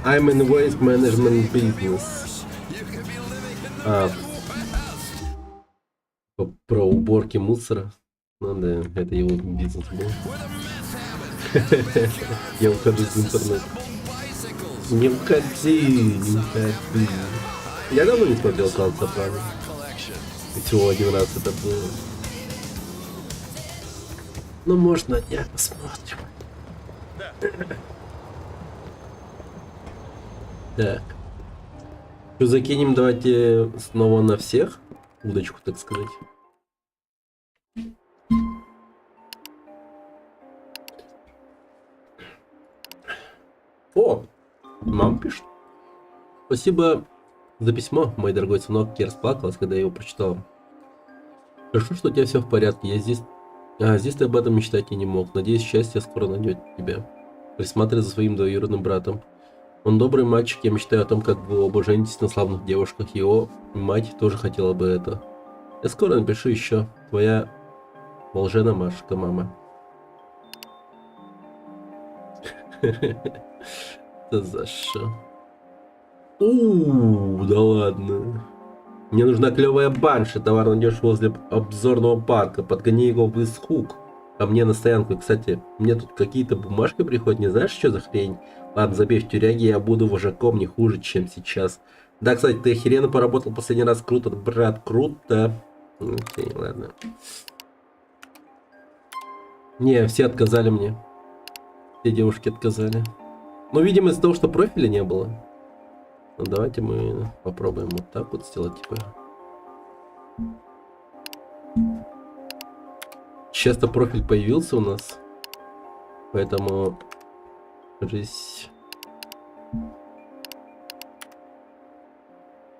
I'm in waste management business. Про уборки мусора. Ну да, это его бизнес был. Я ухожу из интернета. Не уходи, не уходи. Я давно не смотрел «Клан Сопрано». Всего один раз это было. Ну, может, на днях посмотрим. Так. Что, закинем, давайте снова на всех. Удочку, так сказать. О, мама пишет. Спасибо за письмо, мой дорогой сынок. Я расплакалась, когда я его прочитал. Хорошо, что у тебя все в порядке. Я здесь... здесь ты об этом мечтать и не мог. Надеюсь, счастье скоро найдет тебя. Присматривай за своим двоюродным братом. Он добрый мальчик. Я мечтаю о том, как вы оба женитесь на славных девушках. Его мать тоже хотела бы это. Я скоро напишу еще. Твоя Волжена Машка, мама. Это за что? Да ладно. Мне нужна клевая банши. Товар найдешь возле обзорного парка. Подгони его в Исхук. А мне на стоянку. И, кстати, мне тут какие-то бумажки приходят. Не знаешь, что за хрень? Ладно, забей в тюряге. Я буду вожаком не хуже, чем сейчас. Да, кстати, ты охеренно поработал последний раз. Круто, брат, круто. Окей, ладно. Не, все отказали мне. Все девушки отказали. Ну, видимо, из-за того, что профиля не было. Ну, давайте мы попробуем вот так вот сделать, типа. Сейчас-то профиль появился у нас. Поэтому... Жизнь...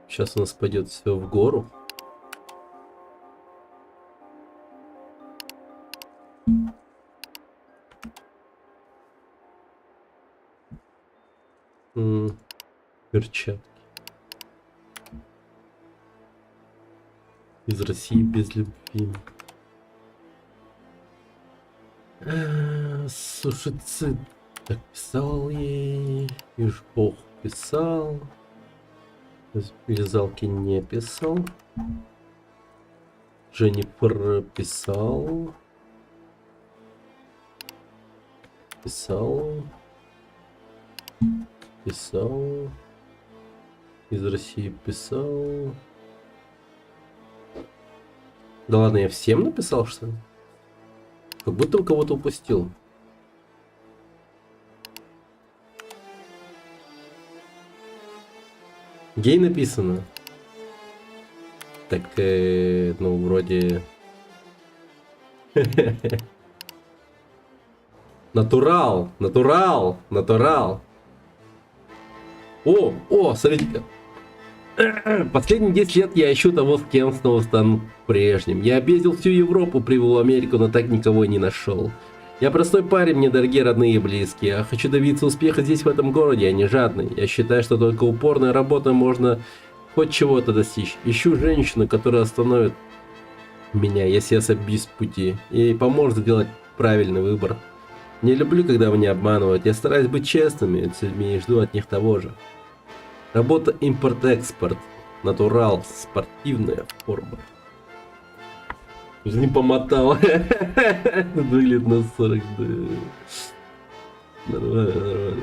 Сейчас у нас пойдет все в гору. Перчатки. Из России без любви. Сушицид. Так писал ей. Иж Бог писал. Вязалки не писал. Дженнифер писал. Писал. Писал. Из России писал. Да ладно, я всем написал, что ли? Как будто кого-то упустил. Гей написано. Так, ну, вроде... Натурал, натурал, натурал. О, смотрите-ка. Последние 10 лет я ищу того, с кем снова стану прежним. Я объездил всю Европу, прибыл в Америку, но так никого и не нашел. Я простой парень, мне дорогие родные и близкие. Я хочу добиться успеха здесь, в этом городе, а не жадный. Я считаю, что только упорная работа можно хоть чего-то достичь. Ищу женщину, которая остановит меня, если я собьюсь с пути, и поможет сделать правильный выбор. Не люблю, когда меня обманывают. Я стараюсь быть честными с людьми и жду от них того же. Работа импорт-экспорт. Натурал. Спортивная форма. Не помотал. Выглядит на 40. Нормально.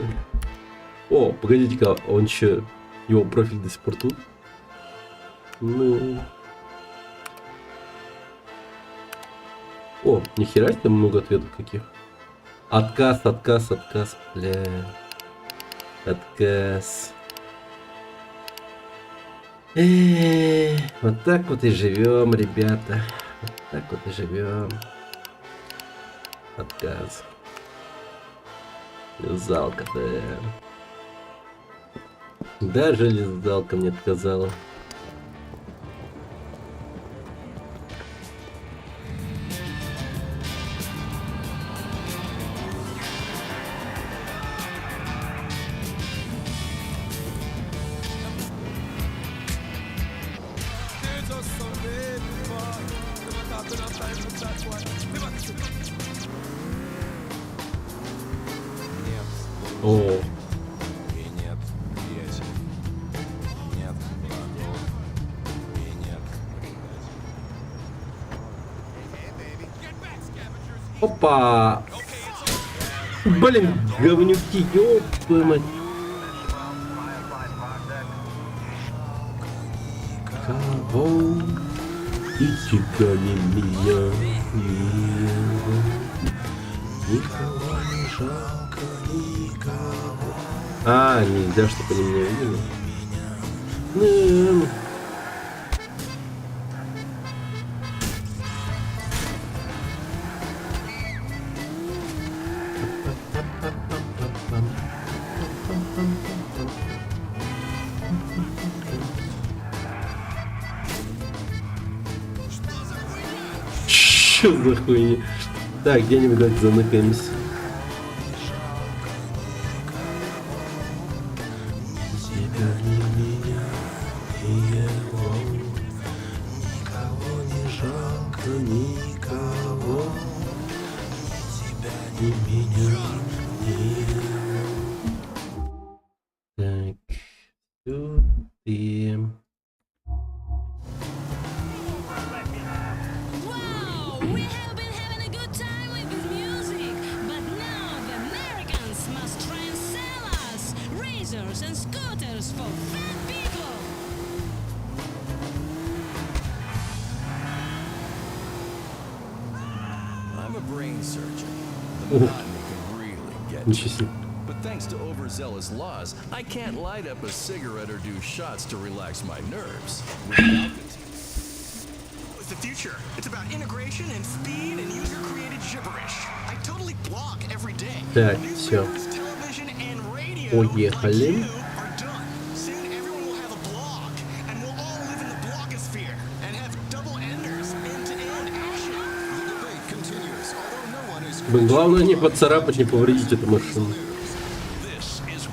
О, погодите-ка, он че? Его профиль до сих пор тут? Ну. О, нихера себе много ответов каких. Отказ, отказ, отказ, бля. Отказ. Вот так вот и живем, ребята. Вот так вот и живем. Отказ. Лизалка-то. Даже лизалка мне отказала. О. И нет приятелей. Нет врагов. И нет предателей. Опа! Блин, говнюки, ёб твою мать. Кого? И тебя, не меня, никого не жалко, никого. А, нельзя, чтобы они меня видели. Что за хуйня? Так, где-нибудь давайте заныкаемся. Тебя не меня, и его. Никого не жалко, никого. Тебя не меня, и его. Так, сюда. And scooters for fat people. I'm a brain surgeon. The monotony can really get you. But thanks to overzealous laws, I can't light up a cigarette or do shots to relax my nerves. It's the future. It's about integration and speed and user-created gibberish. I totally blog every day. Так, все. Поехали. Блин, главное не поцарапать, не повредить эту машину.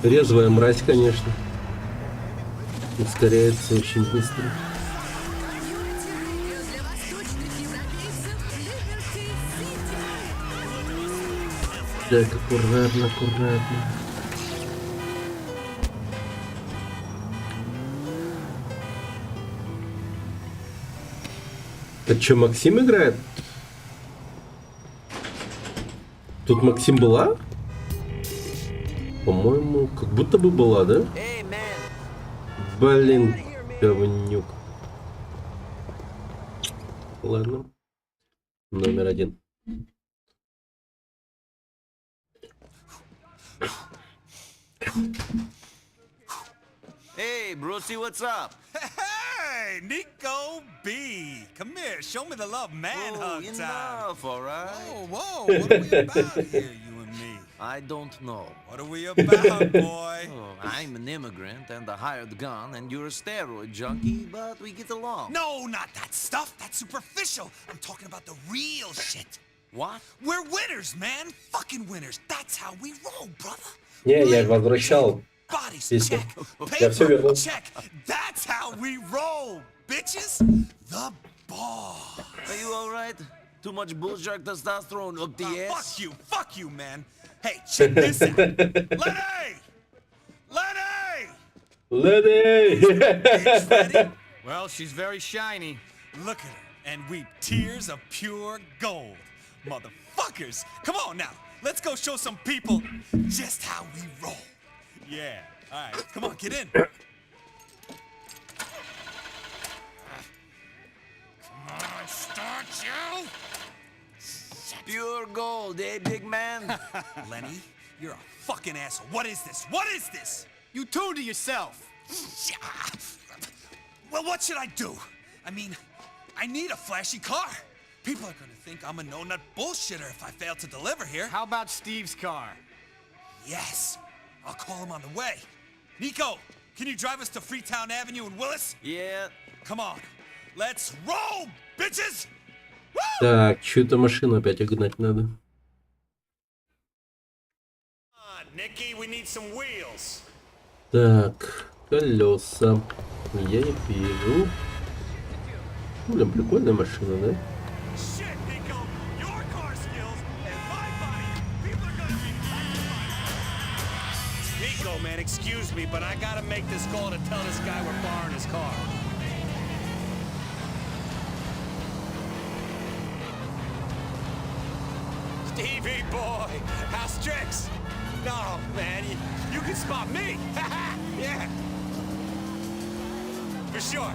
Резвая мразь, конечно. Ускоряется очень быстро. Так, аккуратно, аккуратно. Это что, Максим играет? Тут Максим была? По-моему, как будто бы была, да? Блин, говнюк. Ладно. Номер один. Hey, Brucey, what's up? Hey, Nico B. Come here, show me the love man hug time. Enough, all right? Whoa, what are we about here, you and me? I don't know. What are we about, boy? Oh, I'm an immigrant and a hired gun, and you're a steroid junkie, but we get along. No, not that stuff. That's superficial. I'm talking about the real shit. What? We're winners, man. Fucking winners. That's how we roll, brother. Не, я возвращал. Песню. Я все вернул. Check. That's how we roll, bitches. The ball. Are you all right? Too much bullshark testosterone up the ass? Fuck you, man. Hey, check this out. Lenny! Lenny! Well, she's very shiny. Look at her and weep tears of pure gold. Motherfuckers. Come on now. Let's go show some people just how we roll. Yeah. All right. Come on, get in. Come on, start you. Pure gold, eh, big man? Lenny, you're a fucking asshole. What is this? What is this? You tuned to yourself. Well, what should I do? I mean, I need a flashy car. People are gonna think I'm a no-nut bullshitter if I fail to deliver here. How about Steve's car? Yes, I'll call him on the way. Nico, can you drive us to Freetown Avenue in Willis? Yeah. Come on, let's roll, bitches! Так, чью-то машину опять гнать надо. Nicky, we need some wheels. Так, колеса. Я их вижу. Блин, прикольная машина, да? Shit, Nico, your car skills and my body. People are gonna be petrified. Nico, man, excuse me, but I gotta make this call to tell this guy we're borrowing his car. Stevie boy, how's tricks? No, man, you can spot me. Yeah. For sure.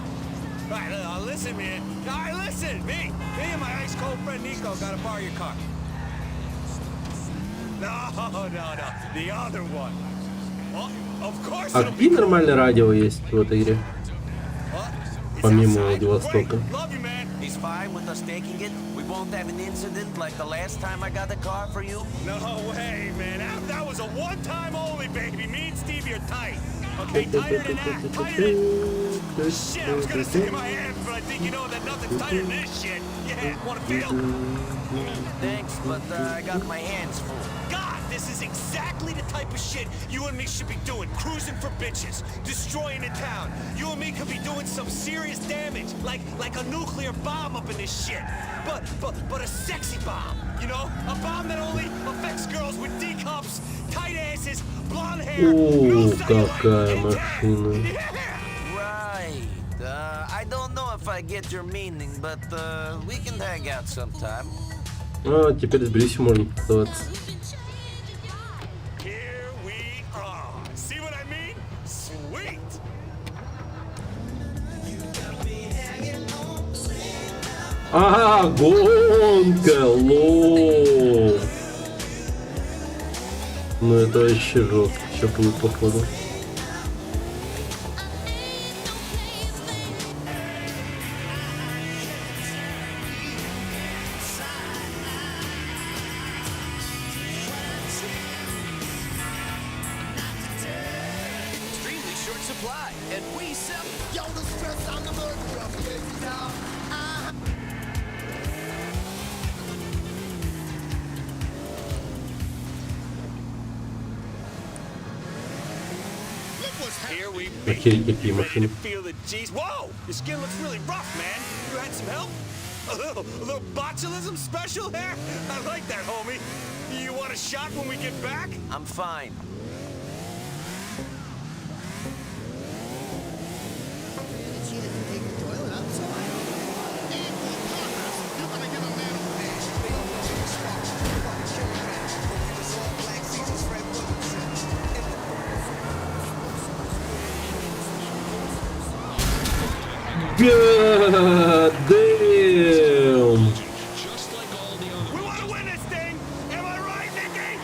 All right, listen, man. All right, listen. Me and my ice-cold friend Nico gotta borrow your car. No. The other one. Well, of course А it'll какие be cool. нормальные радио есть в этой игре? Помимо Владивостока. Love you, man. He's fine with us taking it? We won't have an incident like the last time I got the car for you? No way, man. That was a one-time only, baby. Me and Stevie are tight. Okay, tighter than that. Tighter than... Shit, I was gonna say my hands, but I think you know that nothing's tighter than this shit. Yeah, wanna feel? Thanks, but I got my hands full. God, this is exactly the type of shit you and me should be doing. Cruising for bitches, destroying a town. You and me could be doing some serious damage, like a nuclear bomb up in this shit. But a sexy bomb, you know? A bomb that only affects girls with D cups, tight asses, blonde hair. О, какая машина. Right. I don't know if I get your meaning, but we can hang out sometime. А, теперь с Брюсом можно потусоваться. Here we are. See what I mean? Sweet. А, гонка, лол. Ну это вообще жестко, что будет походу. Extremely short supply, and we sell. Yo, the stress on the murder of it now. Here we Охереть, какие машины. feel the G's. Whoa! Your skin looks really rough, man. You had some help? A little botulism special there? I like that, homie. You want a shot when we get back? I'm fine. God damn! We want to win this thing! Am I right, Nicky?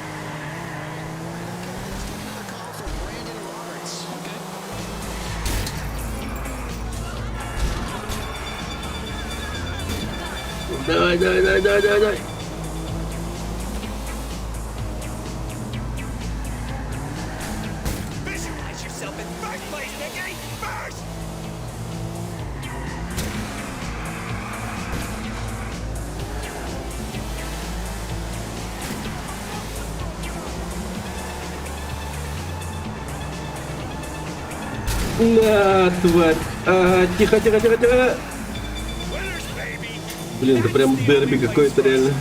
Давай, давай. Visualize yourself in first place, Nicky! First! На, тварь. Ага, тихо. Блин, это прям дерби какое-то реально.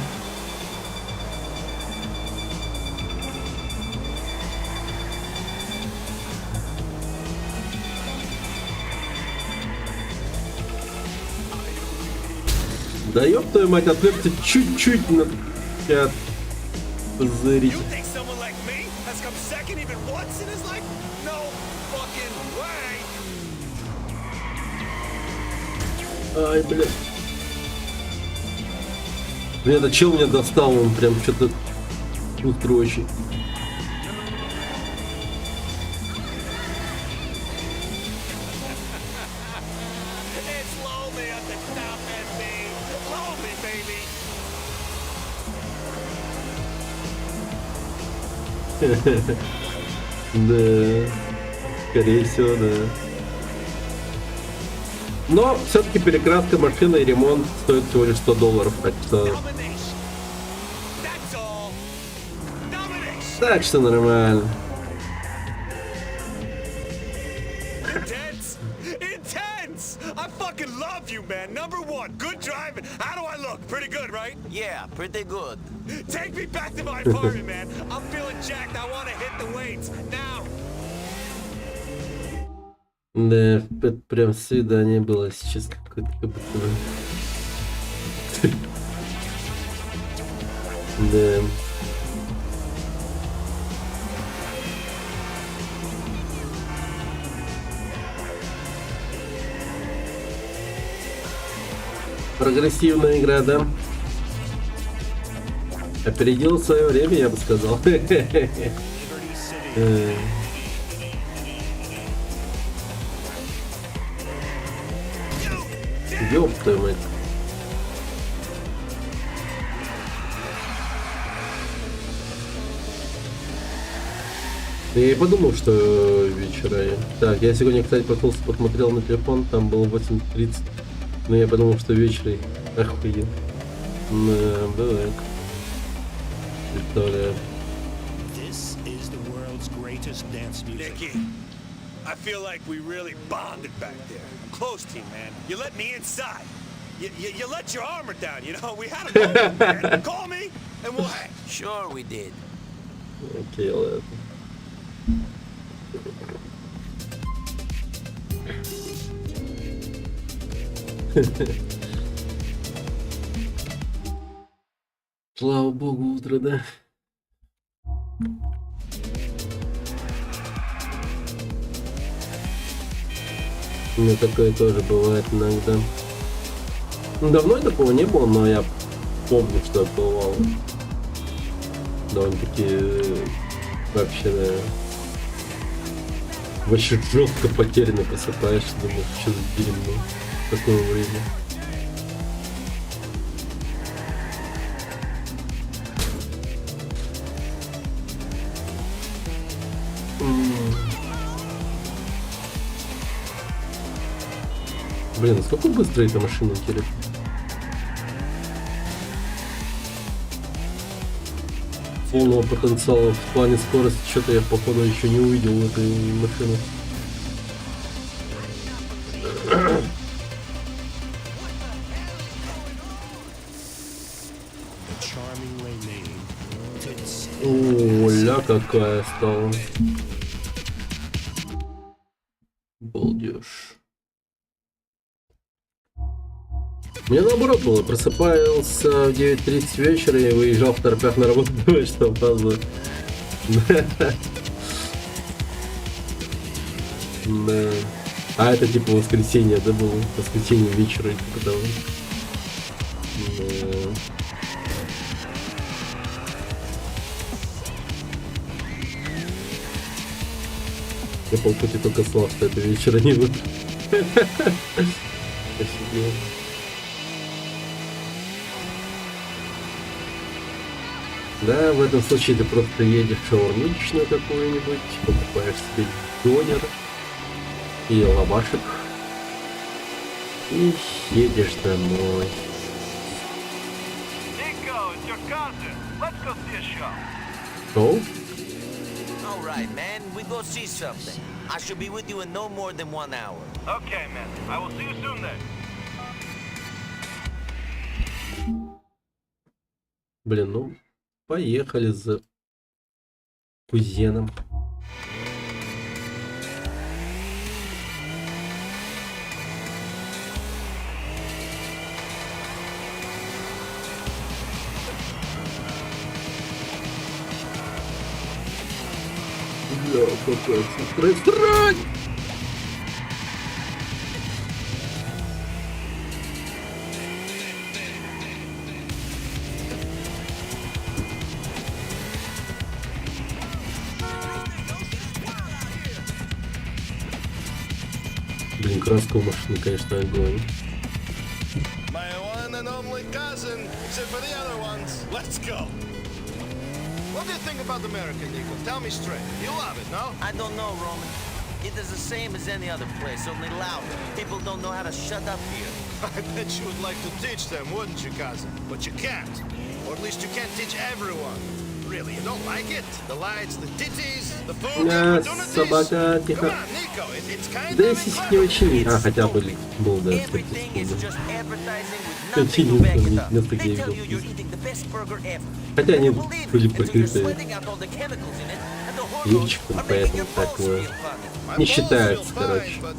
Да ёб твою мать, отвлекся чуть-чуть на тебя позырить. You think someone like me has come second even once in his life? No fucking way! Ай, блядь. Блин, этот чел меня достал, он прям что-то устройщик. Да. Скорее всего, да. Но все-таки перекраска машины и ремонт стоит всего лишь $100, так что нормально. Intense! Intense! I fucking love you, man. Number one, good driving. How do I look? Pretty good, right? Yeah, pretty good. Take me back to my apartment, man. I'm feeling jacked. I want to hit the weights. Now! Да, это прям свидание было сейчас какое-то, как будто бы. Да. Прогрессивная игра, да? Опередил свое время, я бы сказал. Ёб твою мать. Я и подумал, что вечера. Так, я сегодня, кстати, проснулся, посмотрел на телефон, там было 8:30. Но я подумал, что вечером. Охуел. Да, бывает. Представляю. Nicky, I feel like we really bonded back there. I'm close to you, man. You let me inside. You let your armor down, you know? We had a moment, man. Call me and we'll hang. Sure we did. Окей, ладно. Слава богу, утро, да? У меня такое тоже бывает иногда. Давно такого не было, но я помню, что бывало. Довольно-таки вообще, да. Вообще жестко потерянно просыпаешься, думаешь, что за дерьмо в такое время. Блин, насколько быстро эта машина, интересно? Полного потенциала в плане скорости что-то я походу еще не увидел в этой машине. О, ля какая стала. Балдеж. Мне наоборот было, просыпался в 9:30 вечера и выезжал в торопях на работу, думаю, что опаздываю. Да. А это типа воскресенье, да, было? Воскресенье вечера, типа того. Да. Я полпути только слав, что это вечера не будет. Офигел. Да, в этом случае ты просто едешь в шаурмичную какую-нибудь, покупаешь себе донер или лавашек и едешь домой. Nico, it's your cousin. Let's go see a show. Шоу? All right, man. We go see something. I should be with you in no more than 1 hour. Okay, man. I will see you soon then. Блин, ну, поехали за кузеном. Бля, какая срань! Блин, краска у машины, конечно, огонь. My one and only cousin, except for the other ones. Let's go. What do you think about America, Nico? Tell me straight. You love it, no? I don't know, Roman. It is the same as any other place, only louder. People don't know how to shut up here. I bet you would like to teach them, wouldn't you, cousin? But you can't. Or at least you can't teach everyone. Really, you don't like it? The lights, the titties, the food, the opportunities? Собака, Come тихо. on, Nico, it's kind Да и of сиськи не очень... А, хотя были. Был, да, Everything is just advertising with Очень nothing to back it не up. место, где They я tell you видел. you're eating the best burger ever. Хотя они Believe были it, until you're покрытые sweating out all the chemicals in it, and the hormones лифчиком, are making поэтому your balls такое feel funny. не считается, fine, короче. but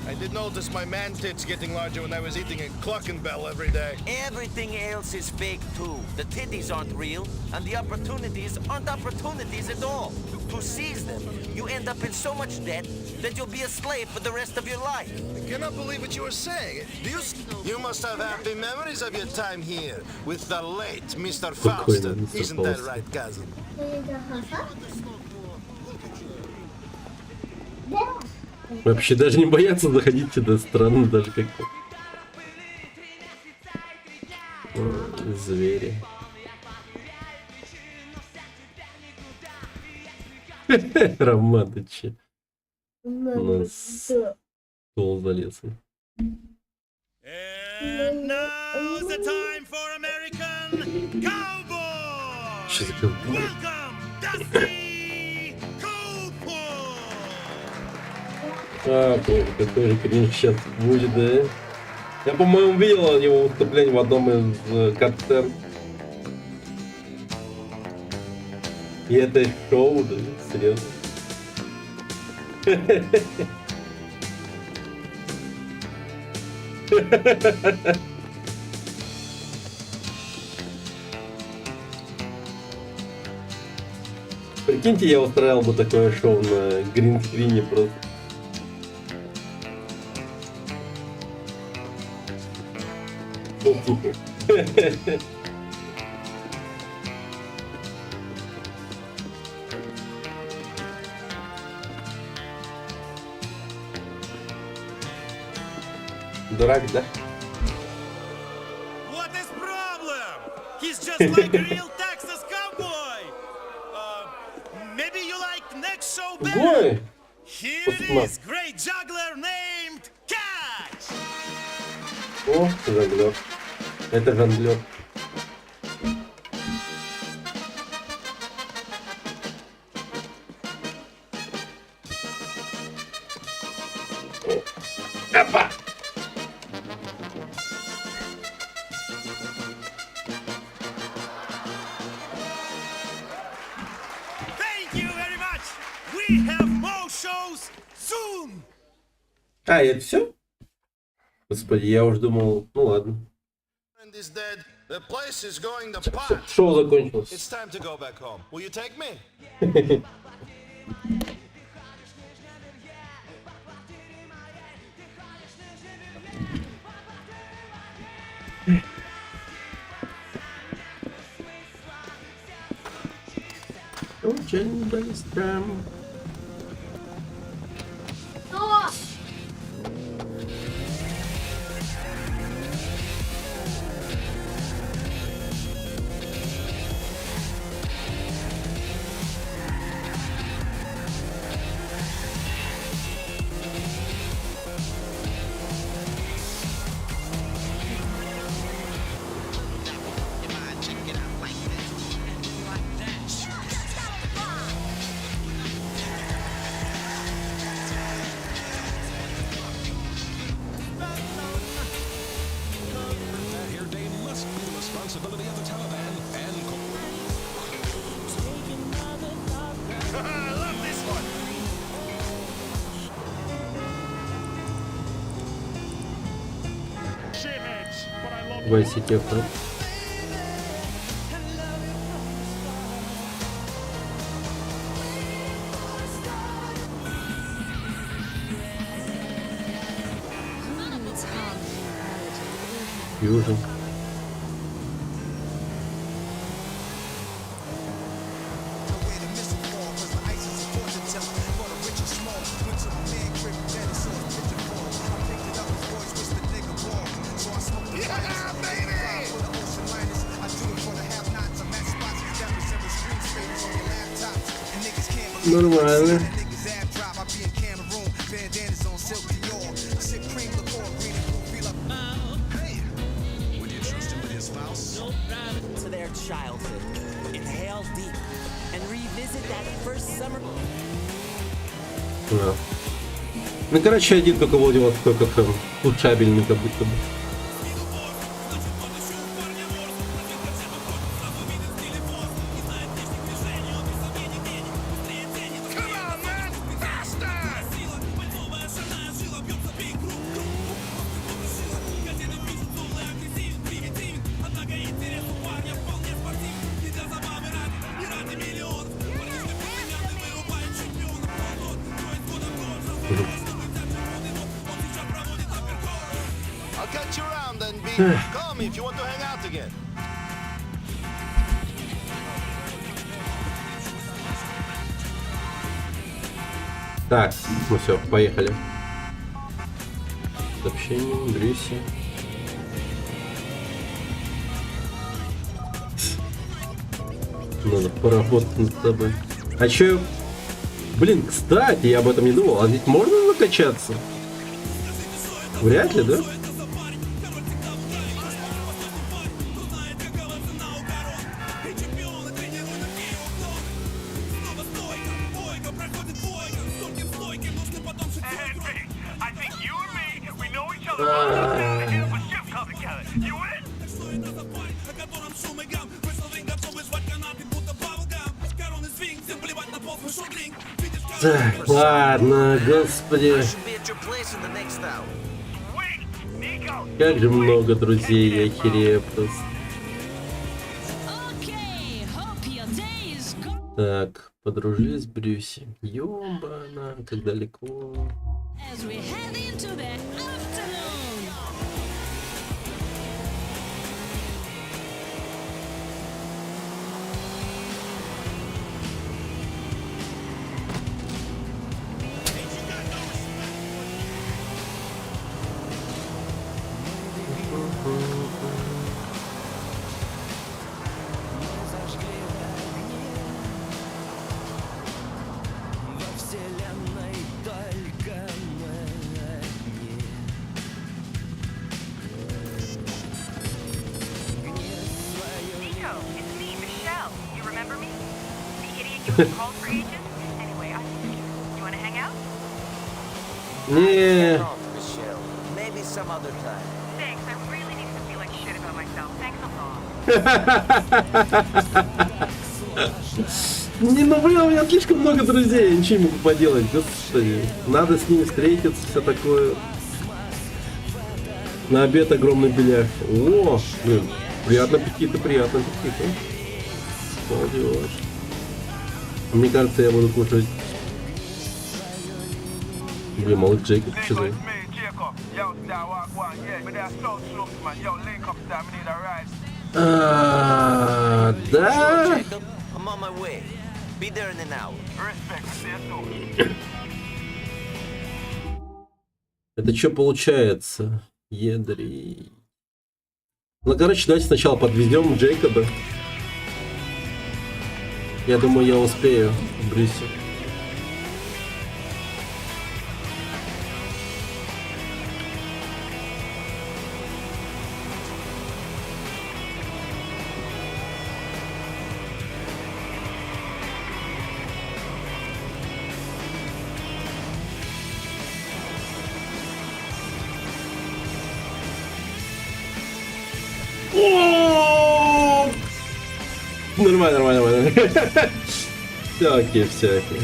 I did notice my man tits getting larger when I was eating a Cluckenbell every day. Everything else is fake too. The titties aren't real, and the opportunities aren't opportunities at all. To seize them, you end up in so much debt that you'll be a slave for the rest of your life. I cannot believe what you were saying. You must have happy memories of your time here with the late Mr. Faustin. Mr. Isn't that Faustin. right, cousin? Вообще даже не боятся заходить сюда, странно даже как-то. О, звери. Роман, ты че? На стол залез. And now's the time for American Cowboy! Что за ковбой? Welcome, Dusty Cowboy! А, боже, какой же кринж сейчас будет, да? Я, по-моему, видел его выступление в одном из катсцен. И это шоу, да? Серьезно. Прикиньте, я устраивал бы такое шоу на гринскрине просто. Ну, типа. Дурак, да? What is problem? He's just like a real Texas cowboy. Maybe you like next show better. Ой! Here it is, great juggler named Catch. О, жонглер. Это жонглер. Опа! Thank you very much. We have more shows soon. А, это все? Господи, я уж думал, ну ладно. Friend is dead. The place is going to pot. Шоу закончилось. It's time to go back home. Will you take me? Очень быстро. Here day must be the responsibility of the Taliban and I love this one. Вайсити, да? Южин. Yeah, baby! Нормально. To their childhood. Inhale deep and revisit that first summer. Да. Ну, короче, один только Владивосток как учабельный, как будто бы. I'll catch you around then, B. Call me if you want to hang out again. Так, ну все, поехали. Сообщение, Брюси. Надо поработать над тобой. А чё? Блин, кстати, я об этом не думал. А ведь можно накачаться? Вряд ли, да? Так, ладно, господи. Как же много друзей, я херею просто. Так, подружились с Брюси. Ёбана, как далеко. Не. Maybe some other time. Thanks, I really need to feel like shit about myself. Thanks a lot. Не, ну блин, у меня слишком много друзей, я ничего не могу поделать. Господи, надо с ними встретиться, все такое. На обед огромный беляш. О, блин, приятного аппетита, приятного аппетита. Молодежь. Мне кажется, я буду кушать. Блин, малыш Джейкоб, что за? Да? I'm on my way. Be there in an hour. Это что получается? Едри. Ну, короче, давайте сначала подвезем Джейкоба. Я думаю, я успею в Брюссе. Нормально, нормально. Все окей, все окей.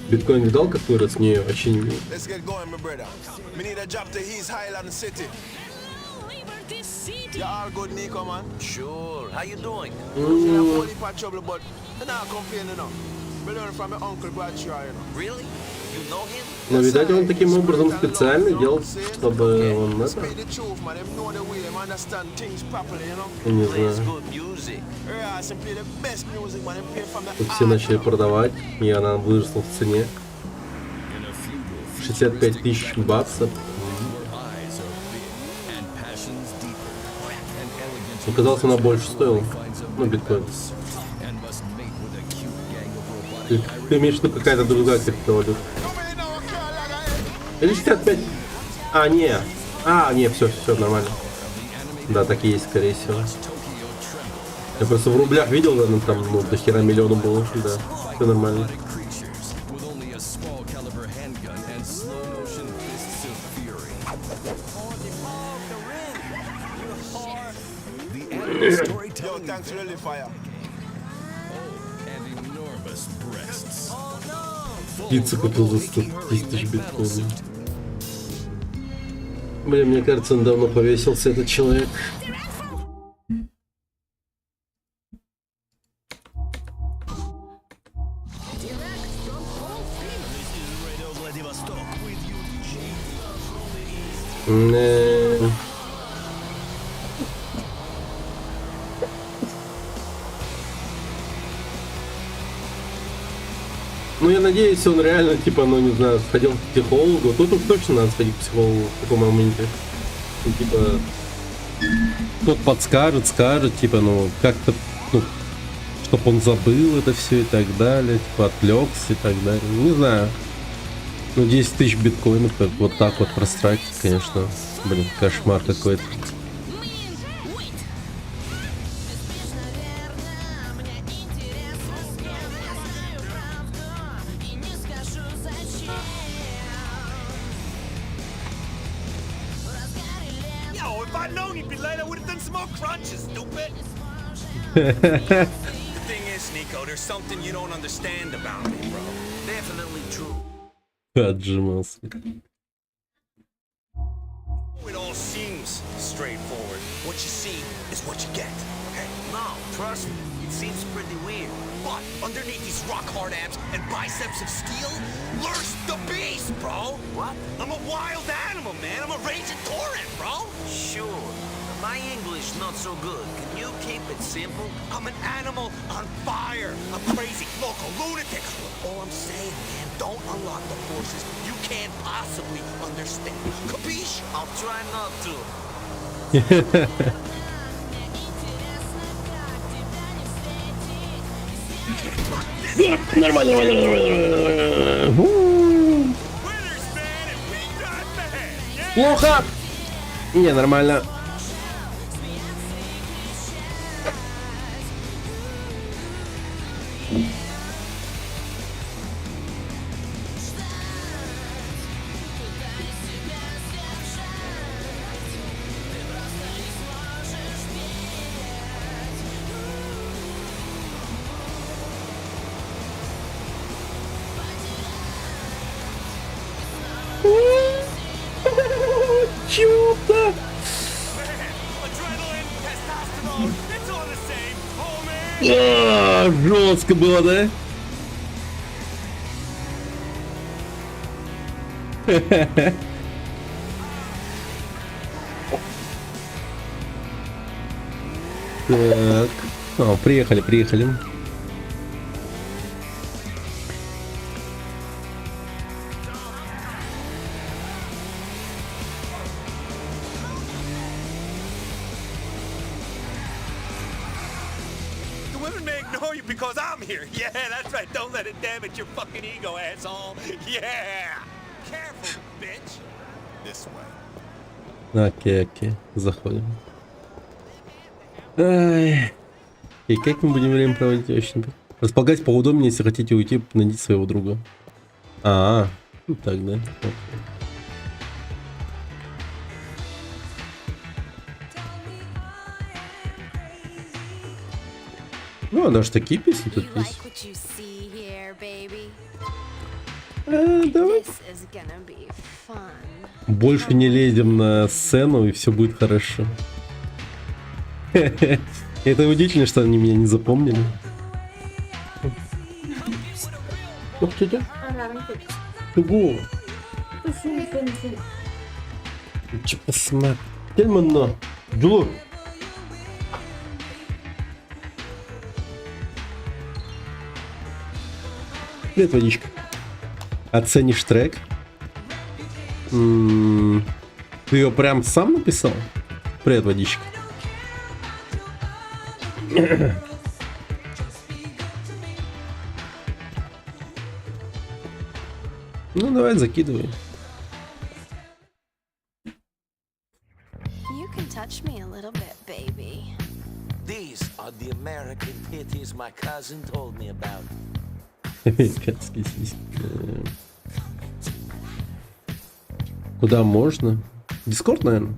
Биткоин видал, как вырос? Не, вообще не видел. Let's get going, my brother. We need a job to East Highland City. You all good, Nico, man? Sure. How you doing? I'm in a whole heap of trouble, but I'm not complaining, you know. I learned from my uncle Bradshaw, you know. Really? You know him? Но, видать, он таким образом специально делал, чтобы он это... Speak the truth, man. Them know the way. Them understand things properly, you know. Я не Plays знаю. good music. Yeah, some play the best music, man. Them play from the Тут все начали продавать, и она выросла в цене. 65 тысяч баксов. Оказалось, она больше стоила. Ну, биткоин. Ты имеешь в виду какая-то другая криптовалюта? Или 65? А, не. А, не, все, нормально. Да, так и есть, скорее всего. Я просто в рублях видел, наверное, там, ну, до хера миллиона было. Да, все нормально. Yo, thanks for the fire. Пиццу купил за 100 тысяч биткоинов. Блин, мне кажется, он давно повесился, этот человек. Ну, я надеюсь, он реально, типа, ну, не знаю, сходил к психологу. Тут уж точно надо сходить к психологу в таком моменте. И, типа, тот подскажет, скажет, типа, ну, как-то, ну, чтоб он забыл это все и так далее, типа, отвлекся и так далее. Не знаю. Ну, 10 тысяч биткоинов вот так вот простратить, конечно, блин, кошмар какой-то. Thing is, Nico, there's something you don't understand about me, bro. Definitely true. Отжимался. It all seems straightforward. What you see is what you get, okay? No, trust me, it seems pretty weird. But underneath these rock-hard abs and biceps of steel lurks the beast, bro. What? I'm a wild animal, man. I'm a raging torrent, bro. Sure. My English not so good. Can you keep it simple? I'm an animal on fire. A crazy local lunatic. All I'm saying, man, don't unlock the forces you can't possibly understand. Capiche? I'll try not to. Нормально. Плохо. Не, нормально. Чё-то. Жестко было, да? Так. О, приехали. The women may ignore you because I'm here. Yeah, that's right. Don't let it damage your fucking ego, asshole. Yeah. Careful, bitch. This way. Окей. Заходим. Ай. И как мы будем время проводить? Очень... Располагать поудобнее, если хотите уйти, найдите своего друга. Ну так, да. Ну, даже такие песни тут есть. Давай. Больше не лезем на сцену, и все будет хорошо. Это удивительно, что они меня не запомнили. Ого. Че посмотри. Тельман. Джулу. Привет, водичка. Оценишь трек? Ты ее прям сам написал? Привет, водичка. Ну, давай, закидывай. You can touch me a little bit, baby. These are the American pitties my cousin told me about. Американские сиськи. Куда можно? Дискорд, наверное.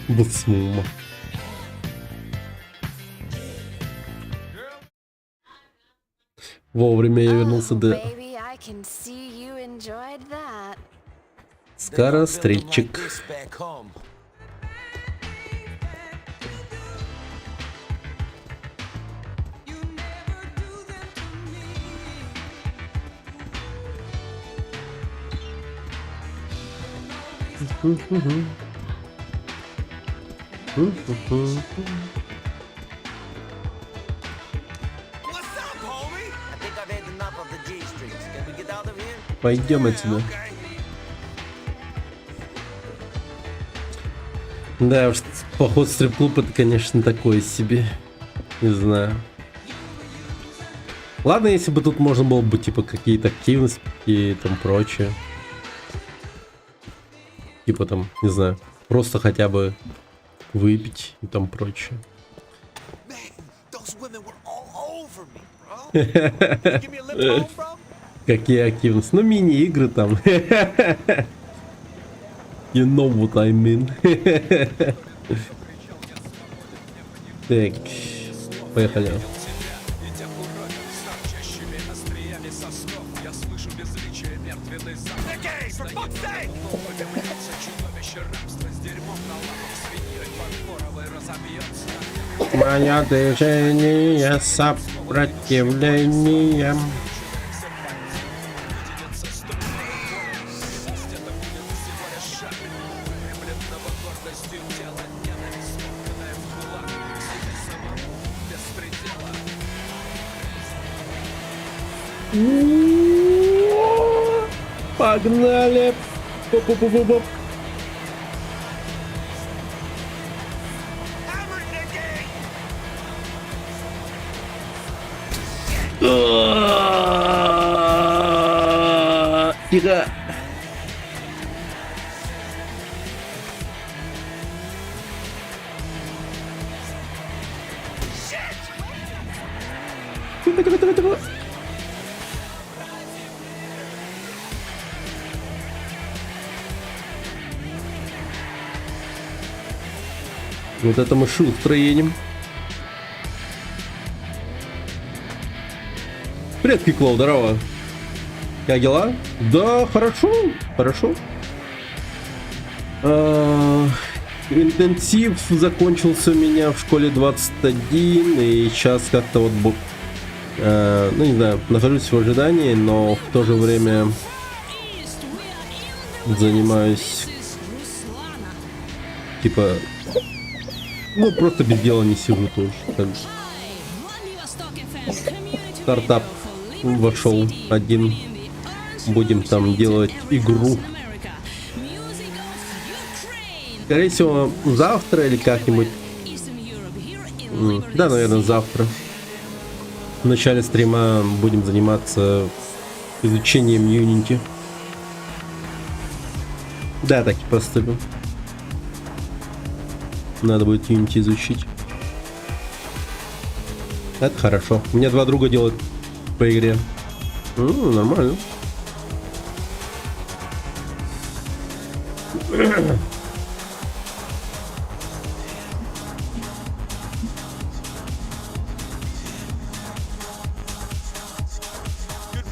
Басмума. Вовремя я вернулся до... Baby, I can see you enjoyed that. Скорострельчик. Пойдем отсюда. Да уж, поход в стрип-клуб это, конечно, такое себе. Не знаю. Ладно, если бы тут можно было бы, типа, какие-то активности и там прочее. Типа там, не знаю, просто хотя бы выпить и там прочее. Какие активности? Ну, мини-игры там. You know what I mean. Так, поехали. Мое движение сопротивлением. Погнали! Поп-поп-поп-поп. Тихо! Тихо. Вот это мы шустро едем. Привет, Киклоу, здорово. Как дела? Да, хорошо, хорошо. Интенсив закончился у меня в школе 21, и сейчас как-то вот, ну не знаю, нахожусь в ожидании, но в то же время занимаюсь, типа, ну просто без дела не сижу тоже. Стартап вошел один. Будем там делать игру. Скорее всего, завтра или как-нибудь. Да, наверное, завтра. В начале стрима будем заниматься изучением Unity. Да, так и поступим. Надо будет Unity изучить. Это хорошо. У меня два друга делают по игре. Нормально.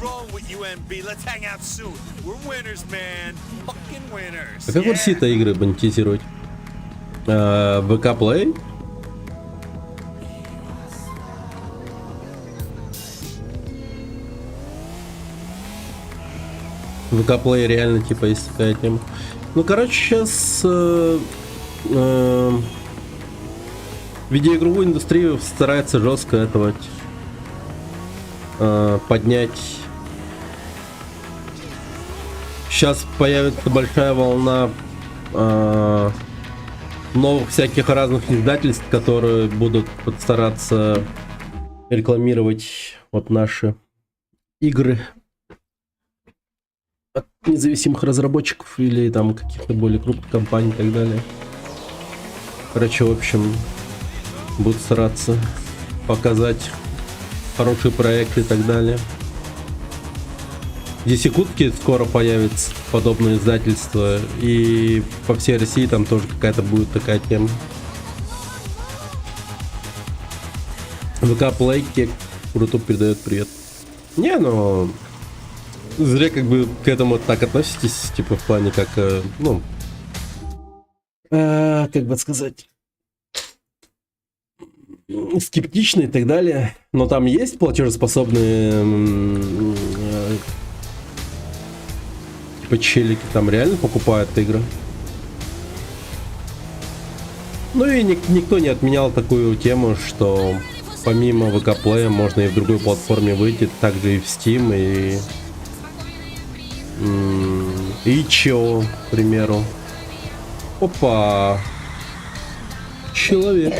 wrong with UMB. Let's hang out soon. We're winners, man. Fucking winners. А как вот все-то игры монетизировать? ВК Play? ВК Play реально типа есть такая тема. Ну, короче, сейчас видеоигровую индустрию старается жестко этого поднять. Сейчас появится большая волна новых всяких разных издательств, которые будут стараться рекламировать вот наши игры от независимых разработчиков или там каких-то более крупных компаний и так далее. Короче, в общем, будут стараться показать хорошие проекты и так далее. В Десекутке скоро появится подобное издательство, и по всей России там тоже какая-то будет такая тема. ВК Play круто передает привет. Не, ну зря как бы к этому так относитесь, типа в плане как, ну, как бы сказать, скептично и так далее. Но там есть платежеспособные типа челики, там реально покупают игры. Ну и никто не отменял такую тему, что помимо ВК Play можно и в другой платформе выйти, также и в Steam, и чё, к примеру. Опа! Человек.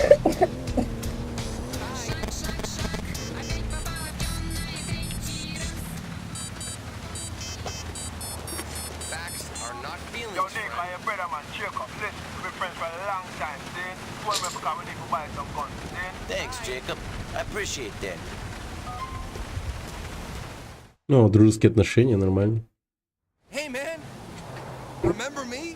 Yo, Nick, my brother, man, Jacob. Listen, we've been friends for a long time, see? Told me because we need to buy some guns, see? Thanks, Jacob. I appreciate that. Ну, дружеские отношения, нормально. Hey, man. Remember me?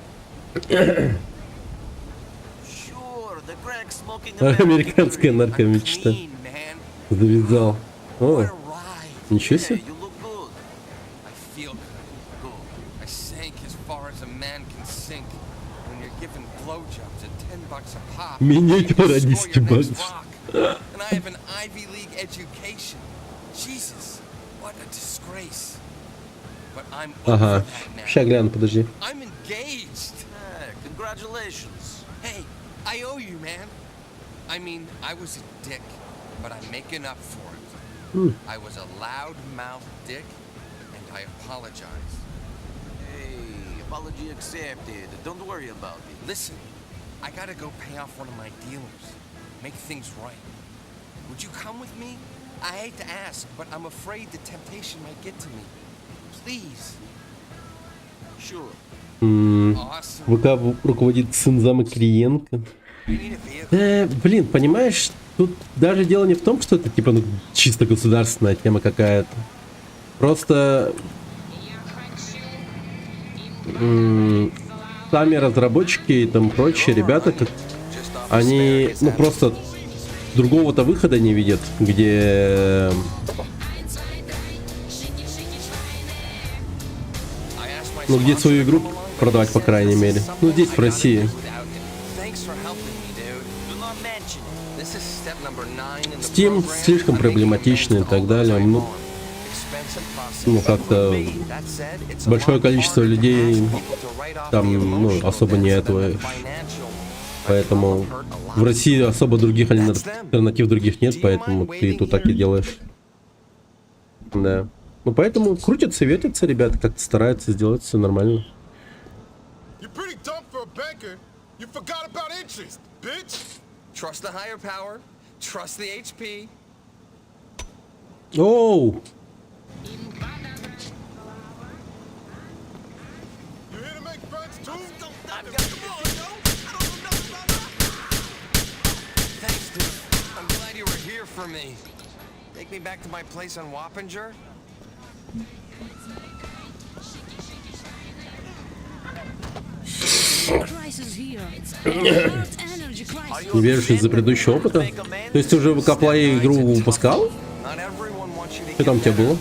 Sure, the crack smoking Американская наркомечта. Завязал. О, ничего себе. I feel good. I sank as far as a man can sink. When you're given blowjobs at $10 a pop. Миниатюра 10 баксов. And I have an Ivy League education. Jesus, what a disgrace. But I'm Ага. Ща гляну, подожди. I'm engaged. Congratulations. Hey, I owe you, man. I mean, I was a dick, but I'm making up for it. I was a loud-mouthed dick, and I apologize. Hey, apology accepted. Don't worry about it. Listen, I gotta go pay off one of my dealers. Make things right. Would you come with me? I hate to ask, but I'm afraid the temptation might get to me. Please. Sure. ВК руководит сын зама Кириенко. Блин, понимаешь, тут даже дело не в том, что это типа ну, чисто государственная тема какая-то. Просто сами разработчики и там прочие ребята, как, они ну просто другого-то выхода не видят, где ну где свою игру продавать, по крайней мере. Ну здесь в России. Steam слишком проблематичный и так далее. Ну как-то большое количество людей там ну, особо не этого. Поэтому в России особо других альтернатив других нет, поэтому ты тут так и делаешь. Да. Ну поэтому крутятся, вертятся ребята, как-то стараются сделать все нормально. Trust the higher power. Trust the HP. Оу! Thanks, dude. I'm glad you were here for me. Take me back to my place on Wappinger? Не веришь из-за предыдущего опыта? То есть ты уже в ВК Play игру выпускал? Что там у тебя было?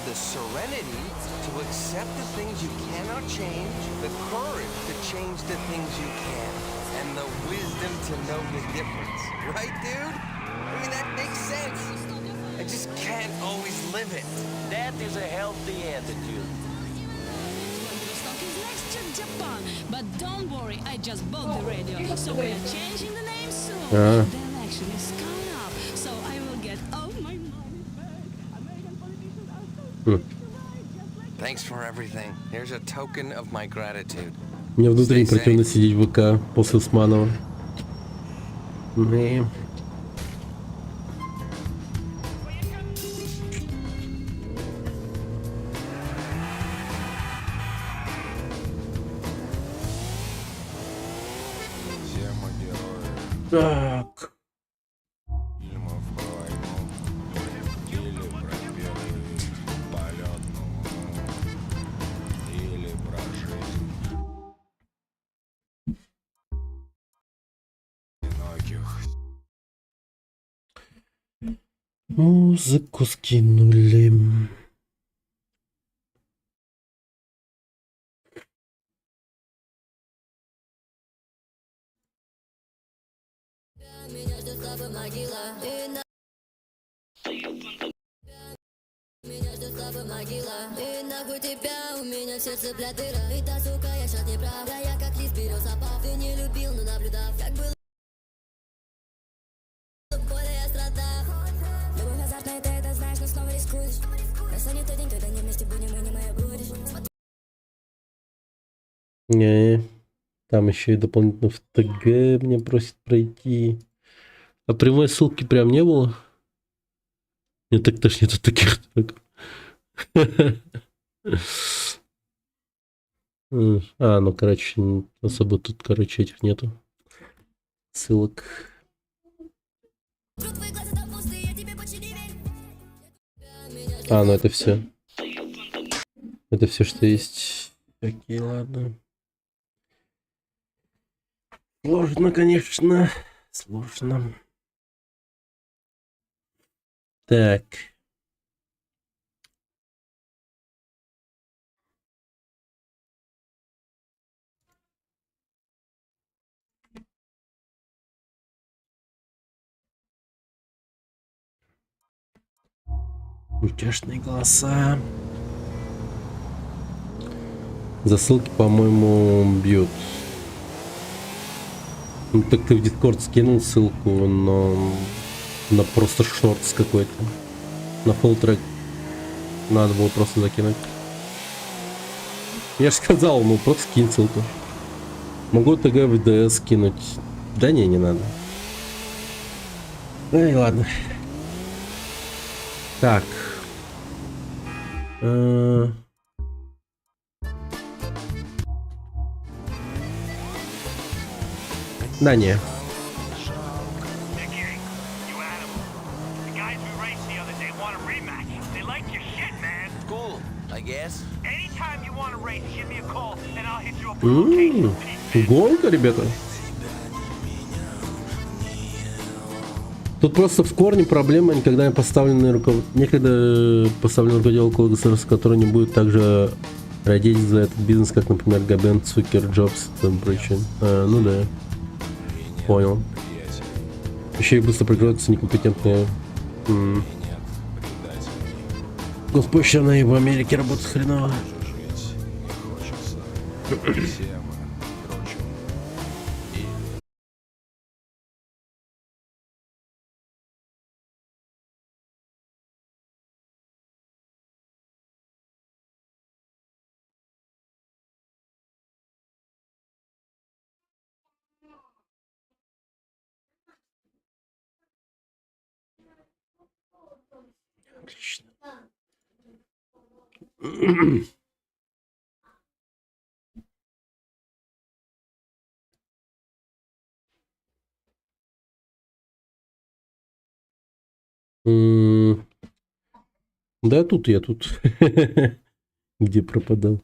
the serenity to accept the things you cannot change, the courage to change the things you can, and the wisdom to know the difference. Right, dude? I mean, that makes sense. I just can't always live it. That is a healthy attitude. Vladivostok is next to Japan, but don't worry, I just bought the radio, so we are changing the name soon. The election is coming up, so I will get all my money back. American politicians are so Thanks for everything. Here's a token of my gratitude. Мне внутренне противно сидеть в ВК после Усманова. Не. Так. Музыку скинули. Меня ждет слабая могила, и нахуй тебя, у меня в сердце бля дыра. И та сука, я сейчас не прав, да я как лист берез опав. Ты не любил, но наблюдав, как было боль и острота. Любовь азартная, ты это знаешь, но снова рискуешь. Просто не тот день, когда не вместе будем, и не моя будешь. Не, там еще и дополнительно в ТГ меня просит пройти. А прямой ссылки прям не было? Мне так тошнит от таких треков. А, ну, короче, особо тут, короче, этих нету. Ссылок. А, ну это все. Это все, что есть. Окей, ладно. Сложно, конечно. Сложно. Так. Мультяшные голоса. За ссылки, по-моему, бьют. Ну, так ты в Discord скинул ссылку, но на просто шортс какой-то. На full трек. Надо было просто закинуть. Я же сказал, ну просто скинь ссылку. Могу ТГ в ДС скинуть. Да не надо. Ай, ладно. Так. Да не. Гонка, ребята. Тут просто в корне проблема некогда поставленный руководитель около государства, который не будет также родить за этот бизнес, как, например, Габен, Цукер, Джобс и тому прочее. Ну да. Понял. Еще и быстро прикроются некомпетентные. Госпоща, она и в Америке работает хреново. Отлично. Да, я тут. Где пропадал?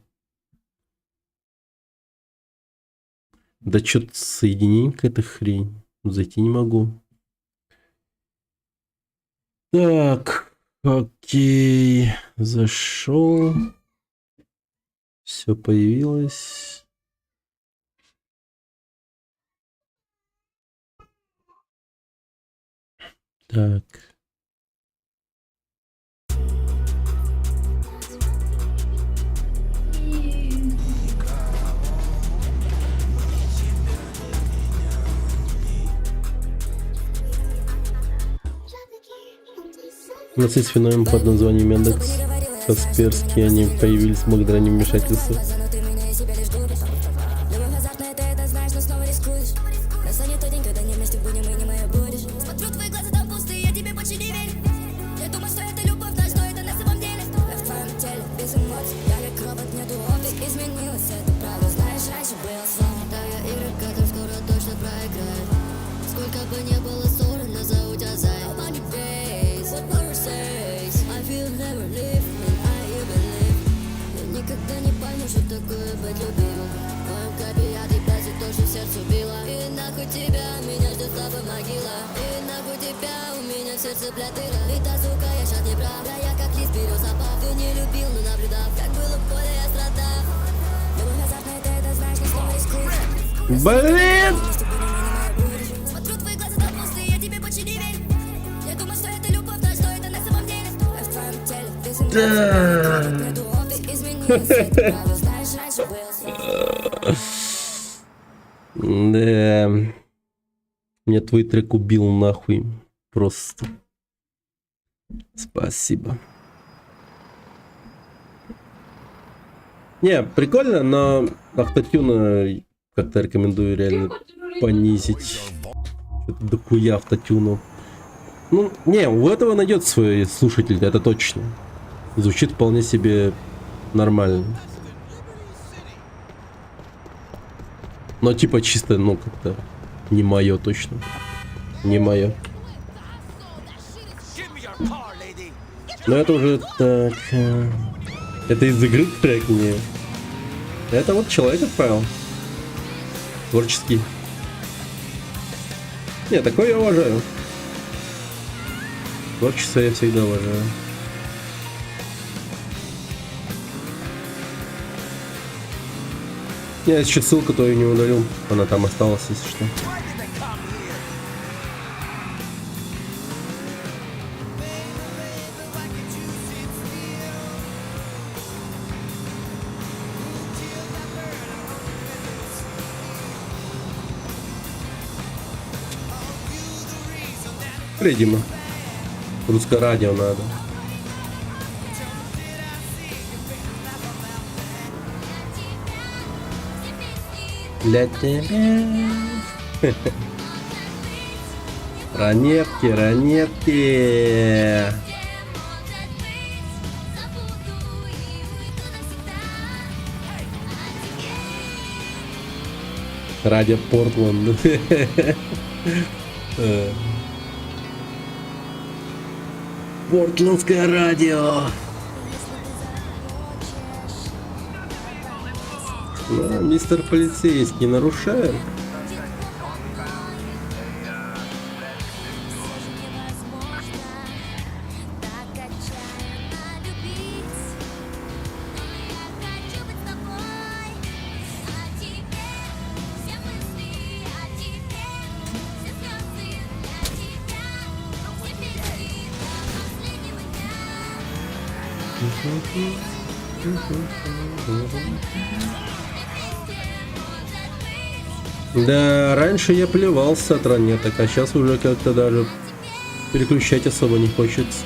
Да что-то соединение какая-то хрень. Зайти не могу. Так. Окей, зашел. Все появилось. Так. У нас есть феномен под названием Яндекс Касперский. Они появились благодаря невмешательству. Сколько бы не было ссор, назову тебя Зай. What more says? I feel never live, and I believe. Я никогда не пойму, что такое быть любимым. В твоем капе я тебя за то, что сердце убило. И нахуй тебя, меня ждет с тобой могила. И нахуй тебя, у меня в сердце плятыра. И та сука, я щас не прав. Да я как лист береза пав. Ты не любил, но наблюдав, как было в поле, я страдал. Любовь азартная, ты это знаешь, но снова рискуешь. Блин! Да. Мне твой трек убил нахуй. Просто. Спасибо. Не, прикольно, но автотюна как-то рекомендую реально понизить. Что-то дохуя автотюну. Ну, не, у этого найдет свой слушатель, это точно. Звучит вполне себе нормально. Но типа чисто, ну, как-то не мое точно. Не мое. Но это уже так... Это из игры трек мне. Это вот человек отправил. Творческий. Не, такое я уважаю. Творчество я всегда уважаю. Я еще ссылку то и не удалил. Она там осталась, если что. Дима. Русское радио надо. Для тебя. Ранетки, ранетки. Радио Портланд. Портландское радио. Да, мистер полицейский нарушает. Да, раньше я плевался от ранеток, а сейчас уже как-то даже переключать особо не хочется.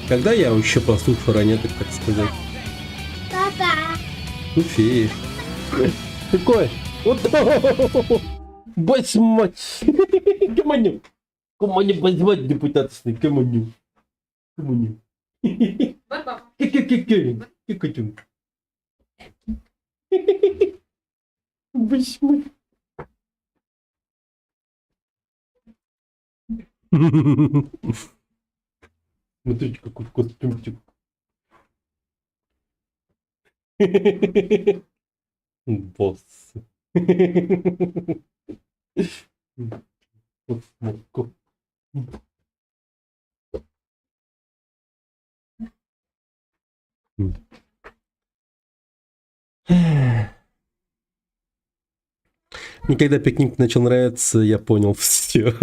Когда я еще послушаю ранеток, так сказать? Папа. Ну, феи. Какой? Вот. Бать мать. Команю. Команю позвать депутатский. Команю. Команю. Кикикикик. Бать мать. Смотрите, какой костюмчик. Босс. И когда пикник начал нравиться, я понял все.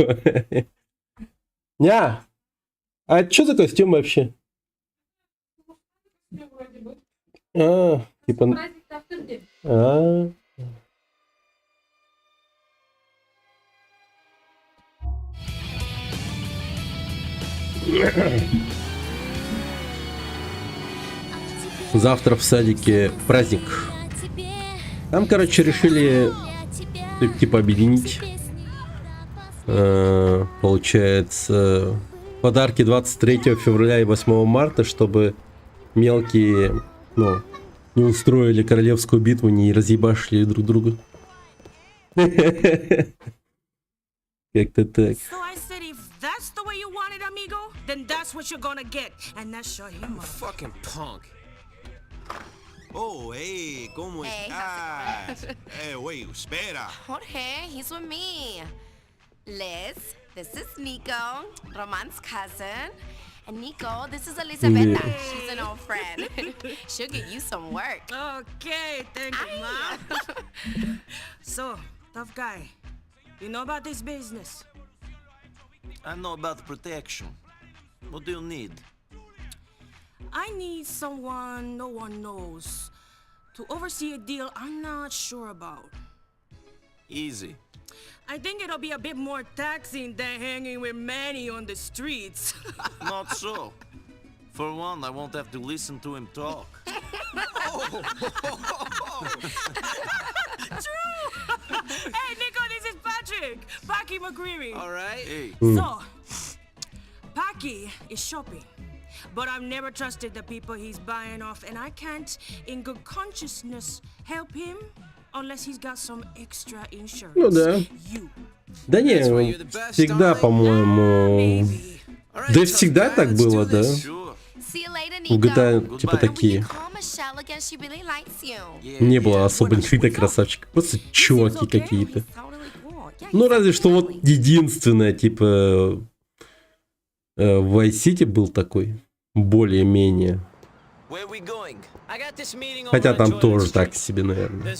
Ня! А что за костюм вообще? А, типа... А. Завтра в садике праздник. Там, короче, решили типа объединить. Получается, подарки 23 февраля и 8 марта, чтобы мелкие, ну, не устроили королевскую битву, не разъебашили друг друга. Как-то так. That's the way you want it, amigo? Then that's what you're gonna get. And that shut him up. Fucking punk. Oh, hey, ¿cómo estás? Wait, espera. Jorge, he's with me. Liz, this is Nico, Roman's cousin. And Nico, this is Elizabeth. She's an old friend. She'll get you some work. Okay, thank you, Mom. So, tough guy, you know about this business? I know about the protection. What do you need? I need someone no one knows to oversee a deal I'm not sure about. Easy. I think it'll be a bit more taxing than hanging with Manny on the streets. Not so. For one, I won't have to listen to him talk. True! Hey, Nico, this is Patrick. Paki McCreary. All right. Hey. So, Paki is shopping. But I've never trusted the people he's buying off, and I can't, in good consciousness, help him unless he's got some extra insurance. Ну да. Да не, всегда, по-моему... Да всегда так было, да? В GTA типа такие. Не было особо никаких красавчиков, просто чуваки какие-то. Ну разве что вот единственное, типа... В Vice City был такой, более-менее. Хотя там тоже так себе, наверное.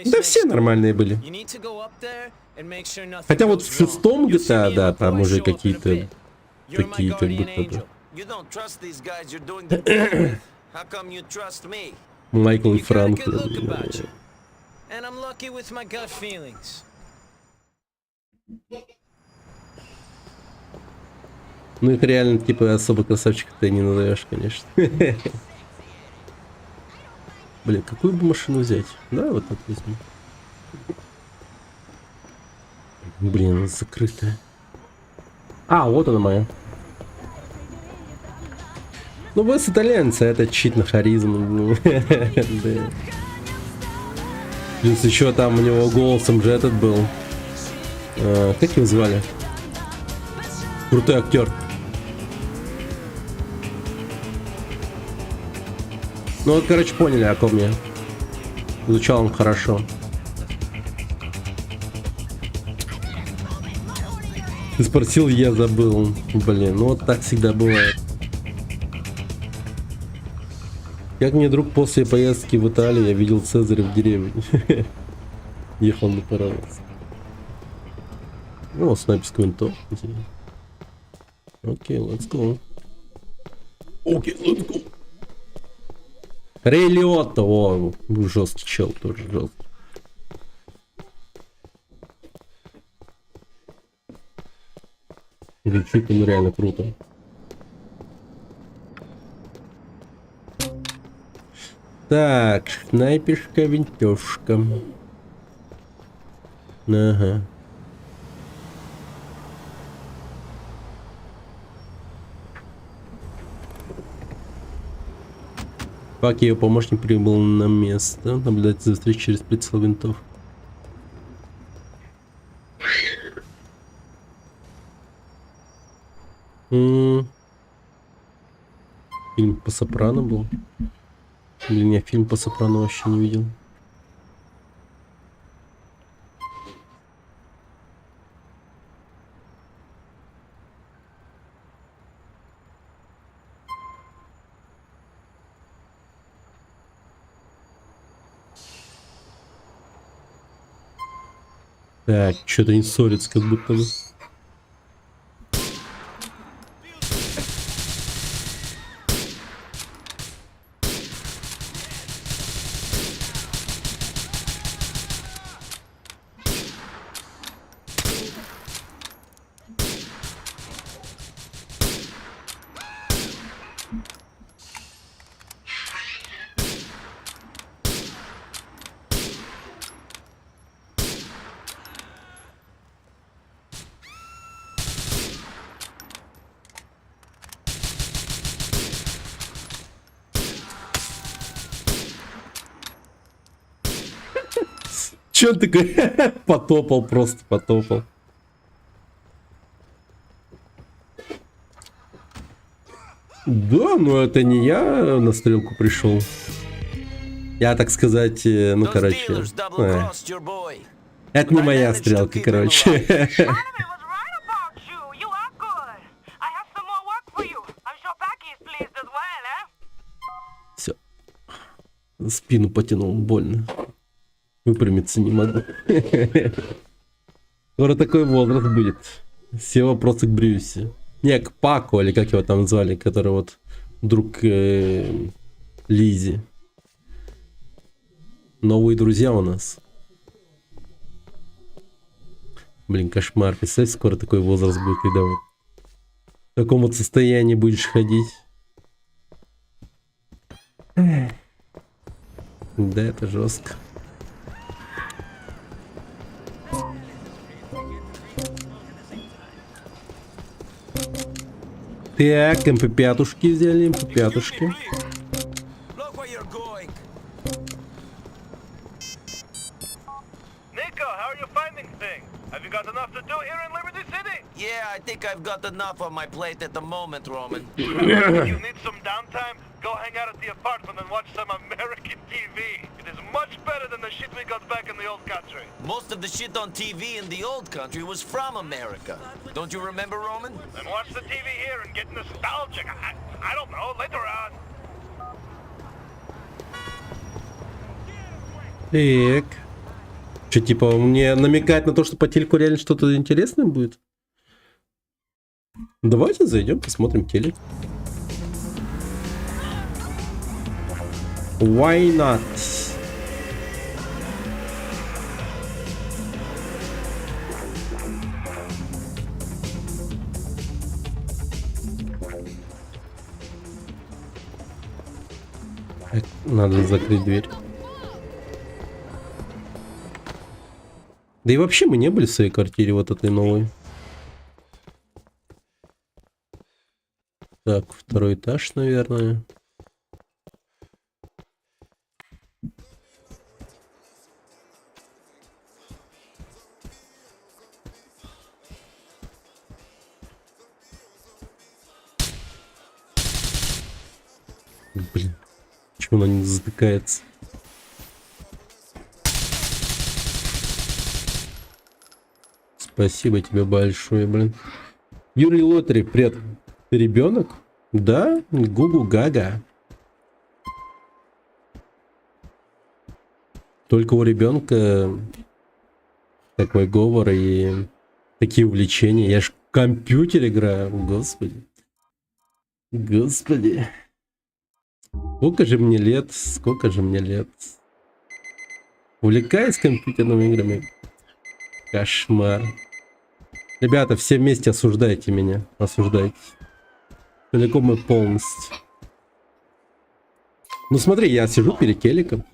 Да все нормальные были. Хотя вот в шестом GTA, да, там уже какие-то такие как будто бы. Майкл и Франклин. Ну их реально типа особо красавчиков ты не назовешь, конечно. Блин, какую бы машину взять? Да, вот так возьму. Блин, она закрытая. А, вот она моя. Ну, босс итальянца, это чит на харизму. Плюс еще там у него голосом же этот был. Как его звали? Крутой актер. Ну вот, короче, поняли, о ком я. Звучал он хорошо. Ты спросил, я забыл. Блин, ну вот так всегда бывает. Как мне друг после поездки в Италию, я видел Цезаря в деревне. Ехал на паровоз. Ну, снайперскую винтовку. Окей, let's go. Окей, let's go. Рэй Лиотто, о, жесткий чел, тоже жесткий. Звучит он реально круто. Так, снайперская винтовка. Ага. Пак, ее помощник прибыл на место. Наблюдать за встречей через прицел винтов. Фильм по Сопрано был. Блин, я фильм по Сопрано вообще не видел. Так, что-то не ссорится, как будто бы. Че он такой? Потопал, просто потопал. Да, но это не я на стрелку пришел. Я, так сказать, ну, короче. Это не моя стрелка, короче. Все. Спину потянул, больно. Выпрямиться не могу. Скоро такой возраст будет. Все вопросы к Брюсе. Не, к Паку, или как его там звали, который вот друг Лизи. Новые друзья у нас. Блин, кошмар. Представь, скоро такой возраст будет, когда вот в таком вот состоянии будешь ходить. Да, это жестко. Так, МП5-ушки взяли, МП5-ушки. Yeah, I think I've got enough on my plate at the moment, Roman. You need some downtime? Go hang out at the apartment and watch some American TV. It is much better than the shit we got back in the old country. Most of the shit on TV in the old country was from America. Don't you remember, Roman? Then watch the TV here and get nostalgic. I don't know, later on. Так. Что, типа, мне намекает на то, что по телеку реально что-то интересное будет? Давайте зайдем, посмотрим телек. Why not? Надо закрыть дверь. Да и вообще мы не были в своей квартире вот этой новой. Так, второй этаж, наверное. Блин, почему она не затыкается? Спасибо тебе большое, блин. Юрий Лотари, привет. Ты ребенок? Да? Гугу Гага. Только у ребенка такой говор и такие увлечения. Я ж в компьютер играю. Господи. Господи. Сколько же мне лет? Сколько же мне лет? Увлекаюсь компьютерными играми. Кошмар. Ребята, все вместе осуждайте меня. Осуждайте. Целиком и полностью. Ну смотри, я сижу перед телеком.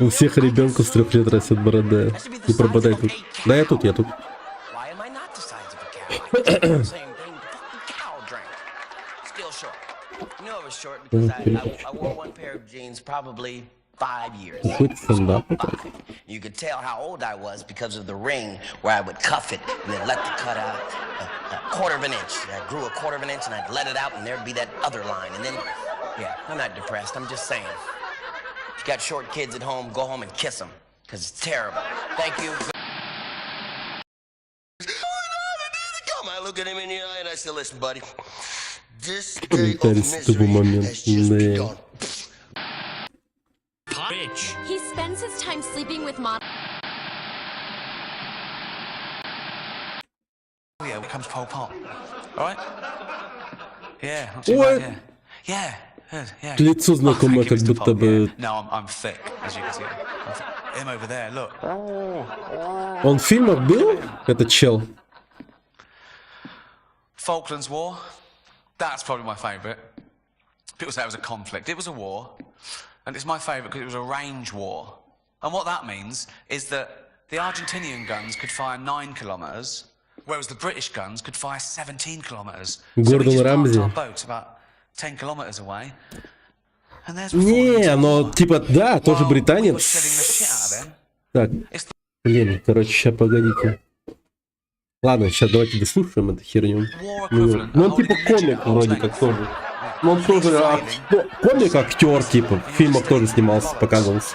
У всех ребенков с 3 лет растет борода. Не пропадай тут. Да, я тут, я тут. Какой-то стендап. You could tell how old I was because of the ring where I would cuff it and then let the cut out a quarter of an inch. I grew a quarter of an inch and I'd let it out and there'd be that other line. And then, yeah, I'm not depressed. I'm just saying. If you got short kids at home, go home and kiss them because it's terrible. Thank you. I look at him in the eye and I say, listen, buddy, this day of misery has just begun. bitch. He spends his time sleeping with mom. Yeah, here comes Pol Pot. Alright? Yeah, not too bad, yeah. Yeah. Лицо знакомое, как будто бы... No, I'm thick, as you can see. Him over there, look. Он в фильмах был? Этот чел? Falklands War. That's probably my favourite. People say it was a conflict. It was a war. And it's my favourite because it was a range war. And what that means is that the Argentinian guns could fire 9 kilometres, whereas the British guns could fire 17 kilometres. So we just parked our boats about 10 kilometres away. And there's Не, но типа да, тоже британец. Так, блин, короче, сейчас погодите. Ладно, сейчас давайте дослушаем эту херню. Ну он типа комик вроде как тоже. Ну он тоже комик-актер, типа, в фильмах тоже снимался, показывался.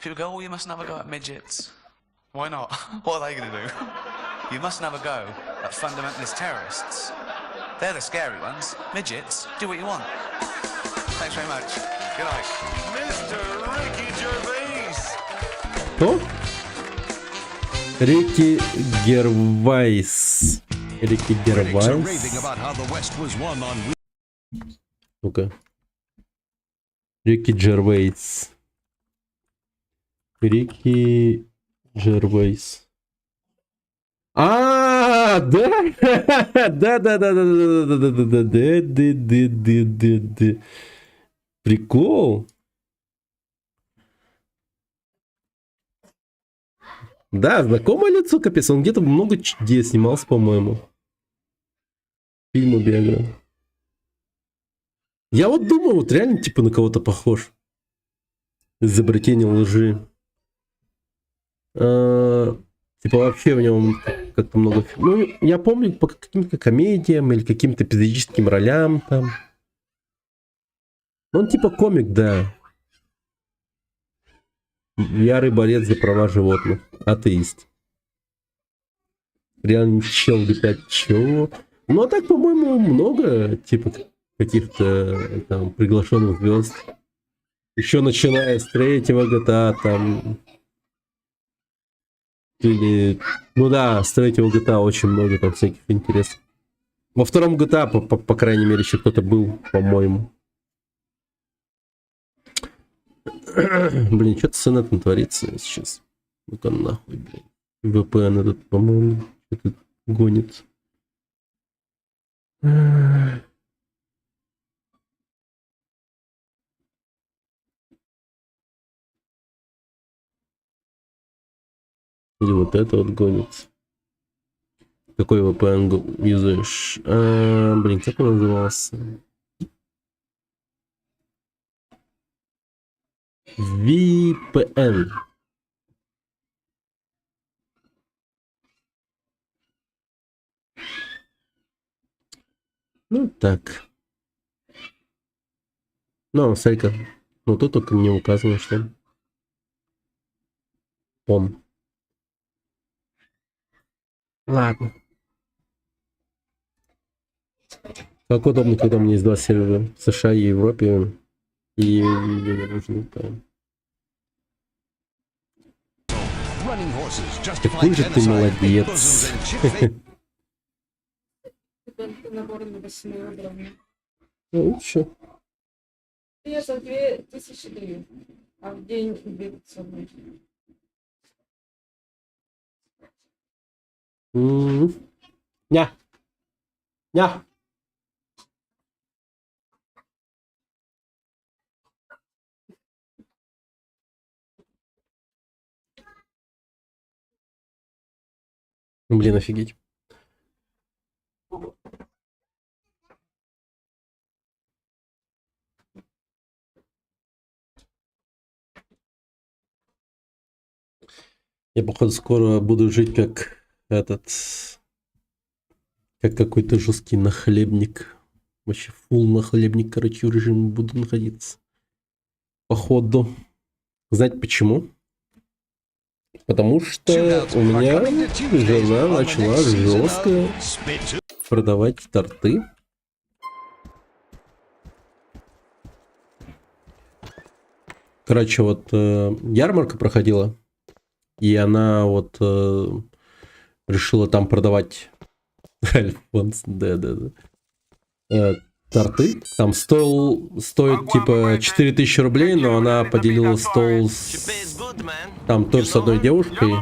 People go, oh, you mustn't have a go at midgets. Why not? What are they going to do? You mustn't have a go at fundamentalist terrorists. They're the scary ones. Midgets, do what you want. Thanks very much. Good night. Mr. Ricky Gervais. Кто? Рики Гервайс. Рики Гервайс. Ну-ка. Рики Джервейс. Рики Джервейс. А, да, да. Прикол. Да, знакомое лицо, капец. Он где-то много где снимался, по-моему. Фильмы бегал. Я вот думаю, вот реально типа на кого-то похож. Изобретение лжи. Типа вообще в нем как-то много... Ну, я помню по каким-то комедиям или каким-то эпизодическим ролям там. Он типа комик, да. Ярый борец за права животных. Атеист. Реально чел летать чего. Ну, а так, по-моему, много типа каких-то там приглашенных звезд. Еще начиная с 3-го GTA там... Или... Ну да, с 3-го GTA очень много там всяких интересов. Во 2-м GTA, по крайней мере, еще кто-то был, по-моему. Блин, что-то с инетом творится сейчас. Ну-ка нахуй, блин. VPN этот, по-моему, что-то гонит. Или вот это вот гонит. Какой VPN юзаешь? Блин, как он назывался? VPN. Ну так. Ну, смотри-ка. Ну тут только не указано, что. Он. Ладно. Как удобно, когда у меня есть 2 сервера в США и Европе. И мне нужно там. Какой же ты молодец. Лучше. Я за 2000 даю, а в день 500. Ня. Ня. Блин, офигеть. Я, походу, скоро буду жить как этот... Как какой-то жесткий нахлебник. Вообще фул нахлебник, короче, в режиме буду находиться. Походу. Знаете почему? Потому что у меня жена начала жестко продавать торты. Короче, вот ярмарка проходила, и она вот решила там продавать Альфонс, да. Торты. Там стоит типа 4000 рублей, но она поделила стол там тоже с одной девушкой.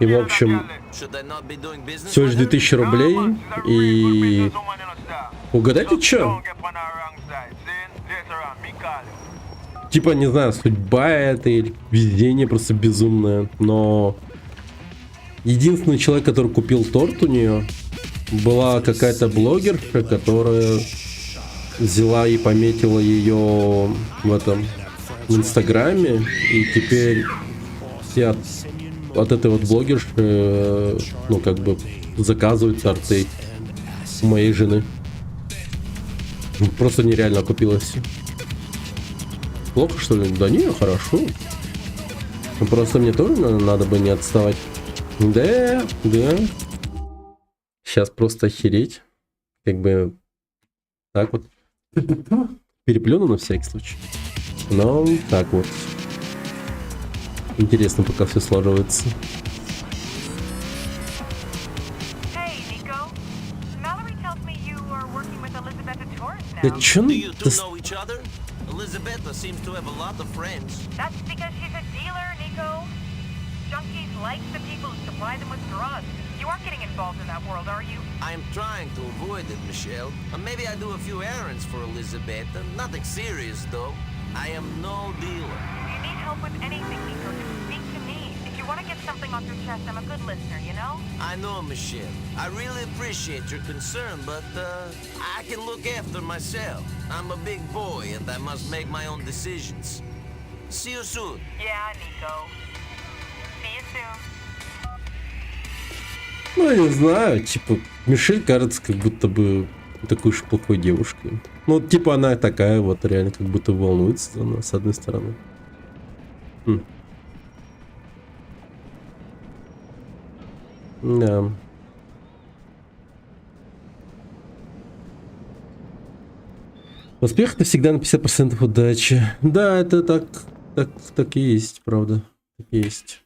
И в общем, всего лишь 2000 рублей. И угадайте, что? Типа, не знаю, судьба это или везение просто безумное. Но единственный человек, который купил торт у нее, была какая-то блогерша, которая взяла и пометила ее в этом в Инстаграме. И теперь все от этой вот блогерши, ну, как бы заказывают торты у моей жены. Просто нереально окупилось. Плохо, что ли? Да не, хорошо. Просто мне тоже надо бы не отставать. Да. Сейчас просто охереть. Как бы так вот. Переплюну на всякий случай. Но так вот. Интересно, пока все сложивается. Да чё? Elizabeth seems to have a lot of friends. That's because she's a dealer, Nico. Junkies like the people who supply them with drugs. You aren't getting involved in that world, are you? I'm trying to avoid it, Michelle. Maybe I do a few errands for Elizabeth. Nothing serious, though. I am no dealer. If you need help with anything, Nico, just speak to me. If you want to get something off your chest, I'm a good listener, you know? I know, Michelle. I really appreciate your concern, but I can look after myself. I'm a big boy, and I must make my own decisions. See you soon. Yeah, Nico. See you soon. Ну, я не знаю, типа, Мишель кажется как будто бы такой уж плохой девушкой. Ну, типа, она такая вот, реально, как будто волнуется за нас, с одной стороны. Да. Успех это всегда на 50% удачи. Да, это так и есть, правда. Так и есть.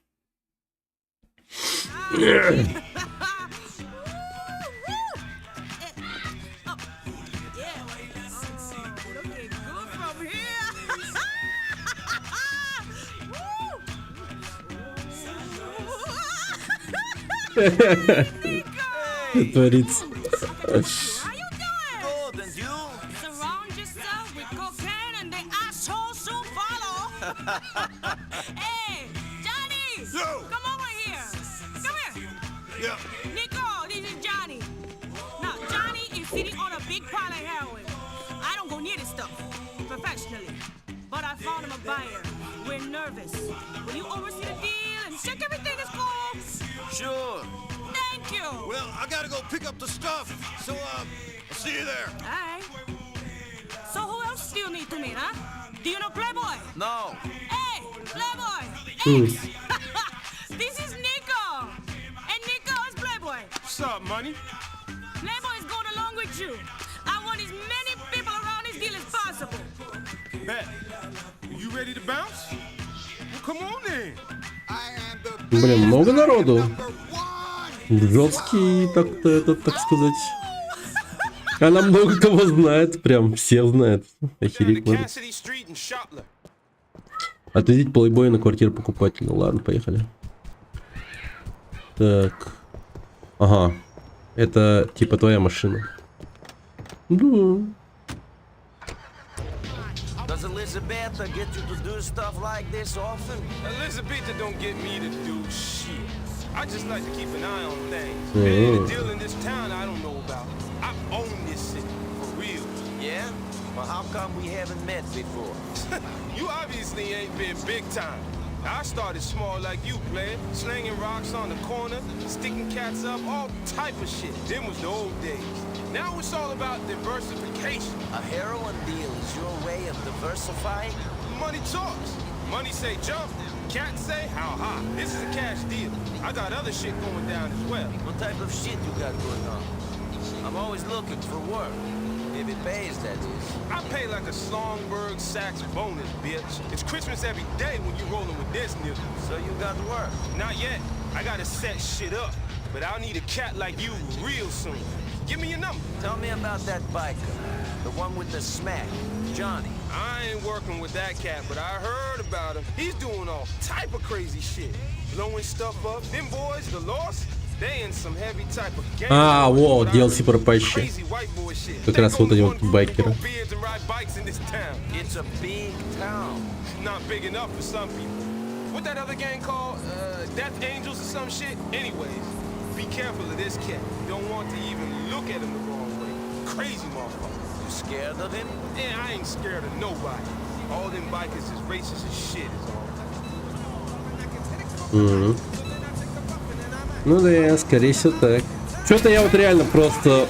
Творится. Hey, Johnny! Come over here! Come here! Yeah. Nico, this is Johnny. Now, Johnny is sitting on a big pile of heroin. I don't go near this stuff professionally, but I found him a buyer. We're nervous. Will you oversee the deal and check everything is cool? Sure. Thank you. Well, I gotta go pick up the stuff, so I'll see you there. All right. So who else do you need to meet, huh? Do you know Playboy? No. Hey, Playboy! Hey! This is Nico! And Nico is Playboy. What's up, money? Playboy is going along with you. I want as many people around this deal as possible. Bet. You ready to bounce? Well, come on then. Блин, много народу. Жесткий, так сказать. Она много кого знает, прям все знают. Охереть можно. Отвезить плейбоя на квартиру покупателя. Ладно, поехали. Так. Ага. Это типа твоя машина. Да. Does Elizabeth get you to do stuff like this often? Elizabeth don't get me to do shit. I just like to keep an eye on things. Any deal in this town I don't know about. I own this city, for real. Yeah? Well, how come we haven't met before? You obviously ain't been big time. I started small like you, player. Slinging rocks on the corner, sticking cats up, all type of shit. Them was the old days. Now it's all about diversification. A heroin deal is your way of diversifying? Money talks. Money say jump, cats say how high. This is a cash deal. I got other shit going down as well. What type of shit you got going on? I'm always looking for work. If it pays, that is. I pay like a Slongberg Sachs bonus, bitch. It's Christmas every day when you rolling with this nigga. So you got work? Not yet. I gotta set shit up. But I'll need a cat like you real soon. Give me your number. Tell me about that biker. The one with the smack. Johnny. I ain't working with that cat, but I heard about him. He's doing all type of crazy shit. Blowing stuff up. Them boys, the Lost, they in some heavy type of game. А, вот, DLC пропащий. Как раз вот эти вот байкеры. It's a big town. Not big enough for some people. What that other gang called? Death Angels or some shit? Anyways, be careful of this cat. You don't want to even look at him the wrong way. Crazy motherfucker. You scared of him? Yeah, I ain't scared of nobody. All them bikers is racist as shit is all. Ну да, скорее всего так. Что-то я вот реально просто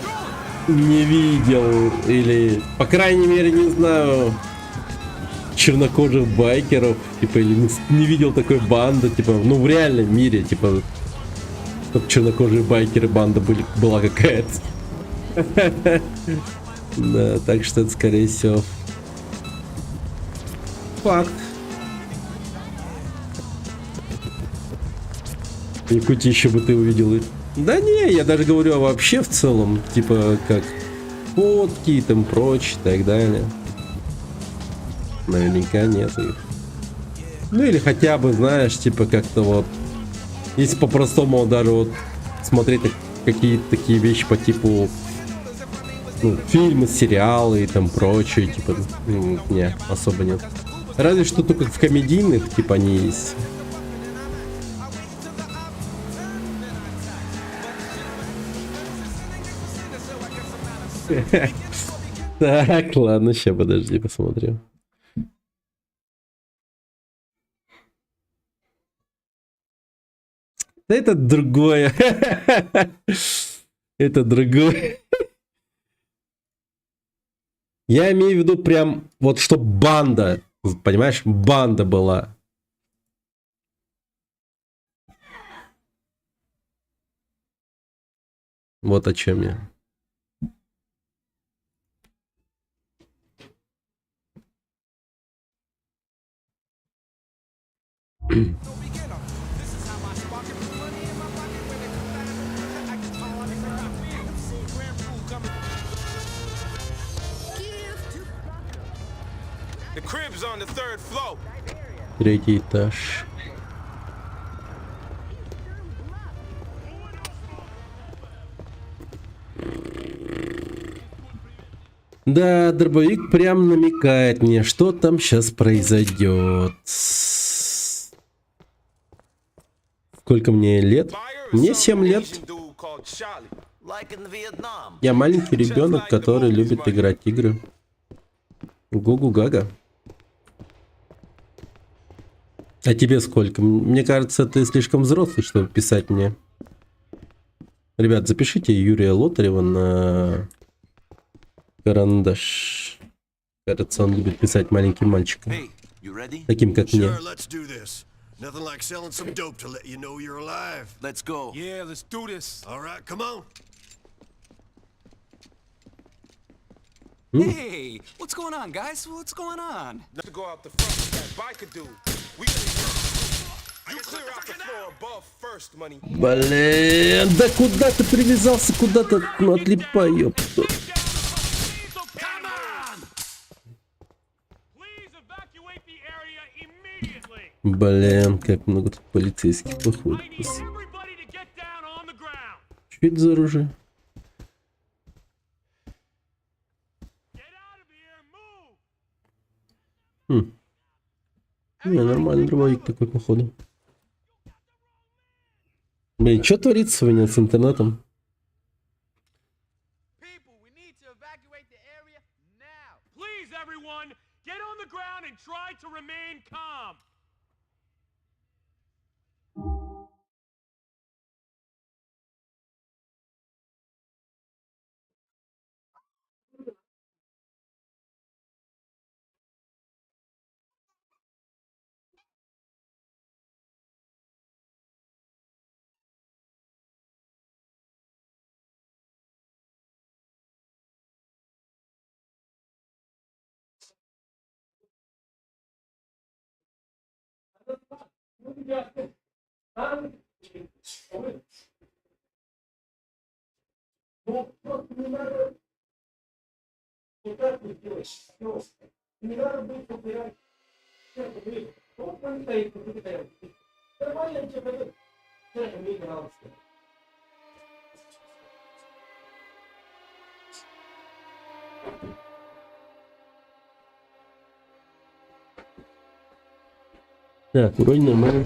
не видел, или, по крайней мере, не знаю, чернокожих байкеров, типа, или не видел такой банды, типа, ну в реальном мире, типа, чтобы чернокожие байкеры банда была какая-то. Да, так что это, скорее всего, факт. Якутии еще бы ты увидел. Да не, я даже говорю вообще в целом, типа как фотки и там прочее и так далее. Наверняка нет их. Ну или хотя бы, знаешь, типа как-то вот, если по-простому даже вот смотреть какие-то такие вещи по типу, ну, фильмы, сериалы и там прочее, типа, не, особо нет. Разве что только в комедийных, типа, они есть. Так, ладно, сейчас подожди, посмотрим. Да это другое. Это другое. Я имею в виду прям, вот чтоб банда, понимаешь, банда была. Вот о чем я. The crib's on the 3rd floor. Третий этаж. Да, дробовик прям намекает мне, что там сейчас произойдет. Сколько мне лет? Мне 7 лет. Я маленький ребенок, который любит играть в игры. Гугу-гага. А тебе сколько? Мне кажется, ты слишком взрослый, чтобы писать мне. Ребят, запишите Юрия Лотарева на карандаш. Кажется, он любит писать маленьким мальчикам. Таким, как мне. Nothing like selling some dope to let you know you're alive. Let's go. Yeah, let's do this. All right, come on. Hey, what's going on, guys? What's going on? To go out the front with that biker dude. We gonna you clear out the floor above first, money. Блин, да куда ты привязался? Куда ты отлипай, ёпта. Блин, как много тут полицейских походит. Что это за оружие? Не, нормальный дробовик такой, походу. Блин, что творится у меня с интернетом? Please, everyone, get on the ground and try to remain calm. Так, вроде нормально.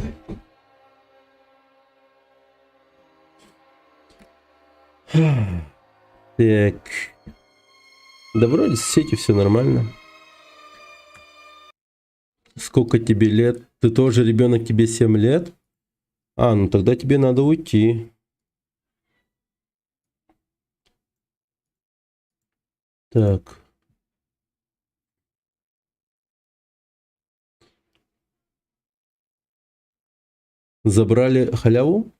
Так. Да вроде с сетью все нормально. Сколько тебе лет? Ты тоже ребенок, тебе 7 лет? А, ну тогда тебе надо уйти. Так. Забрали халяву?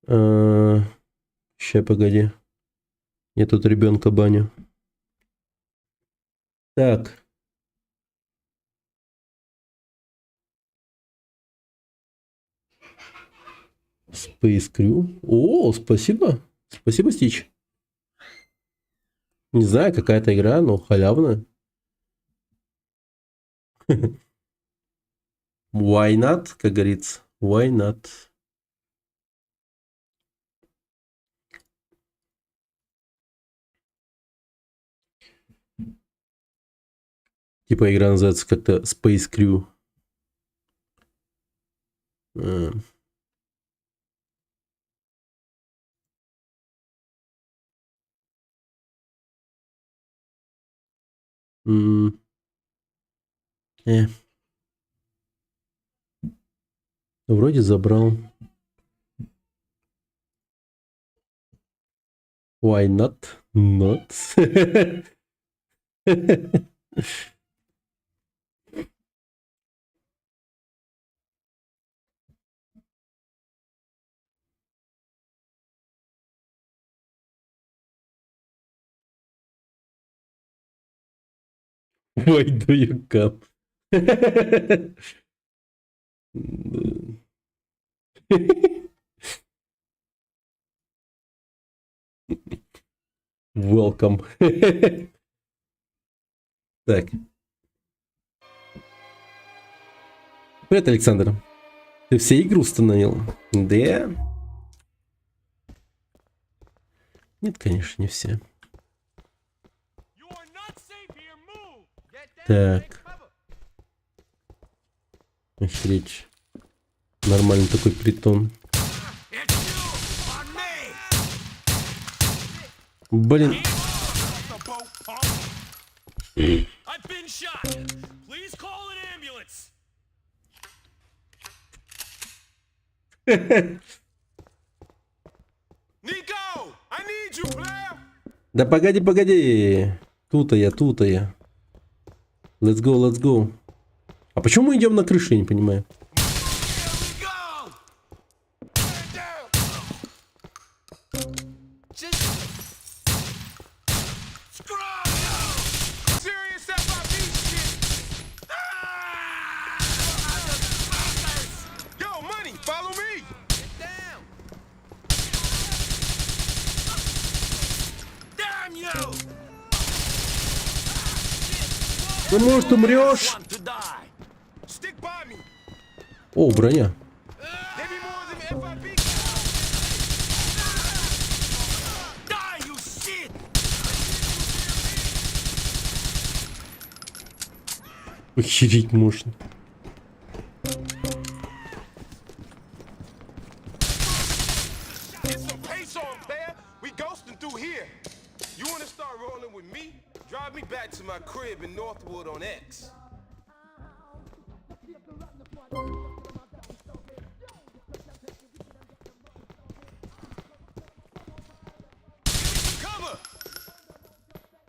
Ща, погоди. Я тут ребенка баню. Так. Space Crew. О, спасибо. Спасибо, Стич. Не знаю, какая-то игра, но халявная. Why not, как говорится. Why not? Типа игра называется как-то Space Crew. Вроде забрал. Why not? Not. Why do you come? Welcome. Так. Привет, Александр. Ты все игры установил? Да? Нет, конечно, не все. Так. Охереть. Нормальный такой притон. Блин. I've been shot. Please call an ambulance. Nico, I need you, player. Да погоди, погоди. Тут-то я. Let's go, let's go. А почему мы идем на крышу, я не понимаю. Ну, может, умрешь? О, броня. Охереть можно. Drive me back to my crib in Northwood on X. Cover.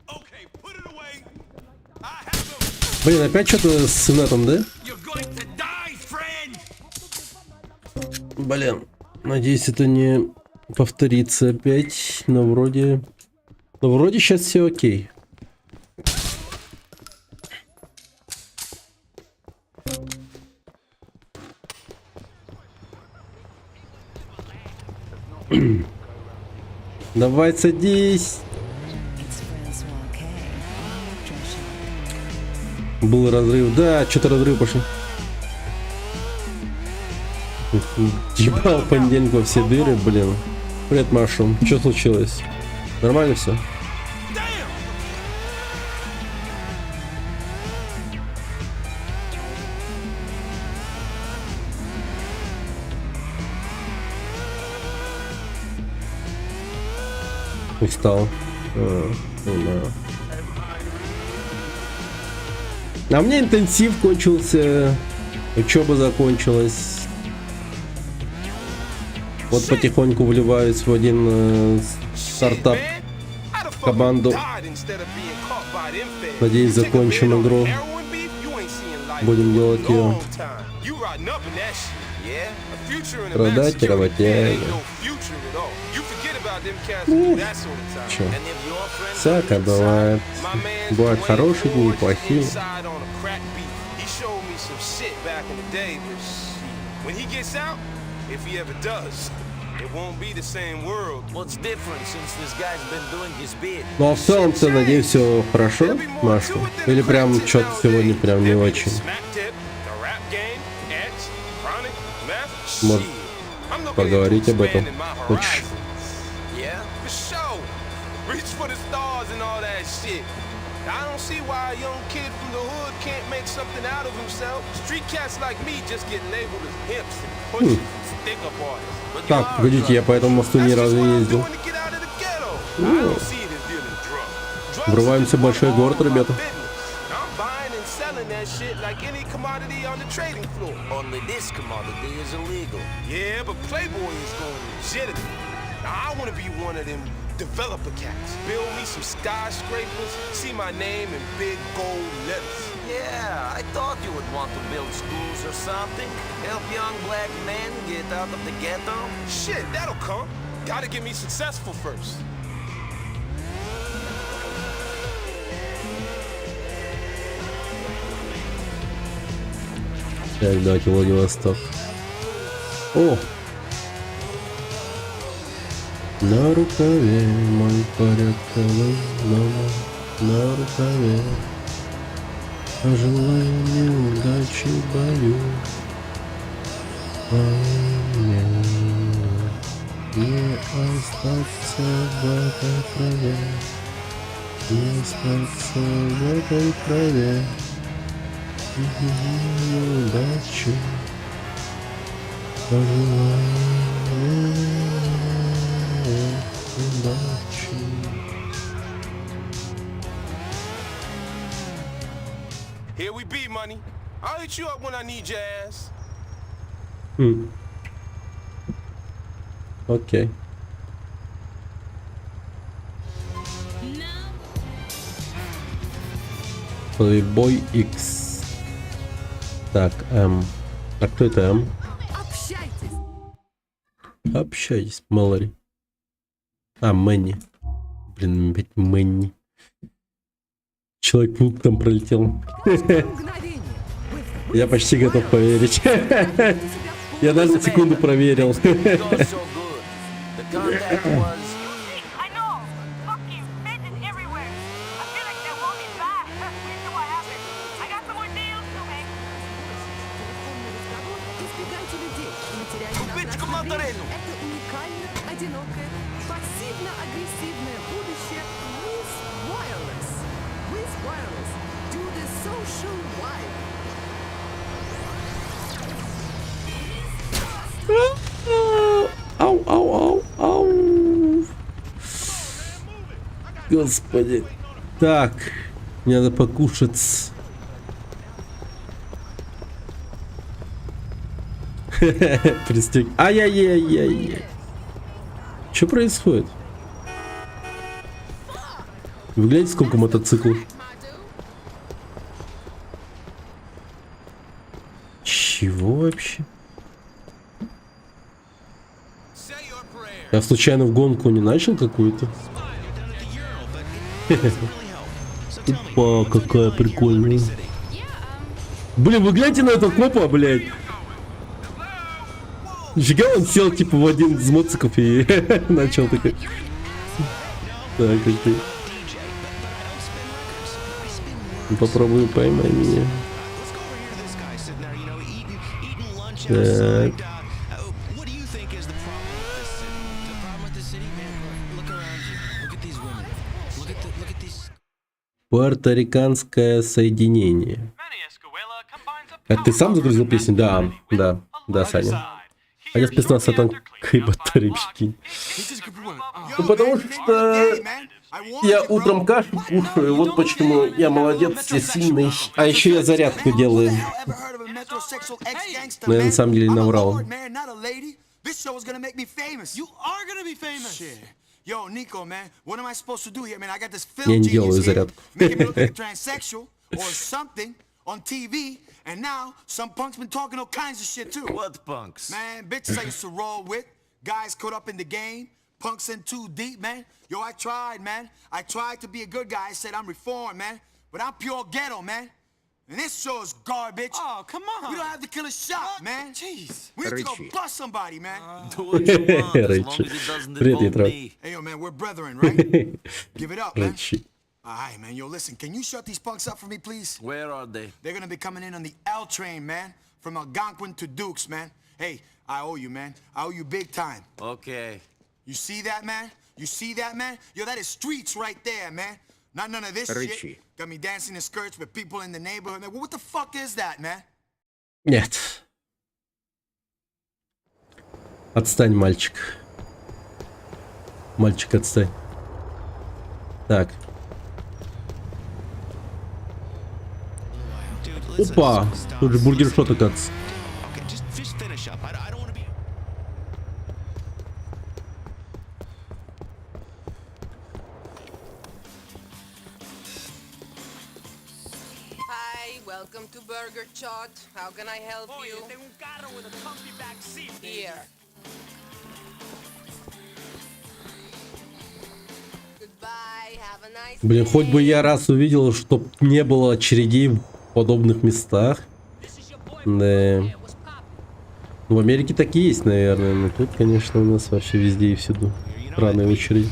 Okay, put it away. I have him. Блин, опять что-то с инетом, да? Блин, надеюсь, это не повторится опять, но вроде сейчас все окей. Давай садись. Был разрыв. Да, что-то разрыв пошел. Ебал понедельник во все дыры, блин. Привет, Машу. Что случилось? Нормально все? Устал. А у меня интенсив кончился, учеба закончилась. Вот потихоньку вливаюсь в один стартап команду. Надеюсь, закончим игру. Будем делать ее. Продать работяги. Чё? Всякое бывает. Бывают хорошие дни, плохие. Ну а в целом-то, надеюсь, все хорошо, Маша? Или прям что-то сегодня прям не очень? Может, поговорить об этом? Хочешь? I don't see why a young kid from the hood can't make something out of himself. Street cats like me just get labeled as pimps and pushers and stick-up artists. Так, погодите, я по этому мосту ни разу не ездил. Врываемся в большой город, ребята. That shit like any commodity on the trading floor. Only this commodity is illegal. Yeah, but Playboy is going legitimate. Now I want to be one of them developer cats. Build me some skyscrapers, see my name in big gold letters. Yeah, I thought you would want to build schools or something. Help young black men get out of the ghetto. Shit, that'll come. Gotta get me successful first. Так, давайте Владивосток. О! На рукаве мой порядковый номер. На рукаве. Пожелаю неудачи в бою. Не остаться в этой траве. Не остаться в этой траве. Удачи. Пожелаю удачи. Here we be, money. I'll hit you up when I need your ass. Окей. Playboy X. Так, А кто это М? Общайтесь, Малори. А, Мэнни. Блин, опять Мэнни. Человек там пролетел. Я почти готов поверить. Я даже секунду проверил. Ау, ау, ау, ау. Господи. Так, мне надо покушать. Пристег. Ай-яй-яй-яй. Что происходит? Вы гляньте, сколько мотоциклов. Чего вообще? Я случайно в гонку не начал какую-то? Опа, какая прикольная. Блин, вы гляньте на этого копа, блядь. Нифига, он сел типа в один из моциков и начал такой. Так, окей. Попробую поймай меня. Так. Пуэрториканское соединение. Это ты сам загрузил песню? Да, Саня. А я списал сатанкой батарейки. Ну потому что я утром кашу кушаю, вот почему я молодец, я сильный. А еще я зарядку делаю. Но я на самом деле наврал. Я не делаю зарядку. And now, some punks been talking all kinds of shit too. What punks? Man, bitches I used to roll with, guys caught up in the game, punks in too deep, man. Yo, I tried, man. I tried to be a good guy. I said I'm reformed, man. But I'm pure ghetto, man. And this show's garbage. Oh, come on. We don't have to kill a shot, man. Jeez. We have to go bust somebody, man. Do what you want, as long as it doesn't involve me. Hey, yo, man, we're brethren, right? Give it up, man. Alright, man, yo, listen, can you shut these punks up for me, please? Where are they? They're gonna be coming in on the L train, man. From Algonquin to Dukes, man. Hey, I owe you, man. I owe you big time. Okay. You see that, man? You see that, man? Yo, that is streets right there, man. Not none of this shit. Got me dancing in skirts with people in the neighborhood. Man, what the fuck is that, man? Нет. Отстань, мальчик. Мальчик, отстань. Так. Опа! Тут же бургершот, оказывается. Hi, welcome to Burger Shot. How can I help you? Here. Goodbye, have a nice Блин, хоть бы я раз увидел, чтоб не было очередей в подобных местах. Да. В Америке такие есть, наверное, но тут, конечно, у нас вообще везде и всюду странные очереди.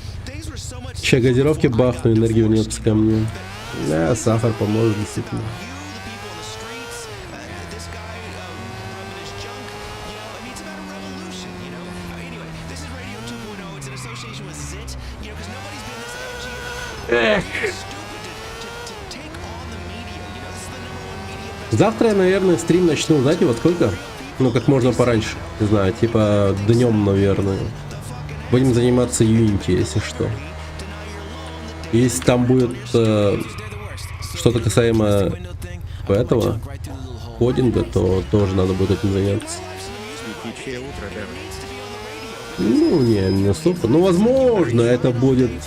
Чай газировки бахну, энергию вернется ко мне. Да, сахар поможет, действительно. Эх. Завтра я, наверное, стрим начну, знаете, во сколько? Ну, как можно пораньше, не знаю, типа днем, наверное. Будем заниматься Unity, если что. Если там будет что-то касаемо этого кодинга, то тоже надо будет этим заняться. Ну, не особо. Ну, возможно, это будет...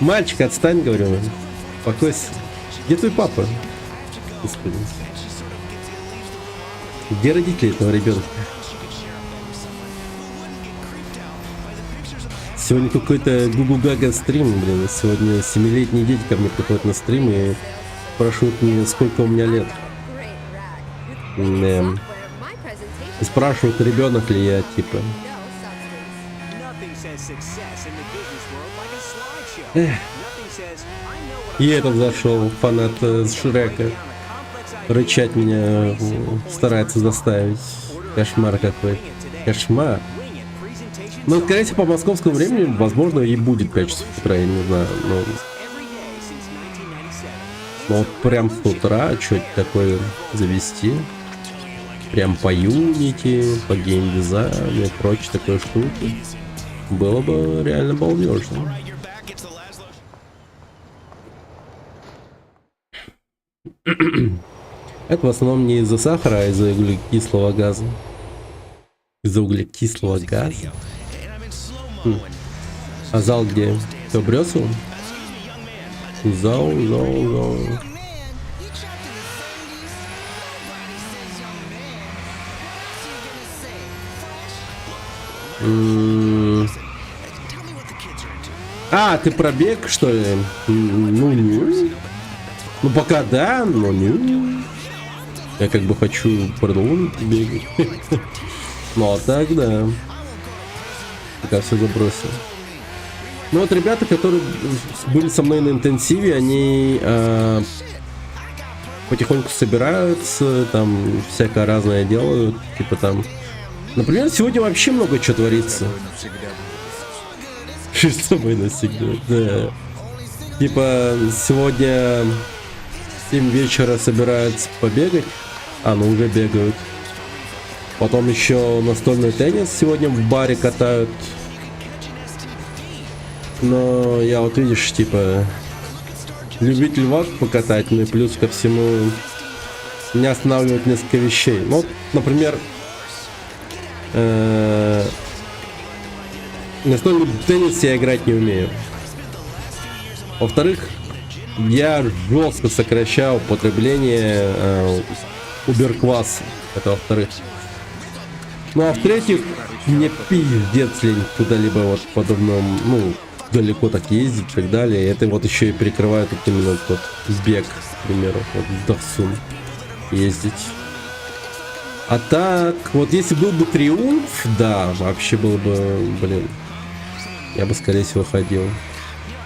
Мальчик, отстань, говорю. Покойся. Где твой папа? Господи. Где родители этого ребенка? Сегодня какой-то гугу-гага стрим, блин. Сегодня 7-летние дети ко мне приходят на стрим и спрашивают меня, сколько у меня лет. Да. И спрашивают, ребенок ли я, типа. Эх. И этот зашел, фанат Шрека. Рычать меня старается заставить. Кошмар какой. Кошмар. Ну, скорее всего, по московскому времени, возможно, и будет 5 часов утра, я не знаю. Но вот прям с утра что-то такое завести. Прям по Unity, по геймдизайну и прочей такой штуки. Было бы реально балдежно. Это в основном не из-за сахара, а из-за углекислого газа. Из-за углекислого газа. А зал где? Кто, Брёсов? Зал. А, ты пробег, что ли? Ну, пока да, но не. Я как бы хочу продолжить бегать. Ну а так, да. Пока все забросил. Ну вот ребята, которые были со мной на интенсиве, они потихоньку собираются, там всякое разное делают. Типа там... Например, сегодня вообще много чего творится. Что с тобой навсегда, да. Типа сегодня в 7 вечера собираются побегать. Ну уже бегают. Потом еще настольный теннис сегодня в баре катают. Но я вот видишь, типа, любитель вак покатать, ну и плюс ко всему меня останавливает несколько вещей. Ну, вот, например, настольный теннис я играть не умею. Во-вторых, я жестко сокращаю употребление уберкваса. Это во-вторых. Ну а в-третьих, мне пиздец лень куда-либо вот подобном, ну, далеко так ездить и так далее. И это вот еще и перекрывает вот именно тот бег, к примеру, вот в Дахсун ездить. А так, вот если был бы Триумф, да, вообще было бы, блин, я бы скорее всего ходил.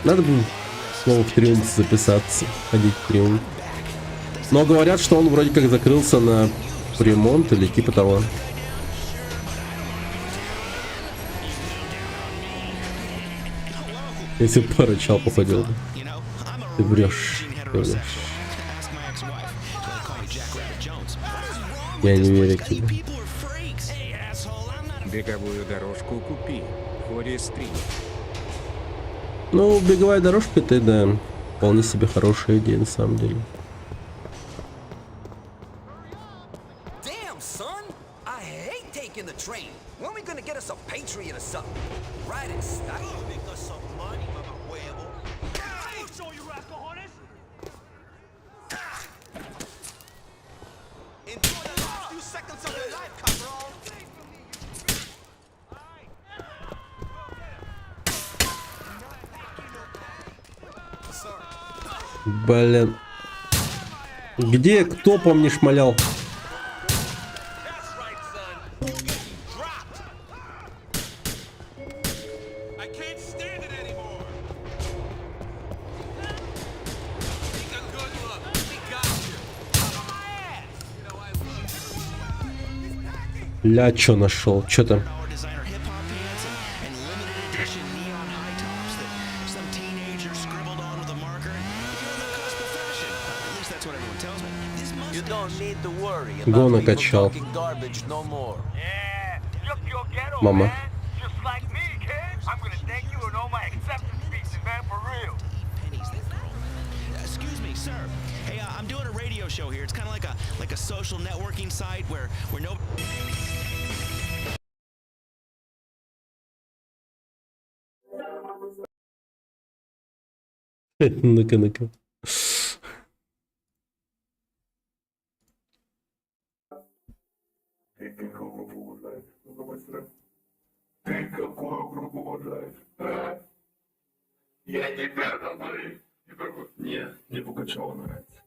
Надо бы снова в Триумф записаться, ходить в Триумф. Но говорят, что он вроде как закрылся на ремонт или типа того. Если бы пара чал походил. Ты врешь. Ты врешь. Я не верю тебе. Беговую дорожку купи. Форест-3. Ну, беговая дорожка, это, да, вполне себе хорошая идея, на самом деле. Блин. Где, кто, помнишь, молял? Ля, чё нашел? Чё там? Го накачал. Мама. Ну-ка, ну-ка. Ты какую группу уважаешь? А? Я тебя говорю. Нет, не Пугачева нравится.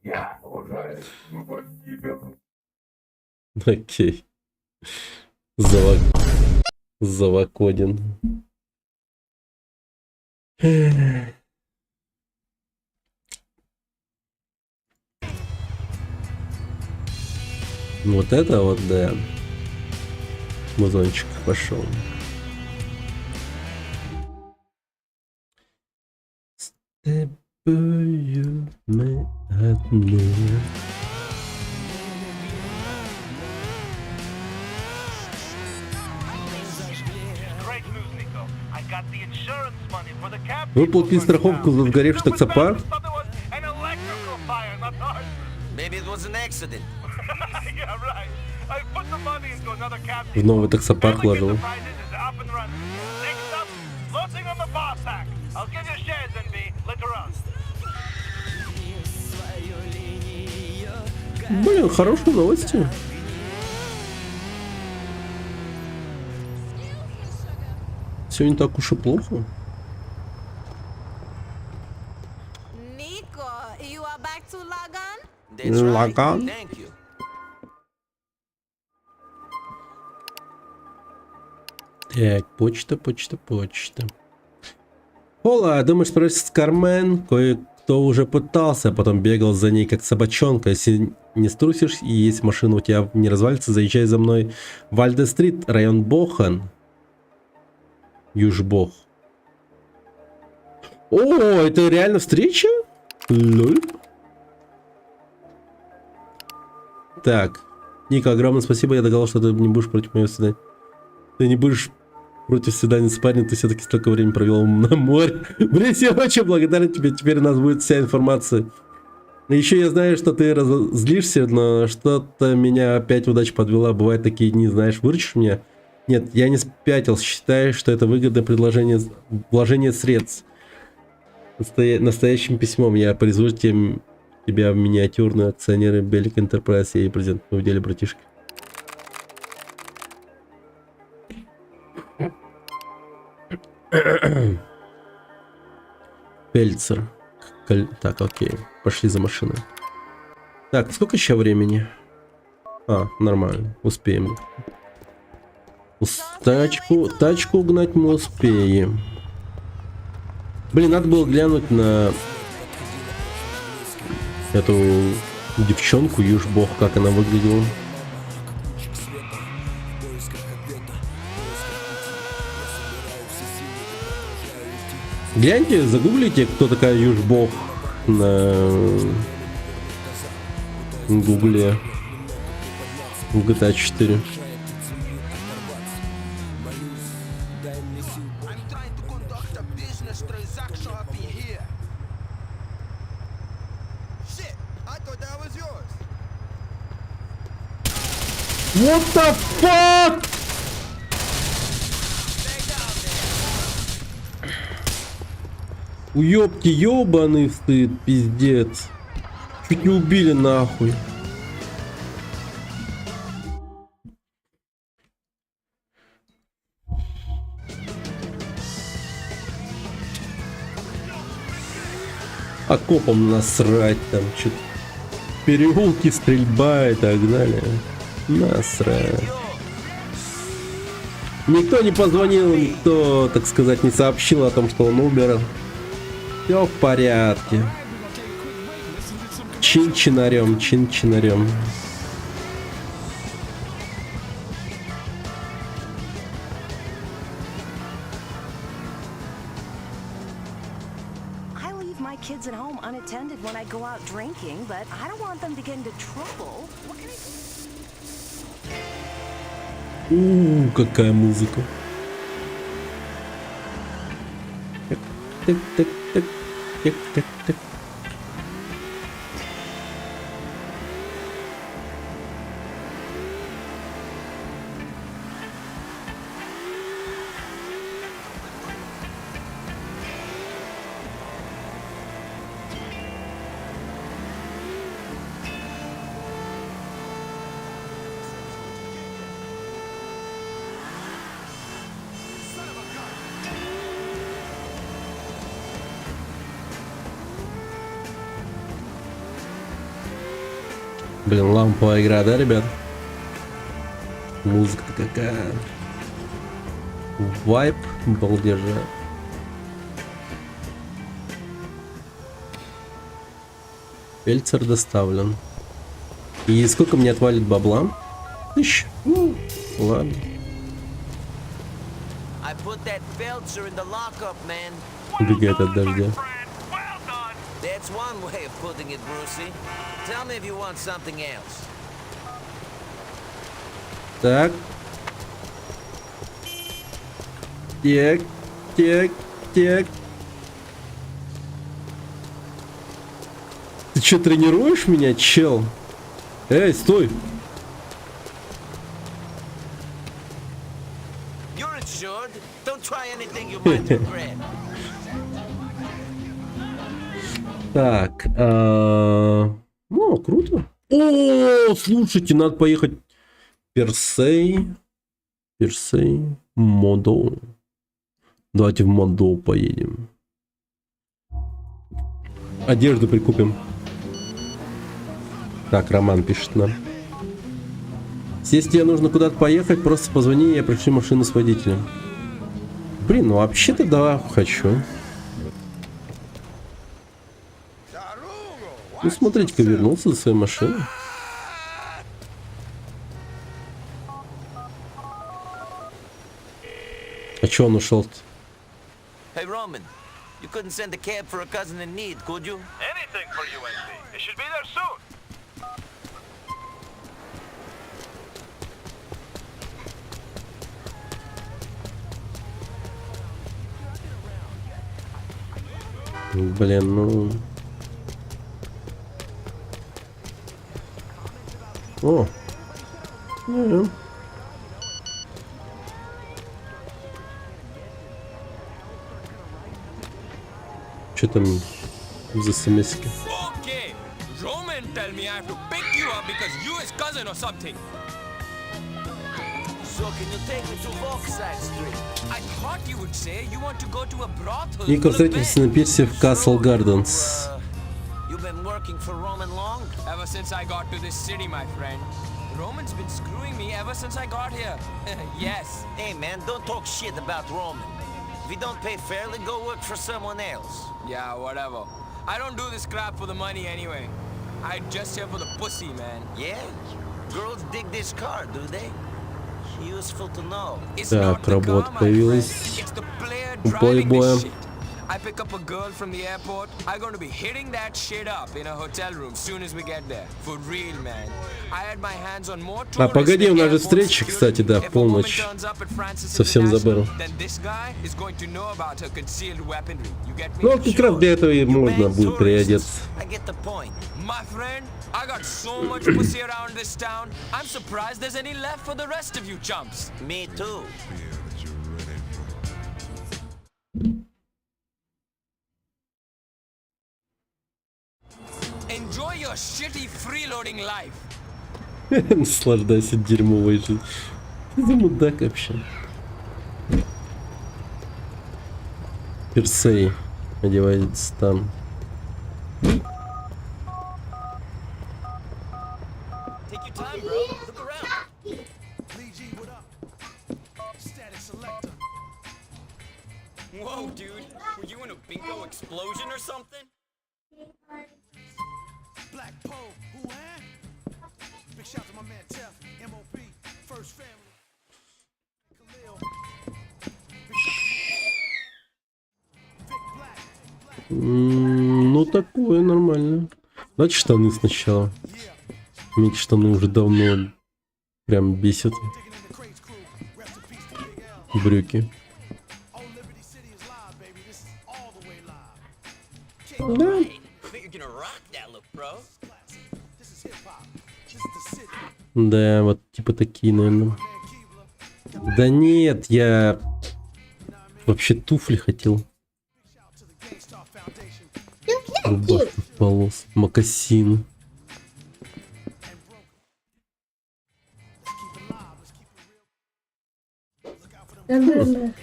Я уважаю тебя. Окей. Завакодин. Вот это вот, да. Музончик пошел. С тобою мы одни. Выплати страховку за сгоревший таксопарк. В новый таксопарк вложил. Блин, хорошие новости. все не так уж и плохо. Nico, you are back to Lagan? That's right. Лаган. Thank you. Так, почта. Ола, думаешь, спросить Кармен? Кое-кто уже пытался, а потом бегал за ней, как собачонка. Если не струсишь и есть машина у тебя не развалится, заезжай за мной. Вальде-стрит, район Бохан. Южбох. О, это реально встреча? Лоль. Так. Ника, огромное спасибо. Я догадался, что ты не будешь против моего свидания. Ты не будешь против свидания с парнем, ты все-таки столько времени провел на море. Блин, я очень благодарен тебе. Теперь у нас будет вся информация. Еще я знаю, что ты злишься, но что-то меня опять удача подвела. Бывают такие дни, знаешь, выручишь меня? Нет, я не спятил. Считаю, что это выгодное предложение, вложение средств. Настоящим письмом я произвожу тебя в миниатюрные акционеры Bellic Enterprise. Я и президент в деле, братишка. Пельцер. Так, окей. Пошли за машиной. Так, сколько еще времени? А, нормально. Успеем. Тачку угнать мы успеем. Блин, надо было глянуть на эту девчонку, Южбох, как она выглядела. Гляньте, загуглите, кто такая Южбох на гугле в GTA 4. What the fuck? Уёбки, ёбаный стыд, пиздец. Чуть не убили нахуй. А копам насрать там, что-то. Переулки, стрельба и так далее. Насрать. Никто не позвонил, никто, так сказать, не сообщил о том, что он умер. Все в порядке. Чин-чинарем, чин-чинарем. I leave my kids at home unattended when I go out drinking, but I don't want them to get into trouble. What can I... Какая музыка. Так. Блин, ламповая игра, да, ребят? Музыка-то какая. Вайп балдежа. Пельцер доставлен. И сколько мне отвалит бабла? 1000. Ладно. Убегает от дождя. That's one way of putting it, Brucey. Tell me if you want something else. Так. Так. Ты что, тренируешь меня, чел? Эй, стой! You're insured. Don't try anything you might regret. Так, ну, круто. О, слушайте, надо поехать Персей Модо. Давайте в Мондоу поедем. Одежду прикупим. Так, Роман пишет нам. Если тебе нужно куда-то поехать, просто позвони, я пришлю машину с водителем. Блин, ну вообще-то да, хочу. Ну смотрите-ка, вернулся за свою машину. А чё он ушел-то? Hey, Roman, you couldn't send a cab for a cousin in need, could you? Anything for UNC. It should be there soon. Блин, ну... О! Что там за смс-ки? Okay, Roman tell me I have to pick you up because you his cousin or something. So can you take me to Vauxhall Street? I thought you would say you want to go to a brothel. Нико, встретимся на пирсе в Castle Gardens. You've been working for Roman long? Ever since I got to this city, my friend. Roman's been screwing me ever since I got here. Yes. Hey man, don't talk shit about Roman. If you don't pay fairly, go work for someone else. Yeah, whatever. I don't do this crap for the money anyway. I just here for the pussy, man. Yeah? Girls dig this car, do they? Useful to know. Так, работа появилась у плейбоя. I pick up a girl from the airport. I'm going to be hitting that shit up in a hotel room soon as we get there. For real, man. I had my hands on more tourists. А погоди, у нас же встреча, кстати, да, в полночь. Совсем забыл. Ну, как раз для этого и можно будет приодеться. My friend, I got so much pussy around this town. I'm surprised there's any left for the rest of you chumps. Me too. Enjoy your shitty freeloading life. Наслаждайся дерьмовой жизнью. Ты за мудак вообще. Персей одевается там. Take your time, bro. Look around. Lee G, what up? Static selector. Whoa, dude. Were you in a bingo explosion or something? Black Poe, who big shout to my man Tef, MOP, First Family. Khalil. Ну, такое нормально. Давайте штаны сначала. Мне эти штаны уже давно прям бесят. Брюки. Да. Да, вот типа такие, наверное. Да нет, я вообще туфли хотел. Рубашку в полос, мокасин. Nice.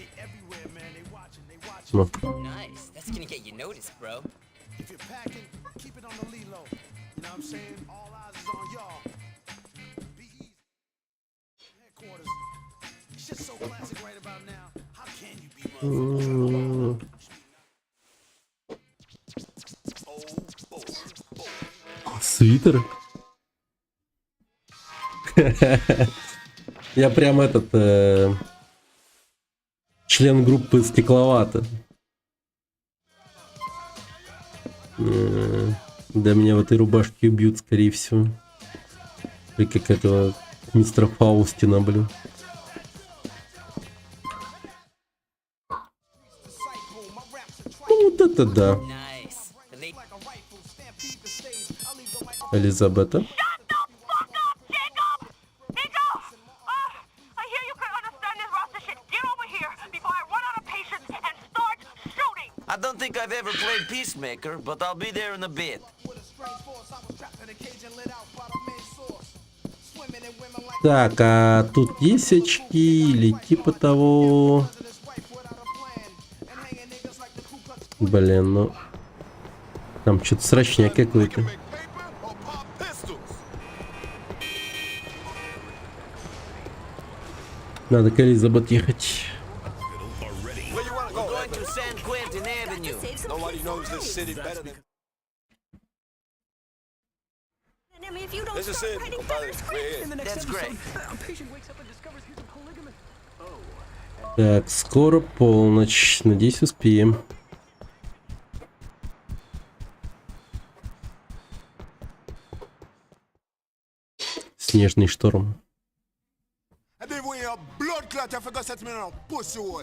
That's gonna get you noticed, bro. If you're packing, keep it on the Lilo. You know what I'm saying? All eyes is on y'all. Be easy. Headquarters. Shit's so classic right about now. How can you be Свитер? Я прям этот член группы Стекловато. Да меня в этой рубашке убьют, скорее всего. Или как этого мистера Фаустина, блин. Ну вот это да. Элизабета. I don't think I've ever played Peacemaker, but I'll be there in a bit. Так, а тут есть очки или типа того? Блин, ну... Там что-то срочняк какой-то. Надо к Элизабет ехать. This is it. That's great. Так, скоро полночь. Надеюсь, успеем. Снежный шторм.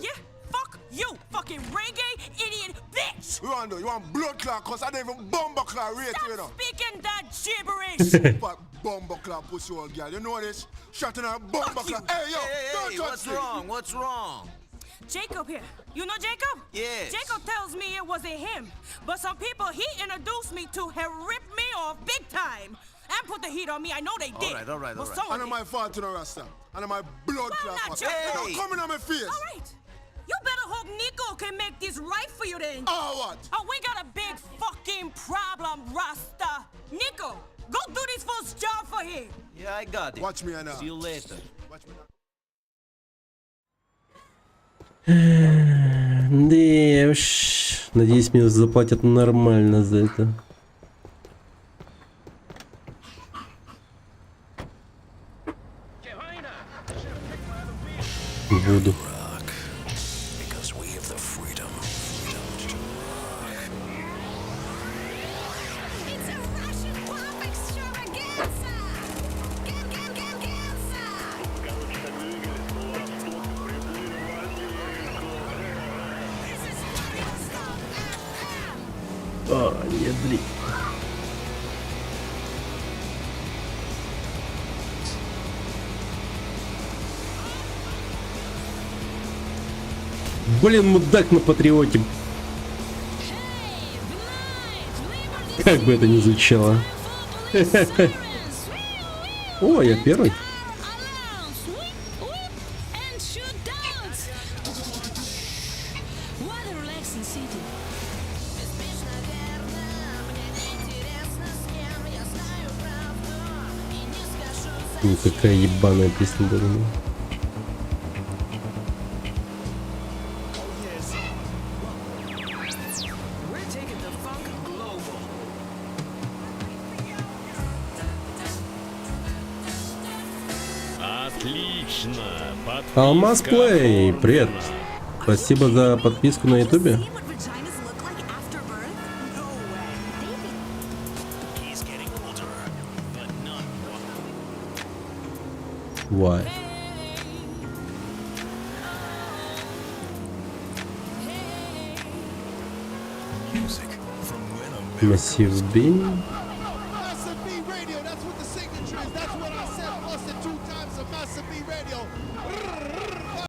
Yeah, fuck you, fucking reggae idiot bitch! You want blood clot cause I didn't even bomber clot rate, you know. Speaking that gibberish! But bomber clot pussy old girl, you know this? Shot in a bomber clot. Hey, yo, don't touch what's me. wrong? What's wrong? Jacob here. You know Jacob? Yes. Jacob tells me it wasn't him, but some people he introduced me to have ripped me off big time and put the heat on me. I know they did. All right. And it's my fault to the Rasta. And it's my blood clot. not Hey, your don't come in on my face. All right. You better hope Nico can make this right for you then. Oh, what? Oh, we got a big fucking problem, Rasta. Nico, go do this first job for him. Yeah, I got it. Watch me now. See you later. Watch me now. Да уж. Надеюсь, мне заплатят нормально за это. Буду. Ядрить. Блин, мудак на патриоте. Как бы это ни звучало. О, я первый. Ну, какая ебаная песня была. Отлично. Алмаз Плей, привет. Спасибо за подписку на ютубе. Why? Massive B. Massive B Radio, that's what the signature is. That's what I said, plus the 2 times of Massive B Radio.